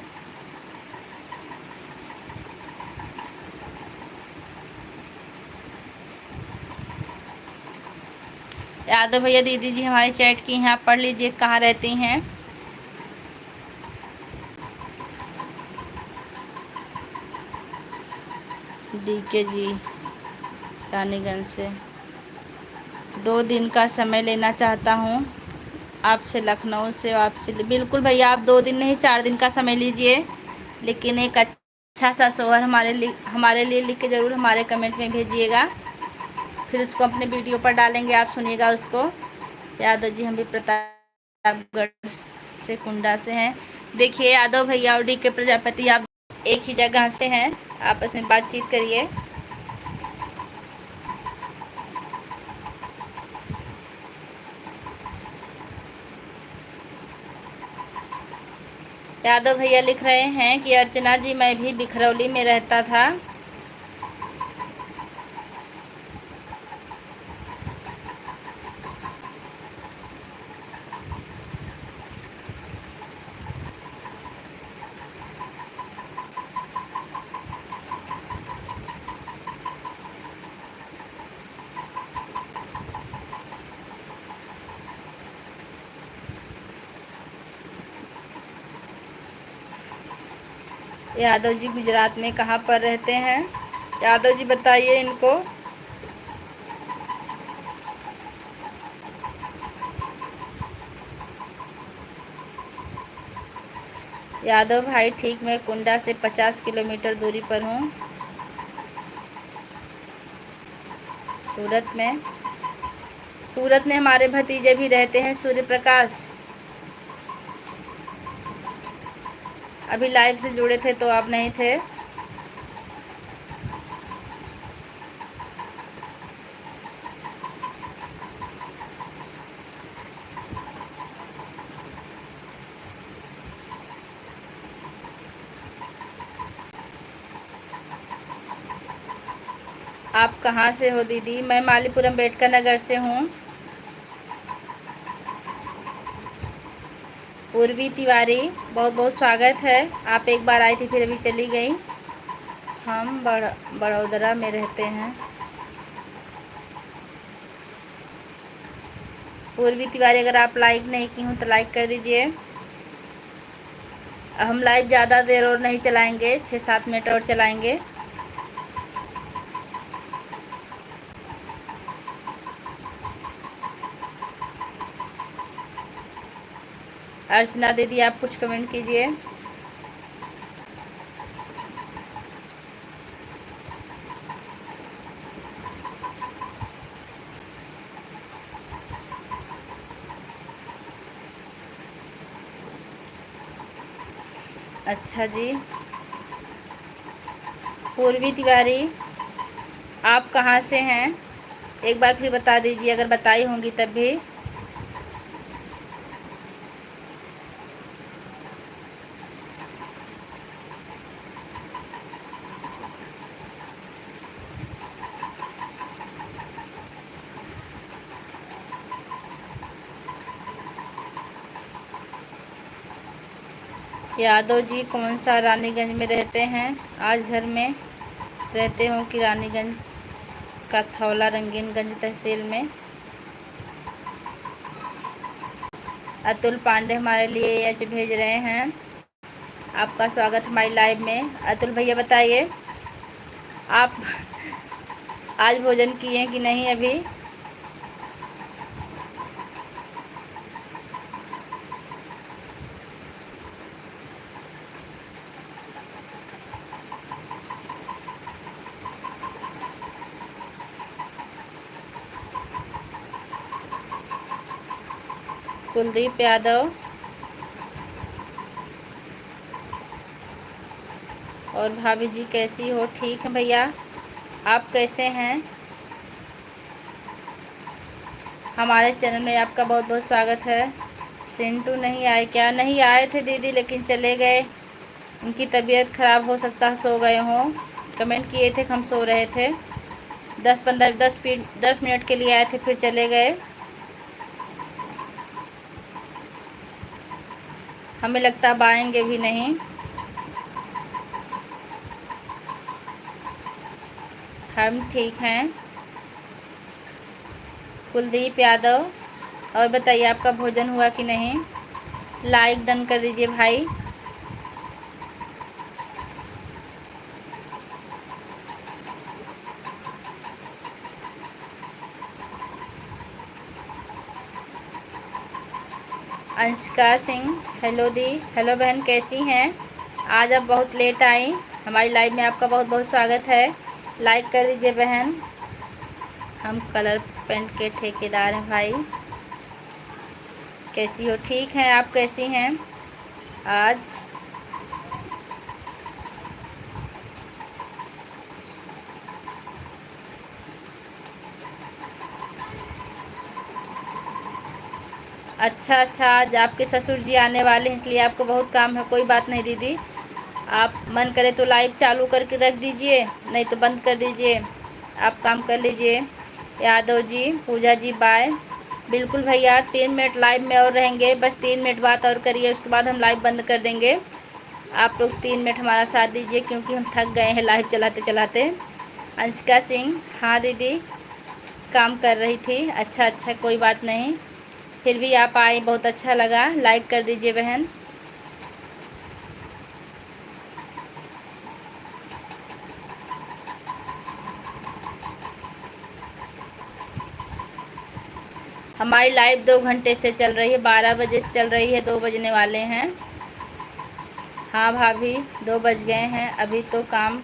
यादव भैया दीदी जी हमारी चैट की हैं, आप पढ़ लीजिए कहाँ रहती हैं। डीके जी रानीगंज से 2 दिन का समय लेना चाहता हूँ आपसे, लखनऊ से आपसे। बिल्कुल भैया आप 2 दिन नहीं 4 दिन का समय लीजिए, लेकिन एक अच्छा सा शोहर हमारे लिए लिख के ज़रूर हमारे कमेंट में भेजिएगा, फिर उसको अपने वीडियो पर डालेंगे, आप सुनिएगा उसको। यादव जी हम भी प्रतापगढ़ से कुंडा से हैं। देखिए यादव भैया और डीके प्रजापति आप एक ही जगह से हैं, आपस में बातचीत करिए। यादव भैया लिख रहे हैं कि अर्चना जी मैं भी बिखरौली में रहता था। यादव जी गुजरात में कहाँ पर रहते हैं? यादव जी बताइए इनको। यादव भाई ठीक, मैं कुंडा से 50 किलोमीटर दूरी पर हूँ, सूरत में। सूरत में हमारे भतीजे भी रहते हैं, सूर्य प्रकाश। अभी लाइव से जुड़े थे तो आप नहीं थे। आप कहाँ से हो दीदी? मैं मालीपुर अम्बेडकर नगर से हूँ। पूर्वी तिवारी बहुत बहुत स्वागत है, आप एक बार आई थी फिर अभी चली गई। हम बड़ौदरा में रहते हैं। पूर्वी तिवारी अगर आप लाइक नहीं की हूँ तो लाइक कर दीजिए। हम लाइव ज़्यादा देर और नहीं चलाएंगे, 6-7 मिनट और चलाएंगे। अर्चना दीदी आप कुछ कमेंट कीजिए। अच्छा जी, पूर्वी तिवारी आप कहाँ से हैं? एक बार फिर बता दीजिए, अगर बताई होंगी तब भी। यादव जी कौन सा रानीगंज में रहते हैं? आज घर में रहते हो कि रानीगंज का थौला रंगीनगंज तहसील में? अतुल पांडे हमारे लिए एच भेज रहे हैं। आपका स्वागत हमारी लाइव में। अतुल भैया बताइए आप आज भोजन किए कि नहीं अभी? कुलदीप यादव और भाभी जी कैसी हो? ठीक है भैया, आप कैसे हैं? हमारे चैनल में आपका बहुत बहुत स्वागत है। सिंटू नहीं आए क्या? नहीं आए थे दीदी, लेकिन चले गए। उनकी तबीयत ख़राब, हो सकता है सो गए हों। कमेंट किए थे कि हम सो रहे थे। 10 मिनट के लिए आए थे, फिर चले गए। हमें लगता अब आएंगे भी नहीं। हम ठीक हैं। कुलदीप यादव, और बताइए आपका भोजन हुआ कि नहीं? लाइक डन कर दीजिए भाई। अंशिका सिंह, हेलो दी। हेलो बहन, कैसी हैं? आज आप बहुत लेट आई। हमारी लाइव में आपका बहुत बहुत स्वागत है। लाइक कर दीजिए बहन। हम कलर पेंट के ठेकेदार हैं भाई। कैसी हो? ठीक हैं। आप कैसी हैं? आज अच्छा, आज आपके ससुर जी आने वाले हैं, इसलिए आपको बहुत काम है। कोई बात नहीं दीदी, आप मन करे तो लाइव चालू करके रख दीजिए, नहीं तो बंद कर दीजिए। आप काम कर लीजिए। यादव जी, पूजा जी, बाय। बिल्कुल भैया, 3 मिनट लाइव में और रहेंगे, बस 3 मिनट बात और करिए, उसके बाद हम लाइव बंद कर देंगे। आप लोग 3 मिनट हमारा साथ दीजिए, क्योंकि हम थक गए हैं लाइव चलाते चलाते। अंशिका सिंह, हाँ दीदी, काम कर रही थी। अच्छा, कोई बात नहीं, फिर भी आप आए, बहुत अच्छा लगा। लाइक कर दीजिए बहन। हमारी लाइव 2 घंटे से चल रही है, 12 बजे से चल रही है, 2 बजने वाले हैं। हाँ भाभी, 2 बज गए हैं, अभी तो काम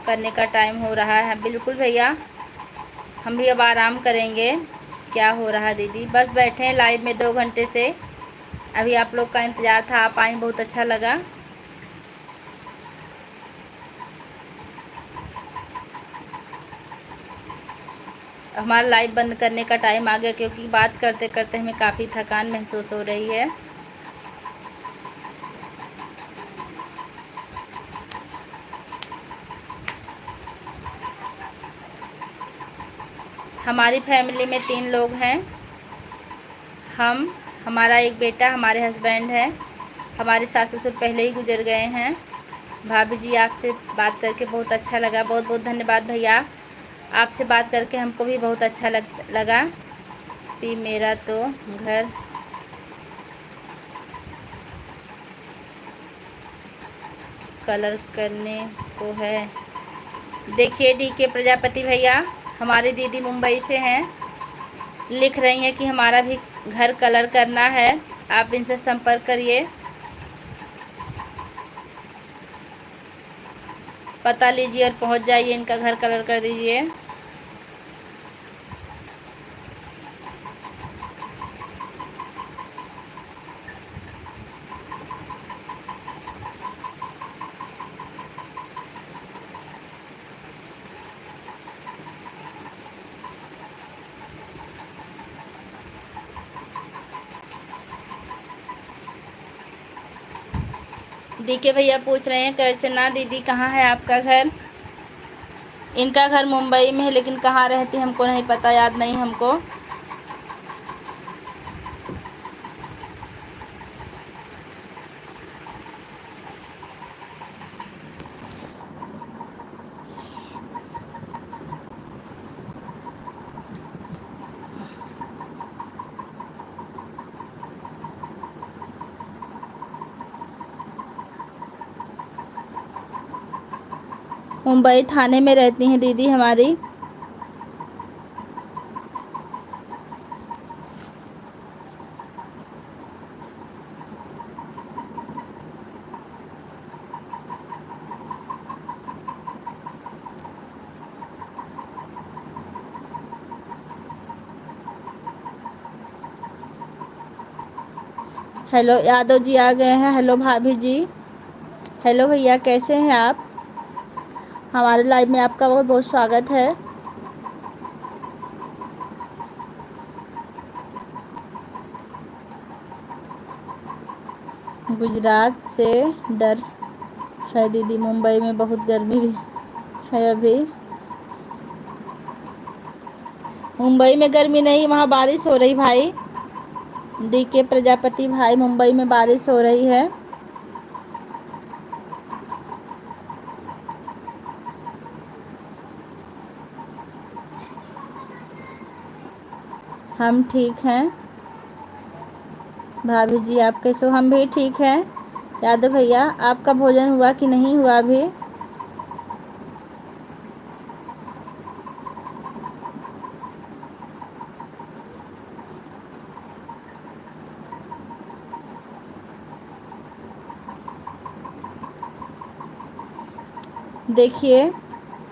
करने का टाइम हो रहा है। बिल्कुल भैया, हम भी अब आराम करेंगे। क्या हो रहा है दीदी? बस बैठे हैं लाइव में 2 घंटे से, अभी आप लोग का इंतज़ार था, आप आए, बहुत अच्छा लगा। हमारा लाइव बंद करने का टाइम आ गया, क्योंकि बात करते करते हमें काफ़ी थकान महसूस हो रही है। हमारी फैमिली में 3 लोग हैं। हम, हमारा एक बेटा, हमारे हस्बैंड हैं। हमारे सास ससुर पहले ही गुजर गए हैं। भाभी जी, आपसे बात करके बहुत अच्छा लगा। बहुत बहुत धन्यवाद भैया, आपसे बात करके हमको भी बहुत अच्छा लगा। भी मेरा तो घर कलर करने को है। देखिए DK प्रजापति भैया, हमारी दीदी मुंबई से हैं, लिख रही हैं कि हमारा भी घर कलर करना है, आप इनसे संपर्क करिए, पता लीजिए और पहुंच जाइए, इनका घर कलर कर दीजिए। DK भैया पूछ रहे हैं, अर्चना दीदी कहाँ है आपका घर? इनका घर मुंबई में है, लेकिन कहाँ रहती हमको नहीं पता, याद नहीं हमको। मुंबई थाने में रहती हैं दीदी हमारी। हेलो यादव जी आ गए हैं। हेलो भाभी जी। हेलो भैया, कैसे हैं आप? हमारे लाइव में आपका बहुत बहुत स्वागत है। गुजरात से डर है दीदी, मुंबई में बहुत गर्मी है अभी। मुंबई में गर्मी नहीं, वहाँ बारिश हो रही भाई। डी के प्रजापति भाई, मुंबई में बारिश हो रही है। हम ठीक हैं। भाभी जी आप कैसे हो? हम भी ठीक हैं। यादव भैया आपका भोजन हुआ कि नहीं हुआ अभी? देखिए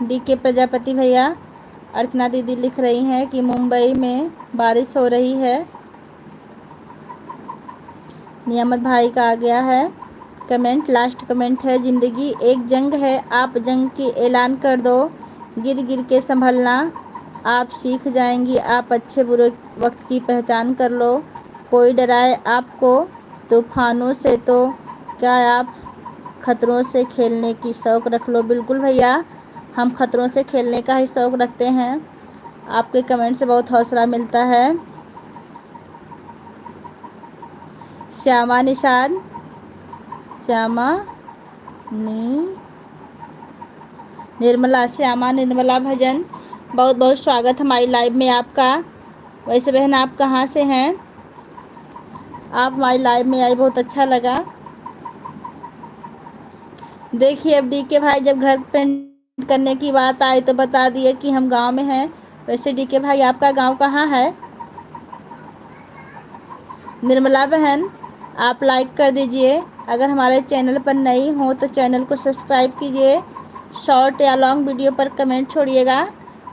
डी के प्रजापति भैया, अर्चना दीदी लिख रही हैं कि मुंबई में बारिश हो रही है। नियामत भाई का आ गया है कमेंट, लास्ट कमेंट है, ज़िंदगी एक जंग है, आप जंग की ऐलान कर दो, गिर गिर के संभलना, आप सीख जाएंगी, आप अच्छे बुरे वक्त की पहचान कर लो, कोई डराए आपको तूफानों से तो क्या आप खतरों से खेलने की शौक़ रख लो। बिल्कुल भैया, हम खतरों से खेलने का ही शौक़ रखते हैं। आपके कमेंट से बहुत हौसला मिलता है। श्यामा निशान, श्यामा निर्मला, श्यामा निर्मला भजन, बहुत बहुत स्वागत हमारी लाइव में आपका। वैसे बहन आप कहाँ से हैं? आप हमारी लाइव में आई, बहुत अच्छा लगा। देखिए अब डी के भाई जब घर पेंट करने की बात आई तो बता दिए कि हम गांव में हैं। वैसे डी के भाई आपका गांव कहाँ है? निर्मला बहन आप लाइक कर दीजिए, अगर हमारे चैनल पर नई हो तो चैनल को सब्सक्राइब कीजिए। शॉर्ट या लॉन्ग वीडियो पर कमेंट छोड़िएगा,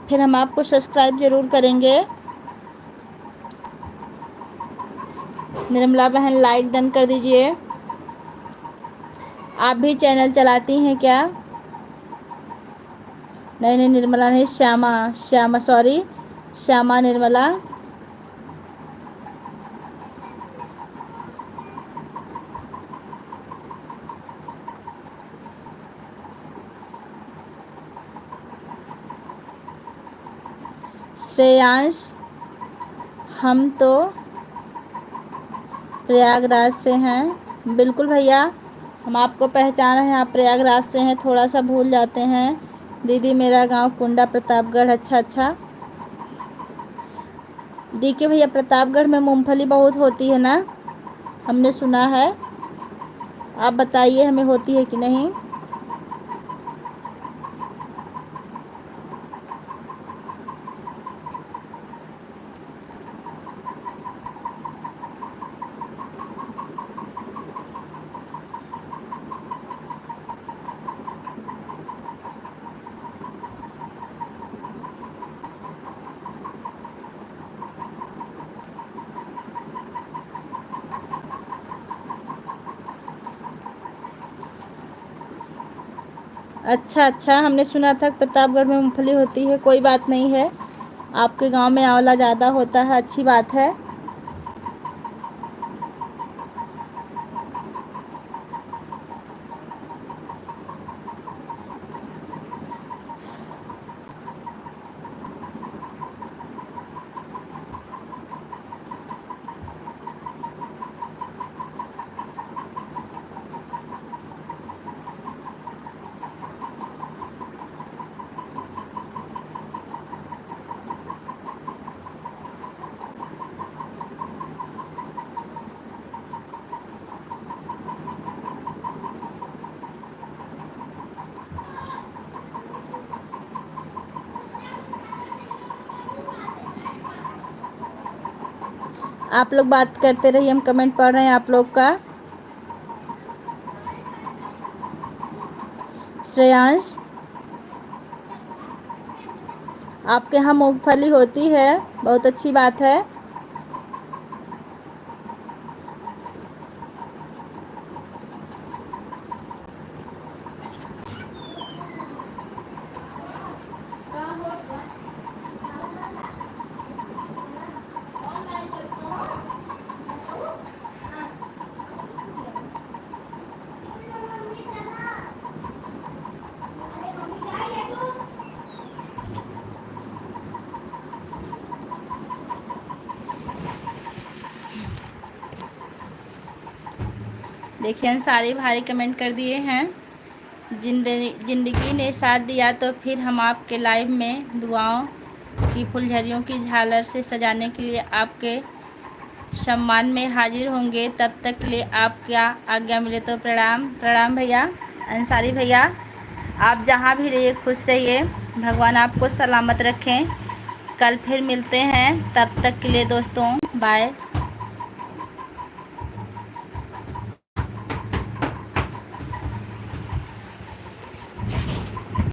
फिर हम आपको सब्सक्राइब ज़रूर करेंगे। निर्मला बहन लाइक डन कर दीजिए। आप भी चैनल चलाती हैं क्या? नहीं नहीं निर्मला नहीं, श्यामा, श्यामा सॉरी, श्यामा निर्मला। श्रेयांश हम तो प्रयागराज से हैं। बिल्कुल भैया, हम आपको पहचान रहे हैं, आप प्रयागराज से हैं, थोड़ा सा भूल जाते हैं। दीदी मेरा गांव कुंडा प्रतापगढ़। अच्छा अच्छा डी के भैया, प्रतापगढ़ में मूंगफली बहुत होती है ना? हमने सुना है, आप बताइए हमें होती है कि नहीं। अच्छा अच्छा, हमने सुना था प्रतापगढ़ में मूंगफली होती है। कोई बात नहीं है, आपके गांव में आंवला ज़्यादा होता है, अच्छी बात है। आप लोग बात करते रहिए, हम कमेंट पढ़ रहे हैं आप लोग का। श्रेयांश आपके यहाँ मूंगफली होती है, बहुत अच्छी बात है। देखिए अंसारी भाई कमेंट कर दिए हैं, जिंदगी ने साथ दिया तो फिर हम आपके लाइव में दुआओं की फुलझड़ियों की झालर से सजाने के लिए आपके सम्मान में हाजिर होंगे। तब तक के लिए आप क्या आज्ञा मिले तो प्रणाम। प्रणाम भैया अंसारी भैया, आप जहाँ भी रहिए खुश रहिए, भगवान आपको सलामत रखें। कल फिर मिलते हैं, तब तक के लिए दोस्तों बाय।